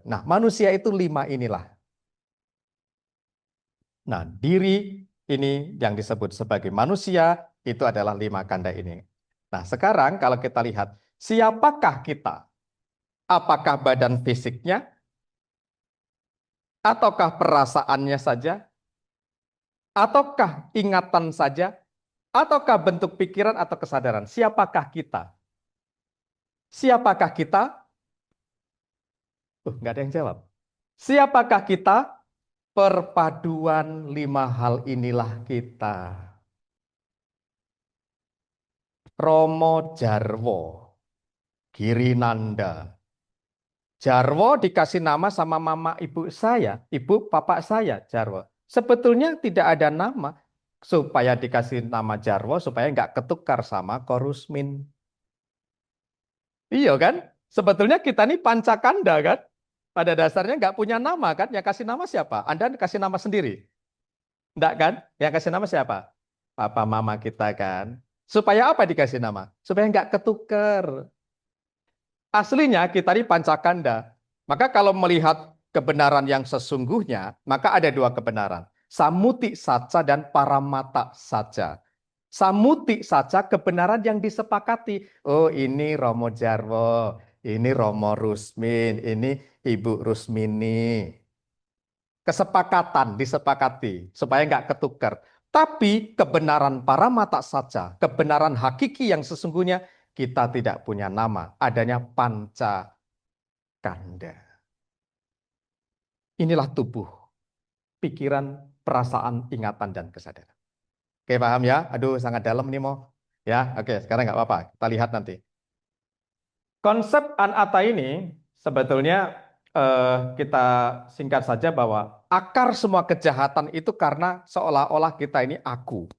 Nah, manusia itu 5 inilah. Nah, diri ini yang disebut sebagai manusia itu adalah 5 kanda ini. Nah, sekarang kalau kita lihat, siapakah kita? Apakah badan fisiknya? Ataukah perasaannya saja? Ataukah ingatan saja? Ataukah bentuk pikiran atau kesadaran? Siapakah kita? Siapakah kita? Nggak ada yang jawab. Siapakah kita? Perpaduan 5 hal inilah kita. Romo Jarwo, Girinanda. Jarwo dikasih nama sama mama ibu saya, ibu papa saya, Jarwo. Sebetulnya tidak ada nama supaya dikasih nama Jarwo supaya nggak ketukar sama Korusmin. Iya kan? Sebetulnya kita ini pancakanda kan? Pada dasarnya nggak punya nama kan? Yang kasih nama siapa? Anda kasih nama sendiri. Enggak kan? Yang kasih nama siapa? Papa mama kita kan? Supaya apa dikasih nama? Supaya nggak ketukar. Aslinya kita ini pancakanda. Maka kalau melihat kebenaran yang sesungguhnya, maka ada 2 kebenaran. Samuti saja dan paramata saja. Samuti saja kebenaran yang disepakati. Oh, ini Romo Jarwo, ini Romo Rusmin, ini Ibu Rusmini. Kesepakatan disepakati supaya nggak ketukar. Tapi kebenaran paramata saja, kebenaran hakiki yang sesungguhnya kita tidak punya nama, adanya panca kanda. Inilah tubuh, pikiran, perasaan, ingatan, dan kesadaran. Oke, paham ya? Aduh, sangat dalam nih, Mo. Ya, oke, sekarang nggak apa-apa. Kita lihat nanti. Konsep anatta ini sebetulnya kita singkat saja bahwa akar semua kejahatan itu karena seolah-olah kita ini aku.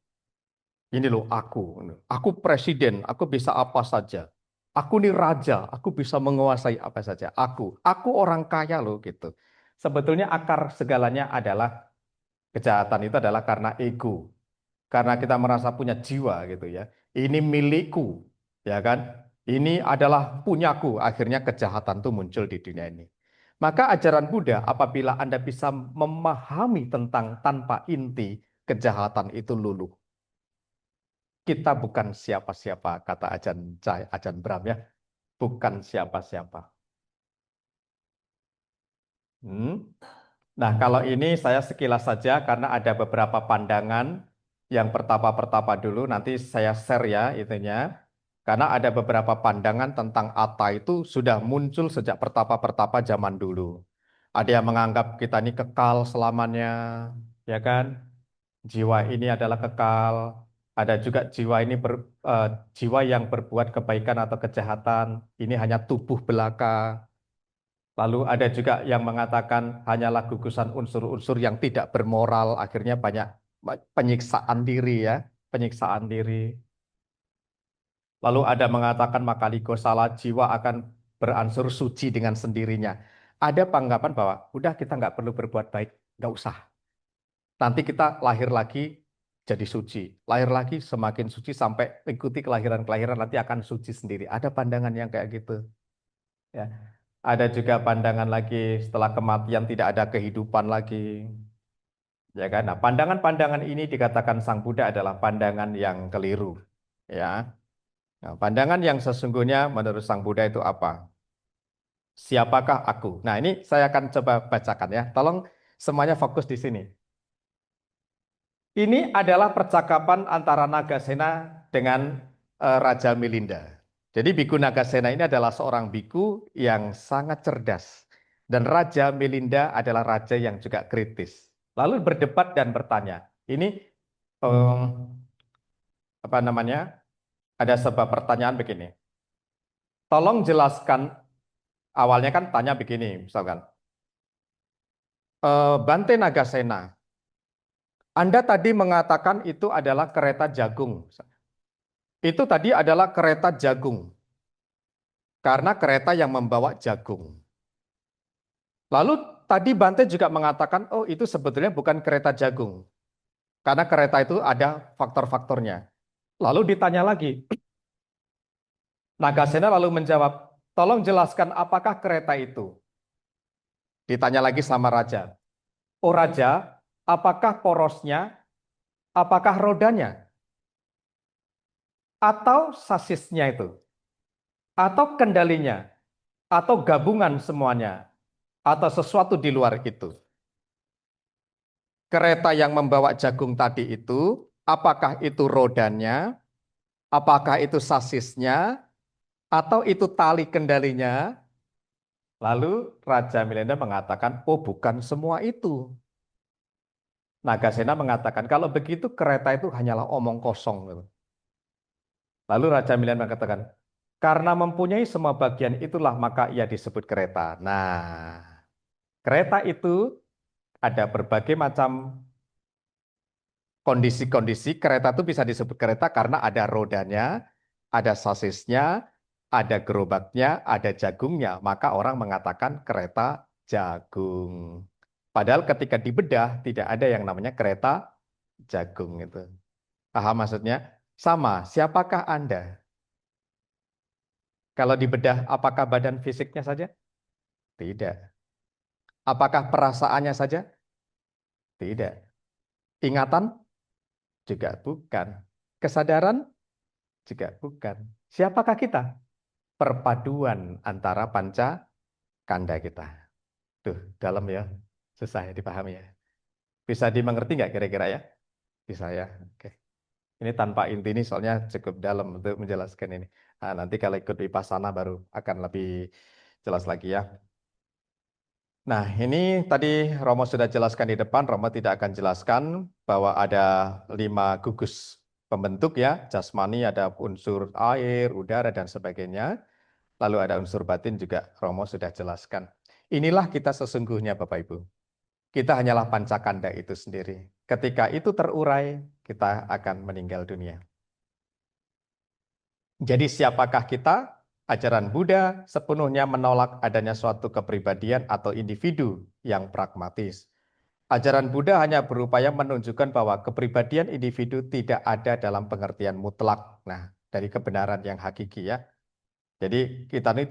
Ini loh aku presiden, aku bisa apa saja. Aku ini raja, aku bisa menguasai apa saja. Aku orang kaya loh gitu. Sebetulnya akar segalanya adalah kejahatan itu adalah karena ego. Karena kita merasa punya jiwa gitu ya. Ini milikku, ya kan? Ini adalah punyaku. Akhirnya kejahatan itu muncul di dunia ini. Maka ajaran Buddha apabila Anda bisa memahami tentang tanpa inti, kejahatan itu luluh. Kita bukan siapa-siapa, kata Ajan Brahm ya. Bukan siapa-siapa. Hmm. Nah, kalau ini saya sekilas saja karena ada beberapa pandangan. Yang pertama-pertama dulu nanti saya share ya itunya. Karena ada beberapa pandangan tentang Atta itu sudah muncul sejak pertapa-pertapa zaman dulu. Ada yang menganggap kita ini kekal selamanya, ya kan? Jiwa ini adalah kekal. Ada juga jiwa yang berbuat kebaikan atau kejahatan. Ini hanya tubuh belaka. Lalu ada juga yang mengatakan hanyalah gugusan unsur-unsur yang tidak bermoral, akhirnya banyak penyiksaan diri ya, penyiksaan diri. Lalu ada mengatakan makaliko salah jiwa akan beransur suci dengan sendirinya. Ada panggapan bahwa udah kita nggak perlu berbuat baik, nggak usah. Nanti kita lahir lagi jadi suci, lahir lagi semakin suci sampai ikuti kelahiran-kelahiran nanti akan suci sendiri. Ada pandangan yang kayak gitu. Ya. Ada juga pandangan lagi setelah kematian tidak ada kehidupan lagi. Ya kan? Nah, pandangan-pandangan ini dikatakan Sang Buddha adalah pandangan yang keliru. Ya. Nah, pandangan yang sesungguhnya menurut Sang Buddha itu apa? Siapakah aku? Nah, ini saya akan coba bacakan ya. Tolong semuanya fokus di sini. Ini adalah percakapan antara Nagasena dengan Raja Milinda. Jadi Biku Nagasena ini adalah seorang biku yang sangat cerdas. Dan Raja Milinda adalah raja yang juga kritis. Lalu berdebat dan bertanya. Ini eh, apa namanya? Ada sebuah pertanyaan begini. Tolong jelaskan, awalnya kan tanya begini, misalkan. Bante Nagasena, Anda tadi mengatakan itu adalah kereta jagung. Itu tadi adalah kereta jagung. Karena kereta yang membawa jagung. Lalu tadi Bante juga mengatakan, oh itu sebetulnya bukan kereta jagung. Karena kereta itu ada faktor-faktornya. Lalu ditanya lagi, Nagasena lalu menjawab, tolong jelaskan apakah kereta itu? Ditanya lagi sama Raja. Oh Raja, apakah porosnya, apakah rodanya, atau sasisnya itu, atau kendalinya, atau gabungan semuanya, atau sesuatu di luar itu? Kereta yang membawa jagung tadi itu, apakah itu rodanya, apakah itu sasisnya, atau itu tali kendalinya? Lalu Raja Milenda mengatakan, oh bukan semua itu. Nagasena mengatakan, kalau begitu kereta itu hanyalah omong kosong. Lalu Raja Milenda mengatakan, karena mempunyai semua bagian itulah maka ia disebut kereta. Nah, kereta itu ada berbagai macam kondisi-kondisi. Kereta itu bisa disebut kereta karena ada rodanya, ada sasisnya, ada gerobaknya, ada jagungnya. Maka orang mengatakan kereta jagung. Padahal ketika dibedah tidak ada yang namanya kereta jagung itu. Paham maksudnya? Sama, siapakah Anda? Kalau dibedah, apakah badan fisiknya saja? Tidak. Apakah perasaannya saja? Tidak. Ingatan? Juga bukan. Kesadaran? Juga bukan. Siapakah kita? Perpaduan antara panca kanda kita. Tuh, dalam ya. Susah ya dipahami ya. Bisa dimengerti nggak kira-kira ya? Bisa ya. Oke. Ini tanpa inti ini soalnya cukup dalam untuk menjelaskan ini. Nah, nanti kalau ikut vipassana baru akan lebih jelas lagi ya. Nah, ini tadi Romo sudah jelaskan di depan, Romo tidak akan jelaskan bahwa ada 5 gugus pembentuk ya, jasmani, ada unsur air, udara, dan sebagainya. Lalu ada unsur batin juga Romo sudah jelaskan. Inilah kita sesungguhnya, Bapak Ibu. Kita hanyalah pancakanda itu sendiri. Ketika itu terurai, kita akan meninggal dunia. Jadi siapakah kita? Ajaran Buddha sepenuhnya menolak adanya suatu kepribadian atau individu yang pragmatis. Ajaran Buddha hanya berupaya menunjukkan bahwa kepribadian individu tidak ada dalam pengertian mutlak. Nah, dari kebenaran yang hakiki ya. Jadi kita ini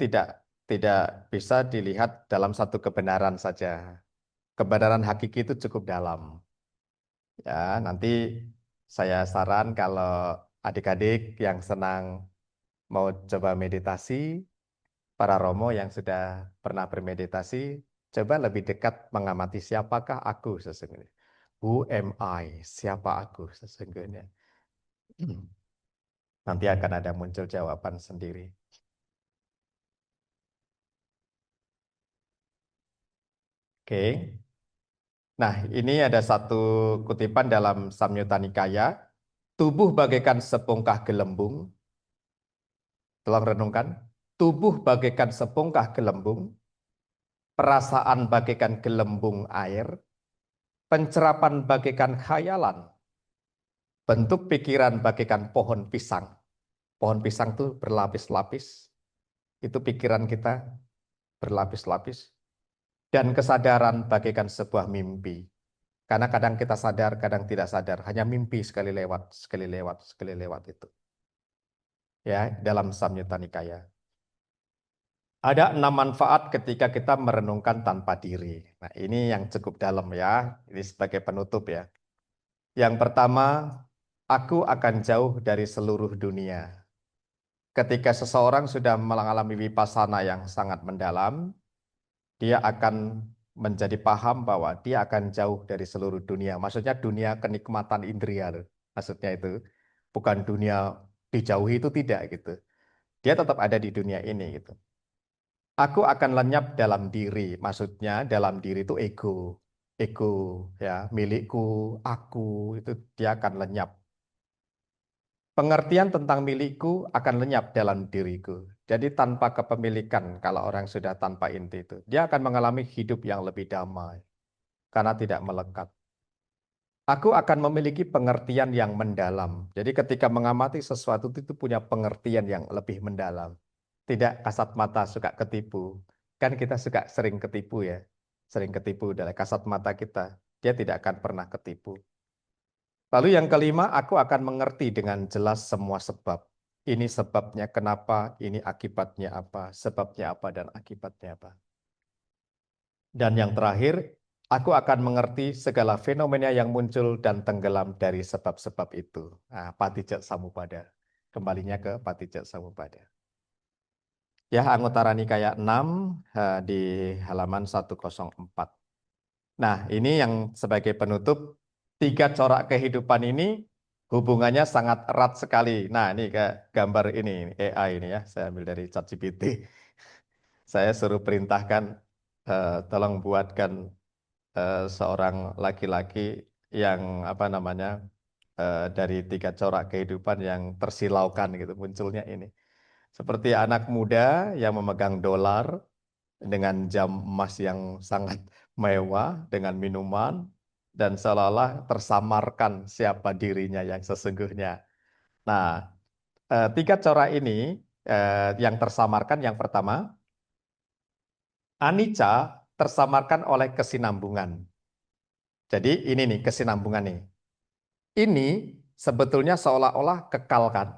tidak bisa dilihat dalam satu kebenaran saja. Kebenaran hakiki itu cukup dalam. Ya, nanti saya saran kalau adik-adik yang senang mau coba meditasi, para Romo yang sudah pernah bermeditasi, coba lebih dekat mengamati siapakah aku sesungguhnya. Who am I? Siapa aku sesungguhnya? Nanti akan ada muncul jawaban sendiri. Oke. Nah, ini ada satu kutipan dalam Samyutta Nikaya. Tubuh bagaikan sepungkah gelembung. Tolong renungkan. Tubuh bagaikan sepungkah gelembung. Perasaan bagaikan gelembung air. Pencerapan bagaikan khayalan. Bentuk pikiran bagaikan pohon pisang. Pohon pisang itu berlapis-lapis. Itu pikiran kita berlapis-lapis. Dan kesadaran bagaikan sebuah mimpi. Karena kadang kita sadar, kadang tidak sadar. Hanya mimpi sekali lewat, sekali lewat, sekali lewat itu. Ya, dalam Samyutta Nikaya. Ada 6 manfaat ketika kita merenungkan tanpa diri. Nah, ini yang cukup dalam ya. Ini sebagai penutup ya. Yang pertama, aku akan jauh dari seluruh dunia. Ketika seseorang sudah mengalami vipassana yang sangat mendalam, dia akan menjadi paham bahwa dia akan jauh dari seluruh dunia. Maksudnya dunia kenikmatan indria loh. Maksudnya itu bukan dunia dijauhi itu tidak gitu. Dia tetap ada di dunia ini gitu. Aku akan lenyap dalam diri. Maksudnya dalam diri itu ego. Ego ya, milikku, aku itu dia akan lenyap. Pengertian tentang milikku akan lenyap dalam diriku. Jadi tanpa kepemilikan, kalau orang sudah tanpa inti itu, dia akan mengalami hidup yang lebih damai karena tidak melekat. Aku akan memiliki pengertian yang mendalam. Jadi ketika mengamati sesuatu itu punya pengertian yang lebih mendalam. Tidak kasat mata suka ketipu. Kan kita suka sering ketipu ya. Sering ketipu dari kasat mata kita. Dia tidak akan pernah ketipu. Lalu yang kelima, aku akan mengerti dengan jelas semua sebab. Ini sebabnya kenapa, ini akibatnya apa, sebabnya apa, dan akibatnya apa. Dan yang terakhir, aku akan mengerti segala fenomena yang muncul dan tenggelam dari sebab-sebab itu. Nah, Patijak Samuppada. Kembalinya ke Patijak Samuppada. Ya, Anguttara Nikaya 6 di halaman 104. Nah, ini yang sebagai penutup, 3 corak kehidupan ini hubungannya sangat erat sekali. Nah, ini kayak gambar ini, AI ini ya, saya ambil dari ChatGPT. Saya suruh perintahkan, tolong buatkan seorang laki-laki yang apa namanya, dari 3 corak kehidupan yang tersilaukan gitu, munculnya ini. Seperti anak muda yang memegang dolar, dengan jam emas yang sangat mewah, dengan minuman, dan seolah-olah tersamarkan siapa dirinya yang sesungguhnya. Nah, 3 corak ini yang tersamarkan, yang pertama, anicca tersamarkan oleh kesinambungan. Jadi ini nih kesinambungan nih. Ini sebetulnya seolah-olah kekal kan?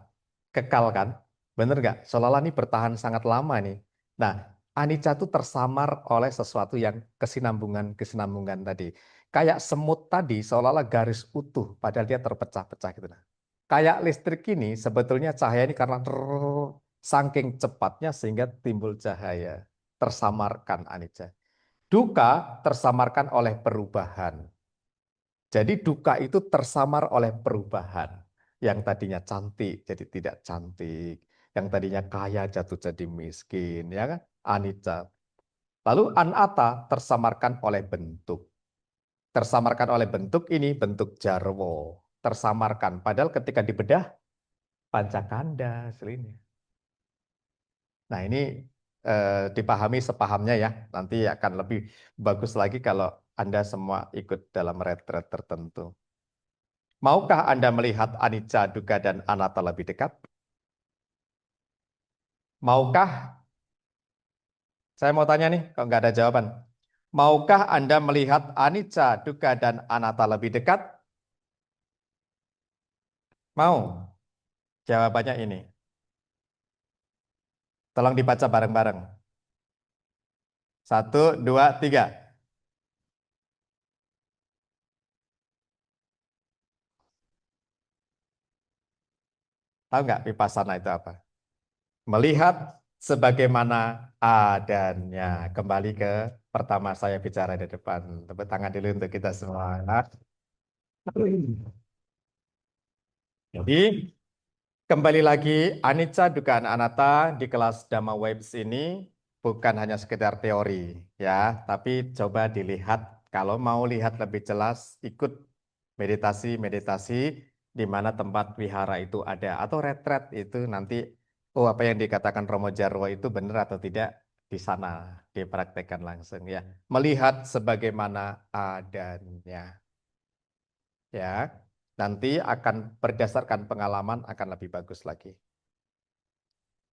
Kekal kan? Bener nggak? Seolah-olah ini bertahan sangat lama nih. Nah, anicca itu tersamar oleh sesuatu yang kesinambungan tadi. Kayak semut tadi seolah-olah garis utuh, padahal dia terpecah-pecah gitu. Nah, kayak listrik ini sebetulnya cahaya ini karena saking cepatnya sehingga timbul cahaya. Tersamarkan anicca. Duka tersamarkan oleh perubahan. Jadi duka itu tersamar oleh perubahan. Yang tadinya cantik jadi tidak cantik. Yang tadinya kaya jatuh jadi miskin. Ya kan? Anicca. Lalu anatta tersamarkan oleh bentuk. Tersamarkan oleh bentuk ini bentuk jarwo. Tersamarkan. Padahal ketika dibedah, pancakanda aslinya. Nah ini dipahami sepahamnya ya. Nanti akan lebih bagus lagi kalau Anda semua ikut dalam retret tertentu. Maukah Anda melihat anicca, dukkha, dan anatta lebih dekat? Maukah, saya mau tanya nih, kalau nggak ada jawaban. Maukah Anda melihat anicca, dukkha, dan anatta lebih dekat? Mau? Jawabannya ini. Tolong dibaca bareng-bareng. 1, 2, 3. Tahu nggak vipassana itu apa? Melihat sebagaimana adanya. Kembali ke pertama saya bicara di depan. Tepuk tangan dulu untuk kita semua. Jadi, kembali lagi, anicca, dukkha, anatta di kelas Dhamma Vibes ini bukan hanya sekedar teori, ya, tapi coba dilihat. Kalau mau lihat lebih jelas, ikut meditasi-meditasi di mana tempat wihara itu ada, atau retret itu nanti, oh apa yang dikatakan Romo Jarwo itu benar atau tidak, di sana dipraktekkan langsung, ya. Melihat sebagaimana adanya, ya. Nanti akan berdasarkan pengalaman akan lebih bagus lagi.